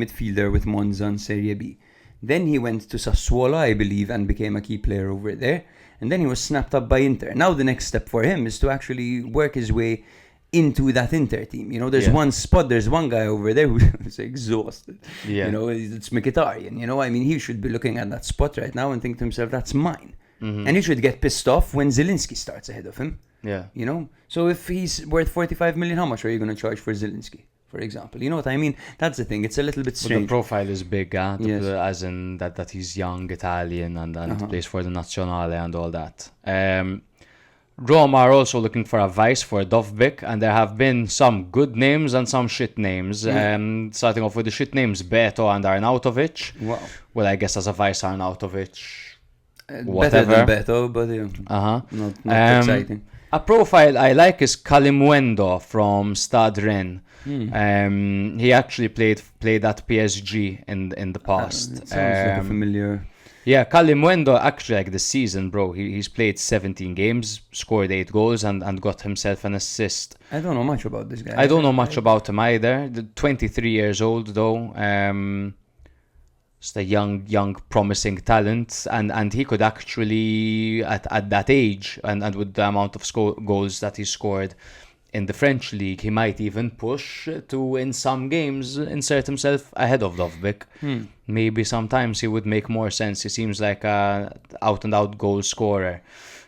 midfielder with Monza in Serie B. Then he went to Sassuolo, I believe, and became a key player over there. And then he was snapped up by Inter. Now the next step for him is to actually work his way into that Inter team. You know, there's one guy over there who's exhausted. Yeah. You know, it's Mkhitaryan. You know, I mean, he should be looking at that spot right now and think to himself, that's mine. And he should get pissed off when Zielinski starts ahead of him. Yeah. You know, so if he's worth 45 million, how much are you going to charge for Zielinski, for example? You know what I mean? That's the thing. It's a little bit But the strange. profile is big, Yes. as in that he's young, Italian, and plays for the Nazionale and all that. Roma are also looking for a vice for Dovbyk, and there have been some good names and some shit names. Starting off with the shit names, Beto and Arnautovic. Wow. Well, I guess as a vice, Arnautovic. Better Whatever. than Beto, but yeah, Uh-huh. not exciting. A profile I like is Kalimuendo from Stade Rennes. He actually played at PSG in the past. It sounds like a familiar. Yeah, Kalimuendo actually, like, this season, bro, he's played 17 games, scored 8 goals, and got himself an assist. I don't know much about this guy. I don't know much about him either. 23 years old, though. Just a young, promising talent, and he could actually, at that age, and with the amount of goals that he scored in the French league, he might even push to, in some games, insert himself ahead of Dovbyk. Maybe sometimes he would make more sense. He seems like a out-and-out goal scorer.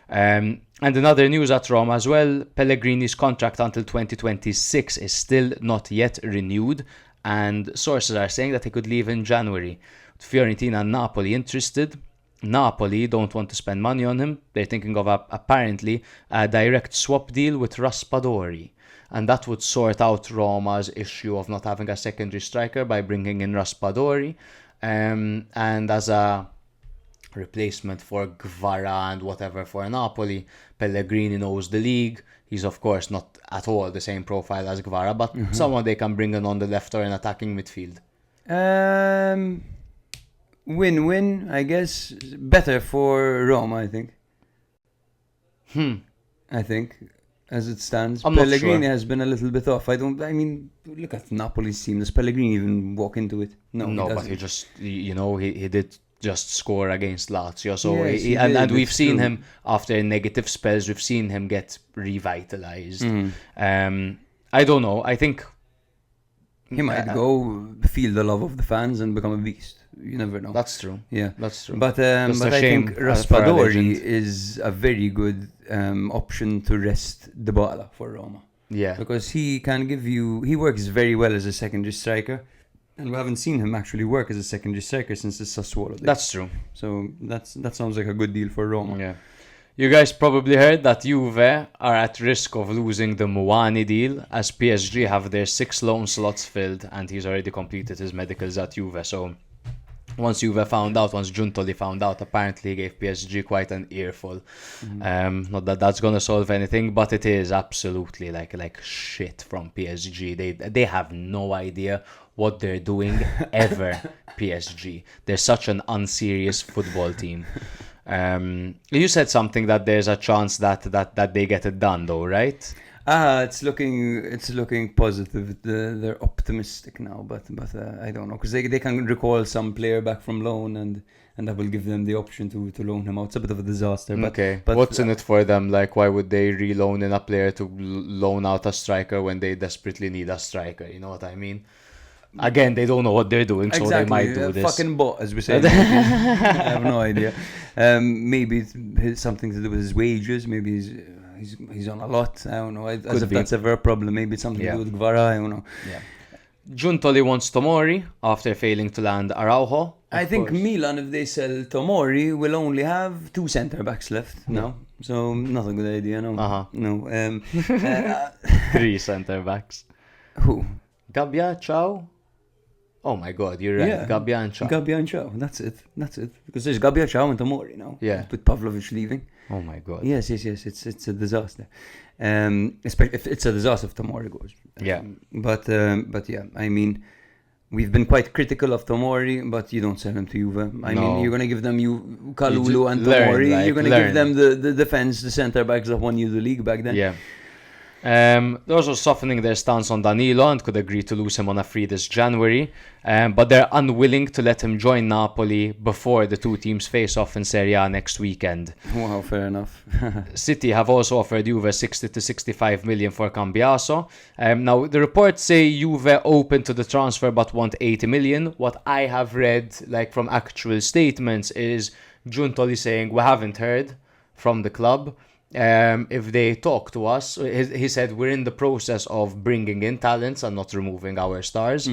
And in other news at Roma as well, Pellegrini's contract until 2026 is still not yet renewed, and sources are saying that he could leave in January. Fiorentina and Napoli interested. Napoli don't want to spend money on him. They're thinking of apparently a direct swap deal with Raspadori, and that would sort out Roma's issue of not having a secondary striker by bringing in Raspadori, and as a replacement for Gvara and whatever for Napoli. Pellegrini knows the league. He's of course not at all the same profile as Gvara, but someone they can bring in on the left or in attacking midfield. Win-win, I guess. Better for Roma, I think. I think, as it stands. I'm not Pellegrini sure. has been a little bit off. I mean, look at Napoli's team. Does Pellegrini even walk into it? No, No, but doesn't. he just, he did just score against Lazio. So Yes, he and did, we've it's seen true. him after negative spells. We've seen him get revitalized. I don't know. I think He might go feel the love of the fans and become a beast. You never know. that's true. Yeah, That's true. But Just a I shame think for a Raspadori legend. is a very good option to rest Dybala for Roma, Yeah. because he can give you. He works very well as a secondary striker, and we haven't seen him actually work as a secondary striker since the Sassuolo days. That's true. So that sounds like a good deal for Roma. Yeah. You guys probably heard that Juve are at risk of losing the Muani deal, as PSG have their 6 loan slots filled, and he's already completed his medicals at Juve. So once Giuntoli found out, apparently he gave PSG quite an earful. Not that that's gonna solve anything, but it is absolutely like shit from PSG. They have no idea what they're doing ever. PSG. They're such an unserious football team. You said something that there's a chance that they get it done, though, right? It's looking positive. They're optimistic now, but I don't know, because they can recall some player back from loan, and that will give them the option to loan him out. It's a bit of a disaster. But what's in it for them? Like, why would they reloan in a player to loan out a striker when they desperately need a striker? You know what I mean? Again, they don't know what they're doing, so they might do this. Fucking bot, as we say. I have no idea. Maybe it's something to do with his wages. Maybe he's on a lot. I don't know. As if that's ever a problem. Maybe it's something to do with Gvara. I don't know. Yeah. Giuntoli wants Tomori after failing to land Araujo. I think Milan, if they sell Tomori, will only have 2 centre backs left now. So not a good idea. No. No. 3 centre backs. Who? Gabbia, Ciao. Oh my God, you're right. Yeah. Gabbia and Ciao. Gabbia and Ciao. That's it. Because there's Gabbia, Ciao, and Tomori now. Yeah. With Pavlovic leaving. Oh my God. Yes. It's a disaster. Especially if it's a disaster if Tomori goes. Yeah. But yeah, I mean, we've been quite critical of Tomori, but you don't sell him to Juve. I mean, you're gonna give them Kalulu and Tomori. You're gonna give them the defense, the centre backs that won you the league back then. Yeah. They're also softening their stance on Danilo and could agree to lose him on a free this January, but they're unwilling to let him join Napoli before the two teams face off in Serie A next weekend. Wow, fair enough. City have also offered Juve 60 to 65 million for Cambiaso. Now, the reports say Juve open to the transfer but want 80 million. What I have read, like from actual statements, is Giuntoli saying we haven't heard from the club. If they talk to us, he said we're in the process of bringing in talents and not removing our stars.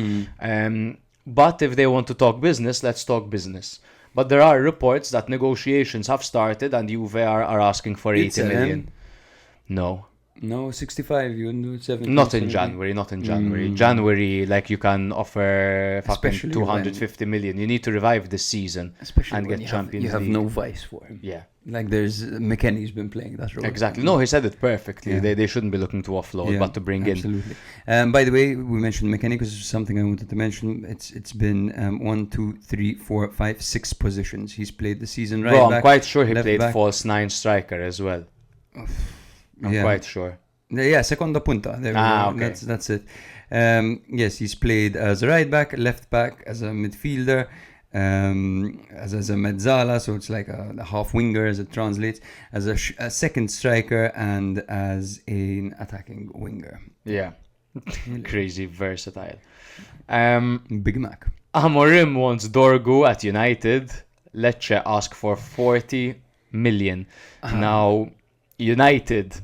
But if they want to talk business, let's talk business. But there are reports that negotiations have started and Juve are asking for 80 million. No, 65, you can do 70. Not in January. January, like, you can offer fucking 250 million. You need to revive this season. Especially and when get Champions League. You have League. No vice for him. Yeah. Like, there's McKennie's been playing that role. Exactly. No, he said it perfectly. Yeah. They shouldn't be looking to offload, but to bring absolutely. By the way, we mentioned McKennie because it's something I wanted to mention. It's been 1, 2, 3, 4, 5, 6 positions. He's played the season right back. I'm quite sure he played back. false 9 striker as well. I'm quite sure. Yeah, seconda punta. There we go. Okay. That's it. Yes, he's played as a right back, left back, as a midfielder, as a mezzala, so it's like a half winger as it translates, as a second striker, and as an attacking winger. Yeah. Crazy versatile. Big Mac. Amorim wants Dorgu at United. Lecce ask for 40 million. Now, United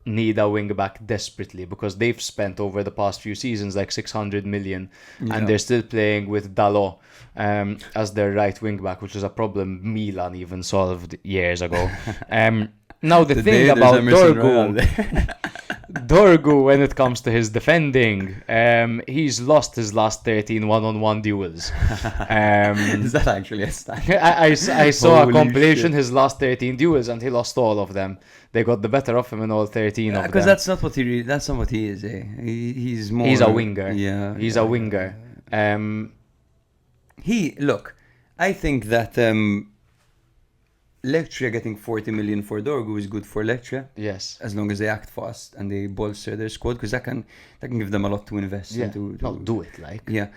need a wing back desperately because they've spent over the past few seasons like 600 million and they're still playing with Dalot as their right wing back, which is a problem Milan even solved years ago. Now the thing about Dorgu, when it comes to his defending, he's lost his last 13 one-on-one duels. Is that actually a stat? I saw a compilation, his last 13 duels, and he lost all of them. They got the better of him in all 13 of them. Because that's not what he is. He's more. He's a winger. Yeah, he's a winger. I think that Lecce getting 40 million for Dorgu is good for Lecce. Yes. As long as they act fast and they bolster their squad, because that can give them a lot to invest into. I'll do it, like. Yeah.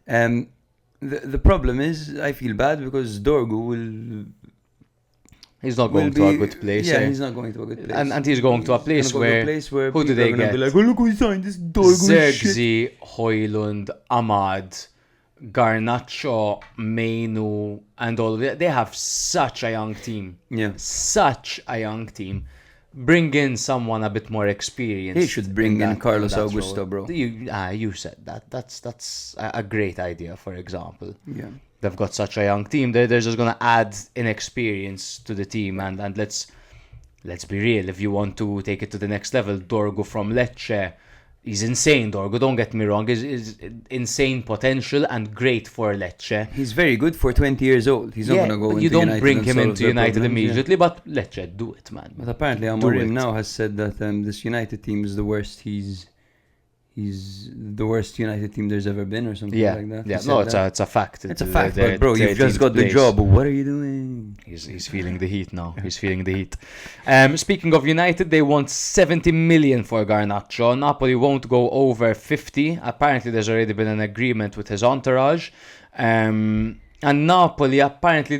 The problem is, I feel bad because Dorgu will. He's not going to a good place. Yeah, he's not going to a good place. And he's going to a place where who do they get? Be like, oh, look who signed this Dorgu Zirkzee, Højlund, Ahmad, Garnacho, Mainu, and all of it. They have such a young team. Yeah. Such a young team. Bring in someone a bit more experienced. He should bring in Carlos Augusto, bro. You said that. That's a great idea, for example. Yeah. They've got such a young team. They're just going to add inexperience to the team. And let's be real. If you want to take it to the next level, Dorgu from Lecce, he's insane, Dorgu. Don't get me wrong. He's insane potential and great for Lecce. He's very good for 20 years old. He's not going to go into United. You don't bring him into United immediately, but Lecce, do it, man. But apparently Amorim now has said that this United team is the worst he's he's the worst United team there's ever been or something Yeah, like that. yeah. He No, said it's a fact. it's a fact, They're but bro, you've just 13th got the place. job. What are you doing? He's feeling the heat now. He's feeling the heat. Speaking of United, they want 70 million for Garnacho. Napoli won't go over 50. Apparently, there's already been an agreement with his entourage. And Napoli, apparently,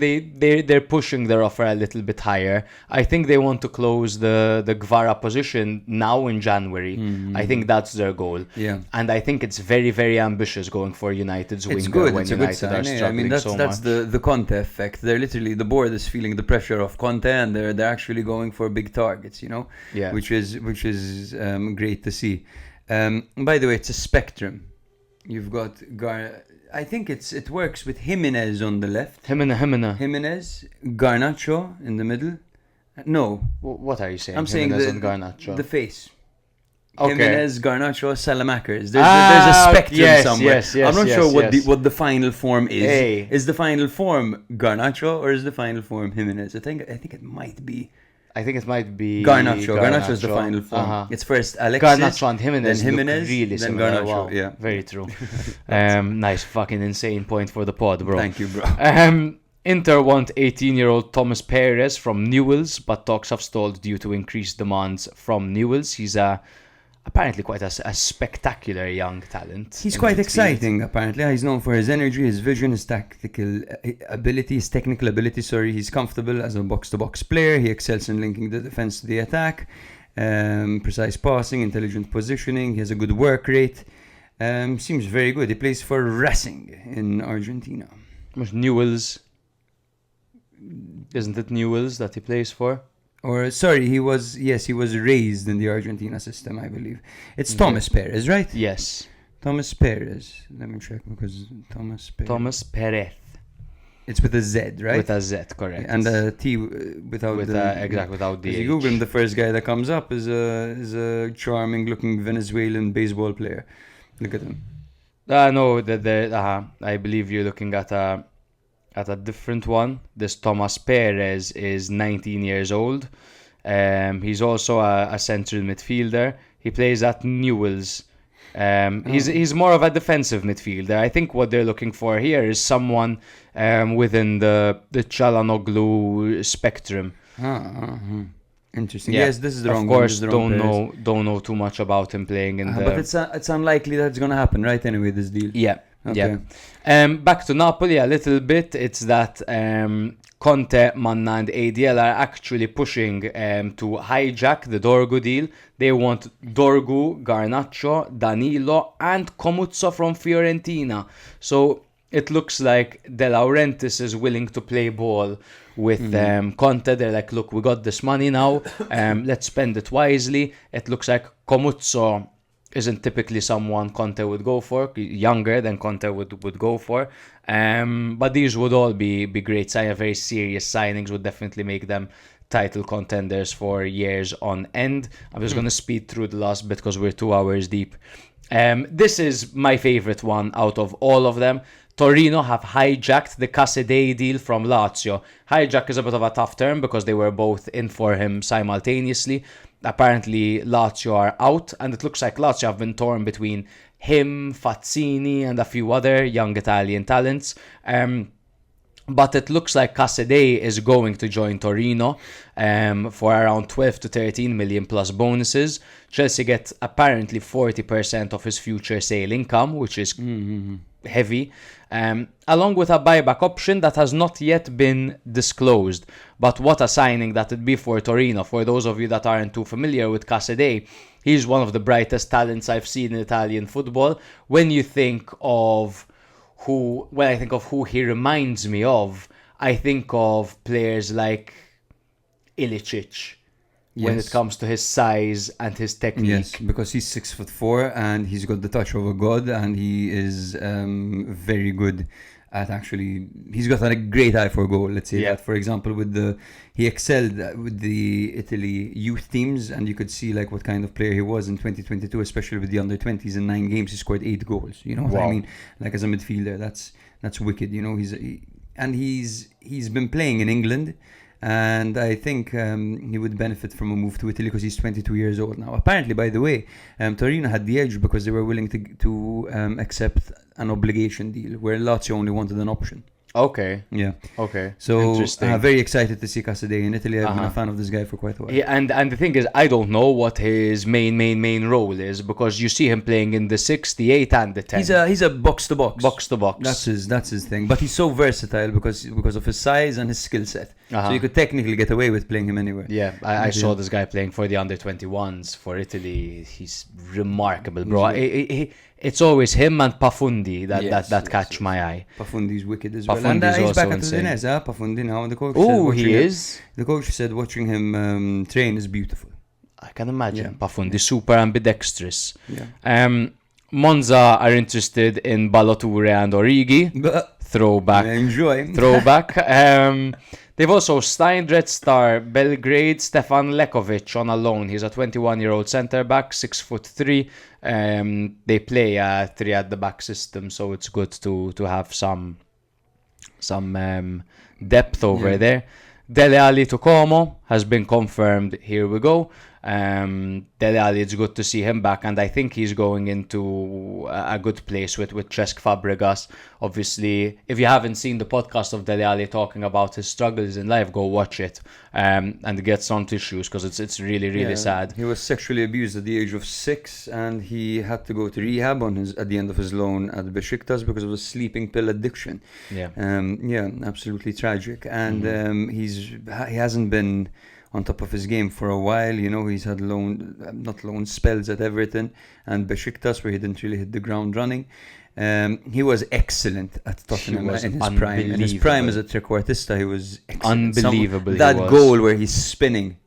they're pushing their offer a little bit higher. I think they want to close the Gvara position now in January. I think that's their goal. Yeah. And I think it's very, very ambitious going for United's It's winger good. when It's a United good sign. are struggling I mean, that's so that's much. the Conte effect. They're literally, the board is feeling the pressure of Conte, and they're actually going for big targets. Yeah. which is great to see. By the way, it's a spectrum. You've got I think it works with Jimenez on the left. Jimenez, Garnacho in the middle. No, What are you saying? I'm saying Jimenez and Garnacho. the face. Okay. Jimenez, Garnacho, Salamakers. There's a spectrum yes, somewhere. yes, yes, I'm not yes, sure yes. what the final form is. Hey. Is the final form Garnacho or is the final form Jimenez? I think it might be I think it might be Garnacho. Garnacho is the final form. Uh-huh. It's first Alexis, Garnacho and Jimenez, then Jimenez, look really then similar. Garnacho. Wow. Yeah, Very true. Nice fucking insane point for the pod, bro. Thank you, bro. Inter want 18-year-old Thomas Perez from Newell's, but talks have stalled due to increased demands from Newell's. He's apparently quite a spectacular young talent. He's in quite midfield. exciting, apparently. He's known for his energy, his vision, his technical ability. He's comfortable as a box-to-box player. He excels in linking the defense to the attack. Precise passing, intelligent positioning. He has a good work rate. Seems very good. He plays for Racing in Argentina. Newell's. Isn't it Newell's that he plays for? Or, sorry, he was raised in the Argentina system, I believe. It's Thomas Perez, right? Yes. Thomas Perez. Let me check because Thomas Perez. Thomas Perez. It's with a Z, right? With a Z, correct. And a T without exactly without the If you H. Google him, the first guy that comes up is a charming-looking Venezuelan baseball player. Look at him. No, I believe you're looking at a different one. This Thomas Perez is 19 years old. He's also a central midfielder. He plays at Newell's. He's more of a defensive midfielder. I think what they're looking for here is someone within the Çalhanoğlu spectrum. Interesting. Yeah. Yes, this is the of wrong course, one. This is the wrong don't know too much about him playing in the. But it's unlikely that's gonna happen, right? Anyway, this deal. Yeah. Okay. Yeah. Back to Napoli a little bit. It's that Conte, Manna, and ADL are actually pushing to hijack the Dorgu deal. They want Dorgu, Garnacho, Danilo, and Comuzzo from Fiorentina. So it looks like De Laurentiis is willing to play ball with Conte. They're like, look, we got this money now. Let's spend it wisely. It looks like Comuzzo isn't typically someone Conte would go for, younger than Conte would go for. But these would all be great signings, very serious signings, would definitely make them title contenders for years on end. I'm just going to speed through the last bit because we're 2 hours deep. This is my favorite one out of all of them. Torino have hijacked the Casadei deal from Lazio. Hijack is a bit of a tough term because they were both in for him simultaneously. Apparently Lazio are out, and it looks like Lazio have been torn between him, Fazzini, and a few other young Italian talents. But it looks like Casadei is going to join Torino for around 12 to 13 million plus bonuses. Chelsea get apparently 40% of his future sale income, which is heavy, along with a buyback option that has not yet been disclosed. But what a signing that would be for Torino. For those of you that aren't too familiar with Casadei, he's one of the brightest talents I've seen in Italian football. When you think of I think of who he reminds me of, I think of players like Ilicic. When it comes to his size and his technique. Yes, because he's 6'4" and he's got the touch of a god, and he is very good at actually. He's got a great eye for goal. Let's say that. For example, he excelled with the Italy youth teams, and you could see like what kind of player he was in 2022, especially with the under-20s. In 9 games, he scored 8 goals. You know what I mean? Like as a midfielder, that's wicked. You know, he's been playing in England. And I think he would benefit from a move to Italy because he's 22 years old now. Apparently, by the way, Torino had the edge because they were willing to accept an obligation deal, where Lazio only wanted an option. Okay. Yeah. Okay. So Interesting. very excited to see Casadei in Italy. I've been a fan of this guy for quite a while. Yeah, and the thing is, I don't know what his main role is, because you see him playing in the 6, the 8, and the 10. He's a box to box. Box to box. That's his thing. But he's so versatile because of his size and his skill set. So you could technically get away with playing him anywhere. Yeah, I saw this guy playing for the under-21s for Italy. He's remarkable, bro. It's always him and Pafundi that catch my eye. Pafundi's wicked as well. Pafundi's And he's also back at insane. Udinese, Pafundi now. And the coach Oh, he is? The coach said watching him train is beautiful. I can imagine. Yeah. Pafundi, super ambidextrous. Yeah. Monza are interested in Balotore and Origi. But Throwback. enjoy. Throwback. They've also signed Red Star Belgrade Stefan Lekovic on a loan. He's a 21-year-old centre-back, 6'3". They play a 3 at the back system, so it's good to have some depth over there. Dele Alli to Como has been confirmed. Here we go. Dele Alli, it's good to see him back, and I think he's going into a good place with Cesc Fabregas. Obviously, if you haven't seen the podcast of Dele Alli talking about his struggles in life, go watch it and get some tissues, because it's really sad. He was sexually abused at the age of 6, and he had to go to rehab at the end of his loan at Besiktas because of a sleeping pill addiction. Yeah. Absolutely tragic. And he hasn't been on top of his game for a while. You know, he's had not loan spells at Everton and Besiktas, where he didn't really hit the ground running. He was excellent at Tottenham in his prime. In his prime as a trequartista, he was excellent. Unbelievable. That goal where he's spinning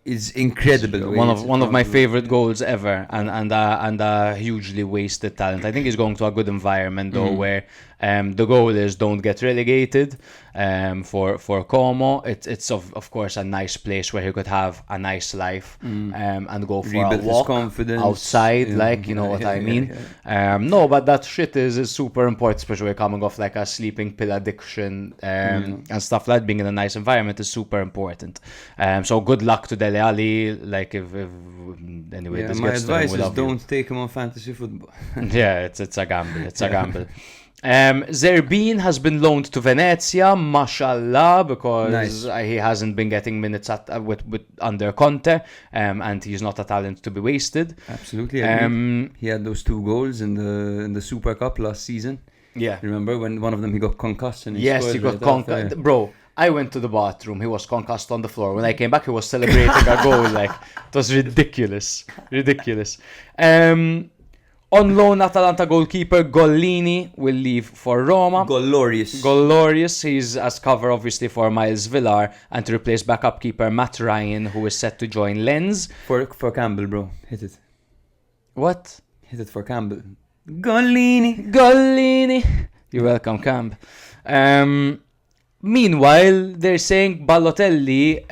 is incredible. One of my favorite goals ever, and a hugely wasted talent. I think he's going to a good environment though, where the goal is don't get relegated. For Como, it's of course a nice place where he could have a nice life and go for Rebuild a his walk confidence outside, you know what I mean. No, but that shit is super important, especially coming off like a sleeping pill addiction and stuff like that. Being in a nice environment is super important. So good luck to Dele Alli. Like if anyway, this my gets to him, advice we is love you. don't take him on fantasy football. Yeah, it's a gamble. It's a gamble. Zerbin has been loaned to Venezia, mashallah, because he hasn't been getting minutes with under Conte, and he's not a talent to be wasted. Absolutely. He had those 2 goals in the Super Cup last season. Yeah. Remember when one of them he got concussed? And Yes, he got concussed. Bro, I went to the bathroom. He was concussed on the floor. When I came back, he was celebrating a goal. Like, it was ridiculous. On loan, Atalanta goalkeeper Gollini will leave for Roma. Glorious. He's as cover, obviously, for Miles Villar, and to replace backup keeper Matt Ryan, who is set to join Lens. For Campbell, bro. Hit it. What? Hit it for Campbell. Gollini. You're welcome, Camp. Meanwhile, they're saying Balotelli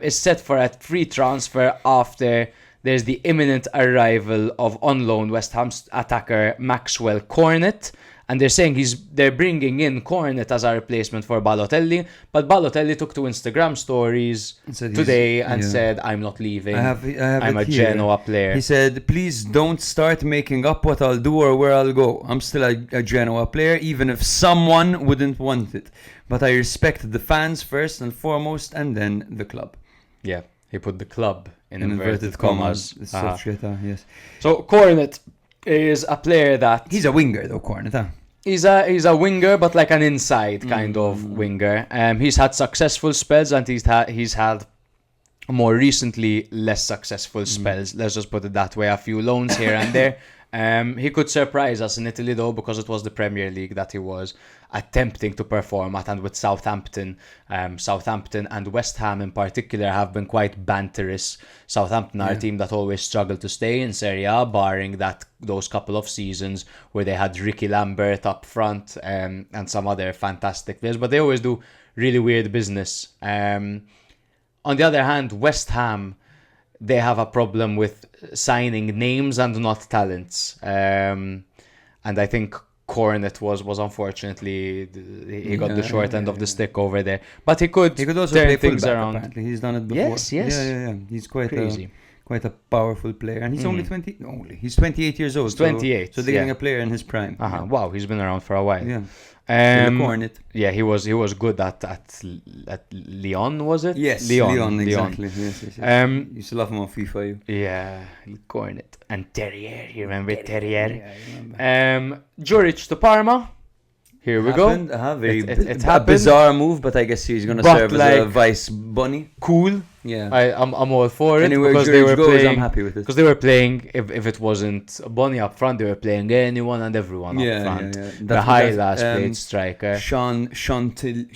is set for a free transfer after there's the imminent arrival of on loan West Ham attacker Maxwell Cornet, and they're saying they're bringing in Cornet as a replacement for Balotelli, but Balotelli took to Instagram stories today and said, "I'm not leaving. I'm a Genoa player." He said, "Please don't start making up what I'll do or where I'll go. I'm still a Genoa player, even if someone wouldn't want it. But I respect the fans first and foremost, and then the club." Yeah, he put the club in inverted commas. It's such shit, yes. So Cornet is a player that he's a winger though. Cornet, huh? He's a winger, but like an inside kind of winger. He's had successful spells, and he's had more recently less successful spells. Let's just put it that way. A few loans here and there. He could surprise us in Italy though, because it was the Premier League that he was attempting to perform at, and with Southampton and West Ham in particular have been quite banterous. Southampton are a team that always struggle to stay in Serie A, barring those couple of seasons where they had Ricky Lambert up front and some other fantastic players, but they always do really weird business. On the other hand, West Ham, they have a problem with signing names and not talents. And I think Cornet was unfortunately he got the short end of the stick over there. But he could also turn play things fullback, around. apparently. He's done it before. Yes. Yeah. He's quite a powerful player, and he's only 28 years old. He's 28. So they're getting a player in his prime. Wow, he's been around for a while. Yeah. Cornet. Yeah, he was good at Lyon, was it? Yes, Lyon, exactly. Yes. Used to love him on FIFA. Yeah, Cornet and Terrier. You remember Terrier? Juric to Parma. Here we go. It happened. Bizarre move, but I guess he's going to serve as a vice bunny. Cool. Yeah. I'm all for it. Anywhere because Juric goes, I'm happy with it. Because they were playing, if it wasn't Bunny up front, they were playing anyone and everyone up front. Yeah. The high last played striker. Chantelier.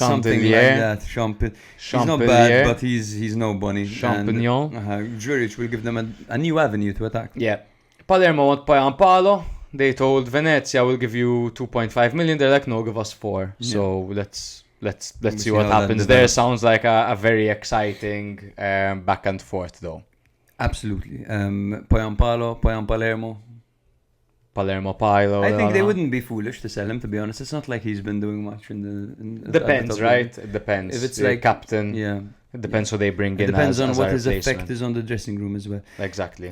Something like that. He's not bad, but he's no bunny. Champignon. Juric will give them a new avenue to attack. Yeah. Palermo want Palo. They told Venezia, we'll give you 2.5 million. They're like, no, give us 4. Yeah. So let's see what happens there. Sounds like a very exciting back and forth, though. Absolutely. Palermo. Palermo. I think they wouldn't be foolish to sell him, to be honest. It's not like he's been doing much Depends, right? It depends. If it's like captain, it depends who they bring in. It depends on what his replacement. effect is on the dressing room as well. Exactly.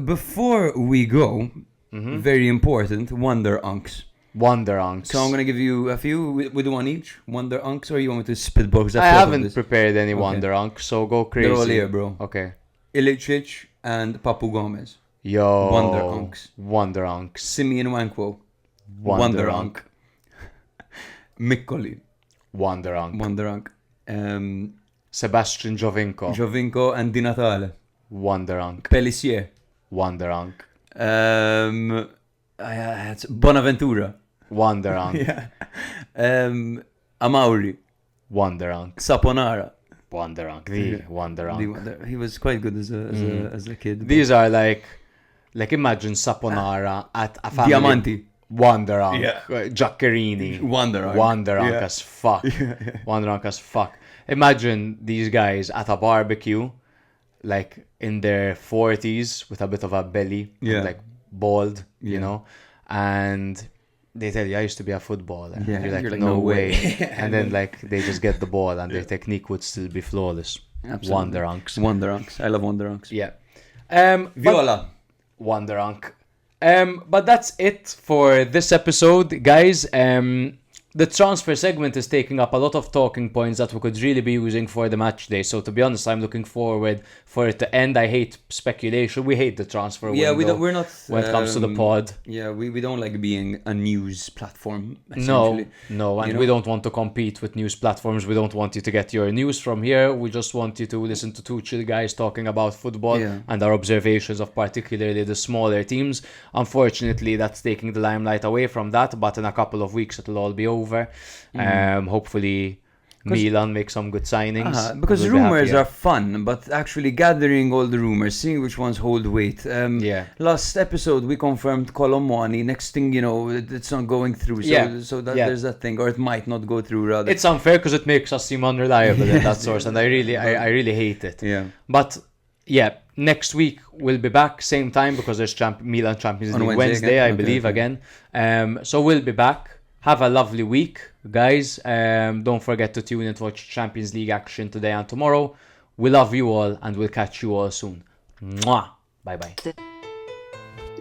Before we go, very important, Wonder Unks. So I'm going to give you a few with one each. Wonder Unks, or you want me to spit box? I haven't prepared any Wonder Unks, so go crazy. They're all here, bro. Okay. Ilicic and Papu Gomez. Yo. Wonder Unks. Simeon Wankwo. Wonder Unk. Miccoli. Wonder Unk. Sebastian Giovinco and Di Natale. Wonder Unk. Pellissier. Wonder Unk. Bonaventura. Wonder Unk. Amauri. Wonder Unk. Saponara. Wonder Unk. Wonder Unk. He was quite good as a kid. These are like imagine Saponara at a family. Diamanti. Wonder Unk. Giaccherini. Wonder Unk as fuck. Wonder Unk as fuck. Imagine these guys at a barbecue, like in their 40s with a bit of a belly, like bald, you know, and they tell you, I used to be a footballer. Yeah, you're like, no way. And then like they just get the ball and their technique would still be flawless. Absolutely. Wonder Unks. I love Wonder Unks. Yeah. Viola. Wonder Unk. But that's it for this episode, guys. The transfer segment is taking up a lot of talking points that we could really be using for the match day. So to be honest, I'm looking forward for it to end. I hate speculation. We hate the transfer window. We're not when it comes to the pod. Yeah, we don't like being a news platform. No, and we don't want to compete with news platforms. We don't want you to get your news from here. We just want you to listen to two chill guys talking about football and our observations of particularly the smaller teams. Unfortunately, that's taking the limelight away from that. But in a couple of weeks, it'll all be over. Hopefully Milan make some good signings. Because rumours are fun, but actually gathering all the rumours, seeing which ones hold weight. Last episode we confirmed Colomwani. Next thing you know, it's not going through. So there's that thing, or it might not go through. Rather, it's unfair because it makes us seem unreliable in that source, and I really hate it. Yeah, but next week we'll be back same time because there's Milan Champions League Wednesday, I believe again. So we'll be back. Have a lovely week, guys. Don't forget to tune in to watch Champions League action today and tomorrow. We love you all and we'll catch you all soon. Mwah. Bye-bye.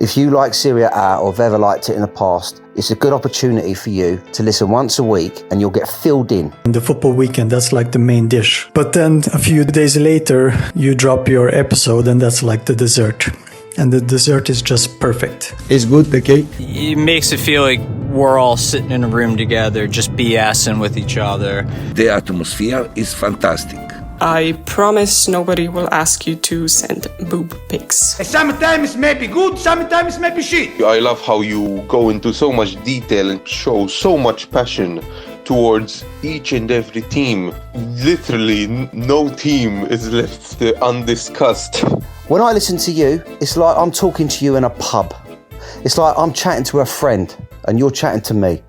If you like Serie A or have ever liked it in the past, it's a good opportunity for you to listen once a week and you'll get filled in. In the football weekend, that's like the main dish. But then a few days later, you drop your episode and that's like the dessert. And the dessert is just perfect. It's good, the cake. It makes it feel like we're all sitting in a room together, just BSing with each other. The atmosphere is fantastic. I promise nobody will ask you to send boob pics. Sometimes it may be good, sometimes it may be shit. I love how you go into so much detail and show so much passion towards each and every team. Literally, no team is left undiscussed. When I listen to you, it's like I'm talking to you in a pub. It's like I'm chatting to a friend and you're chatting to me.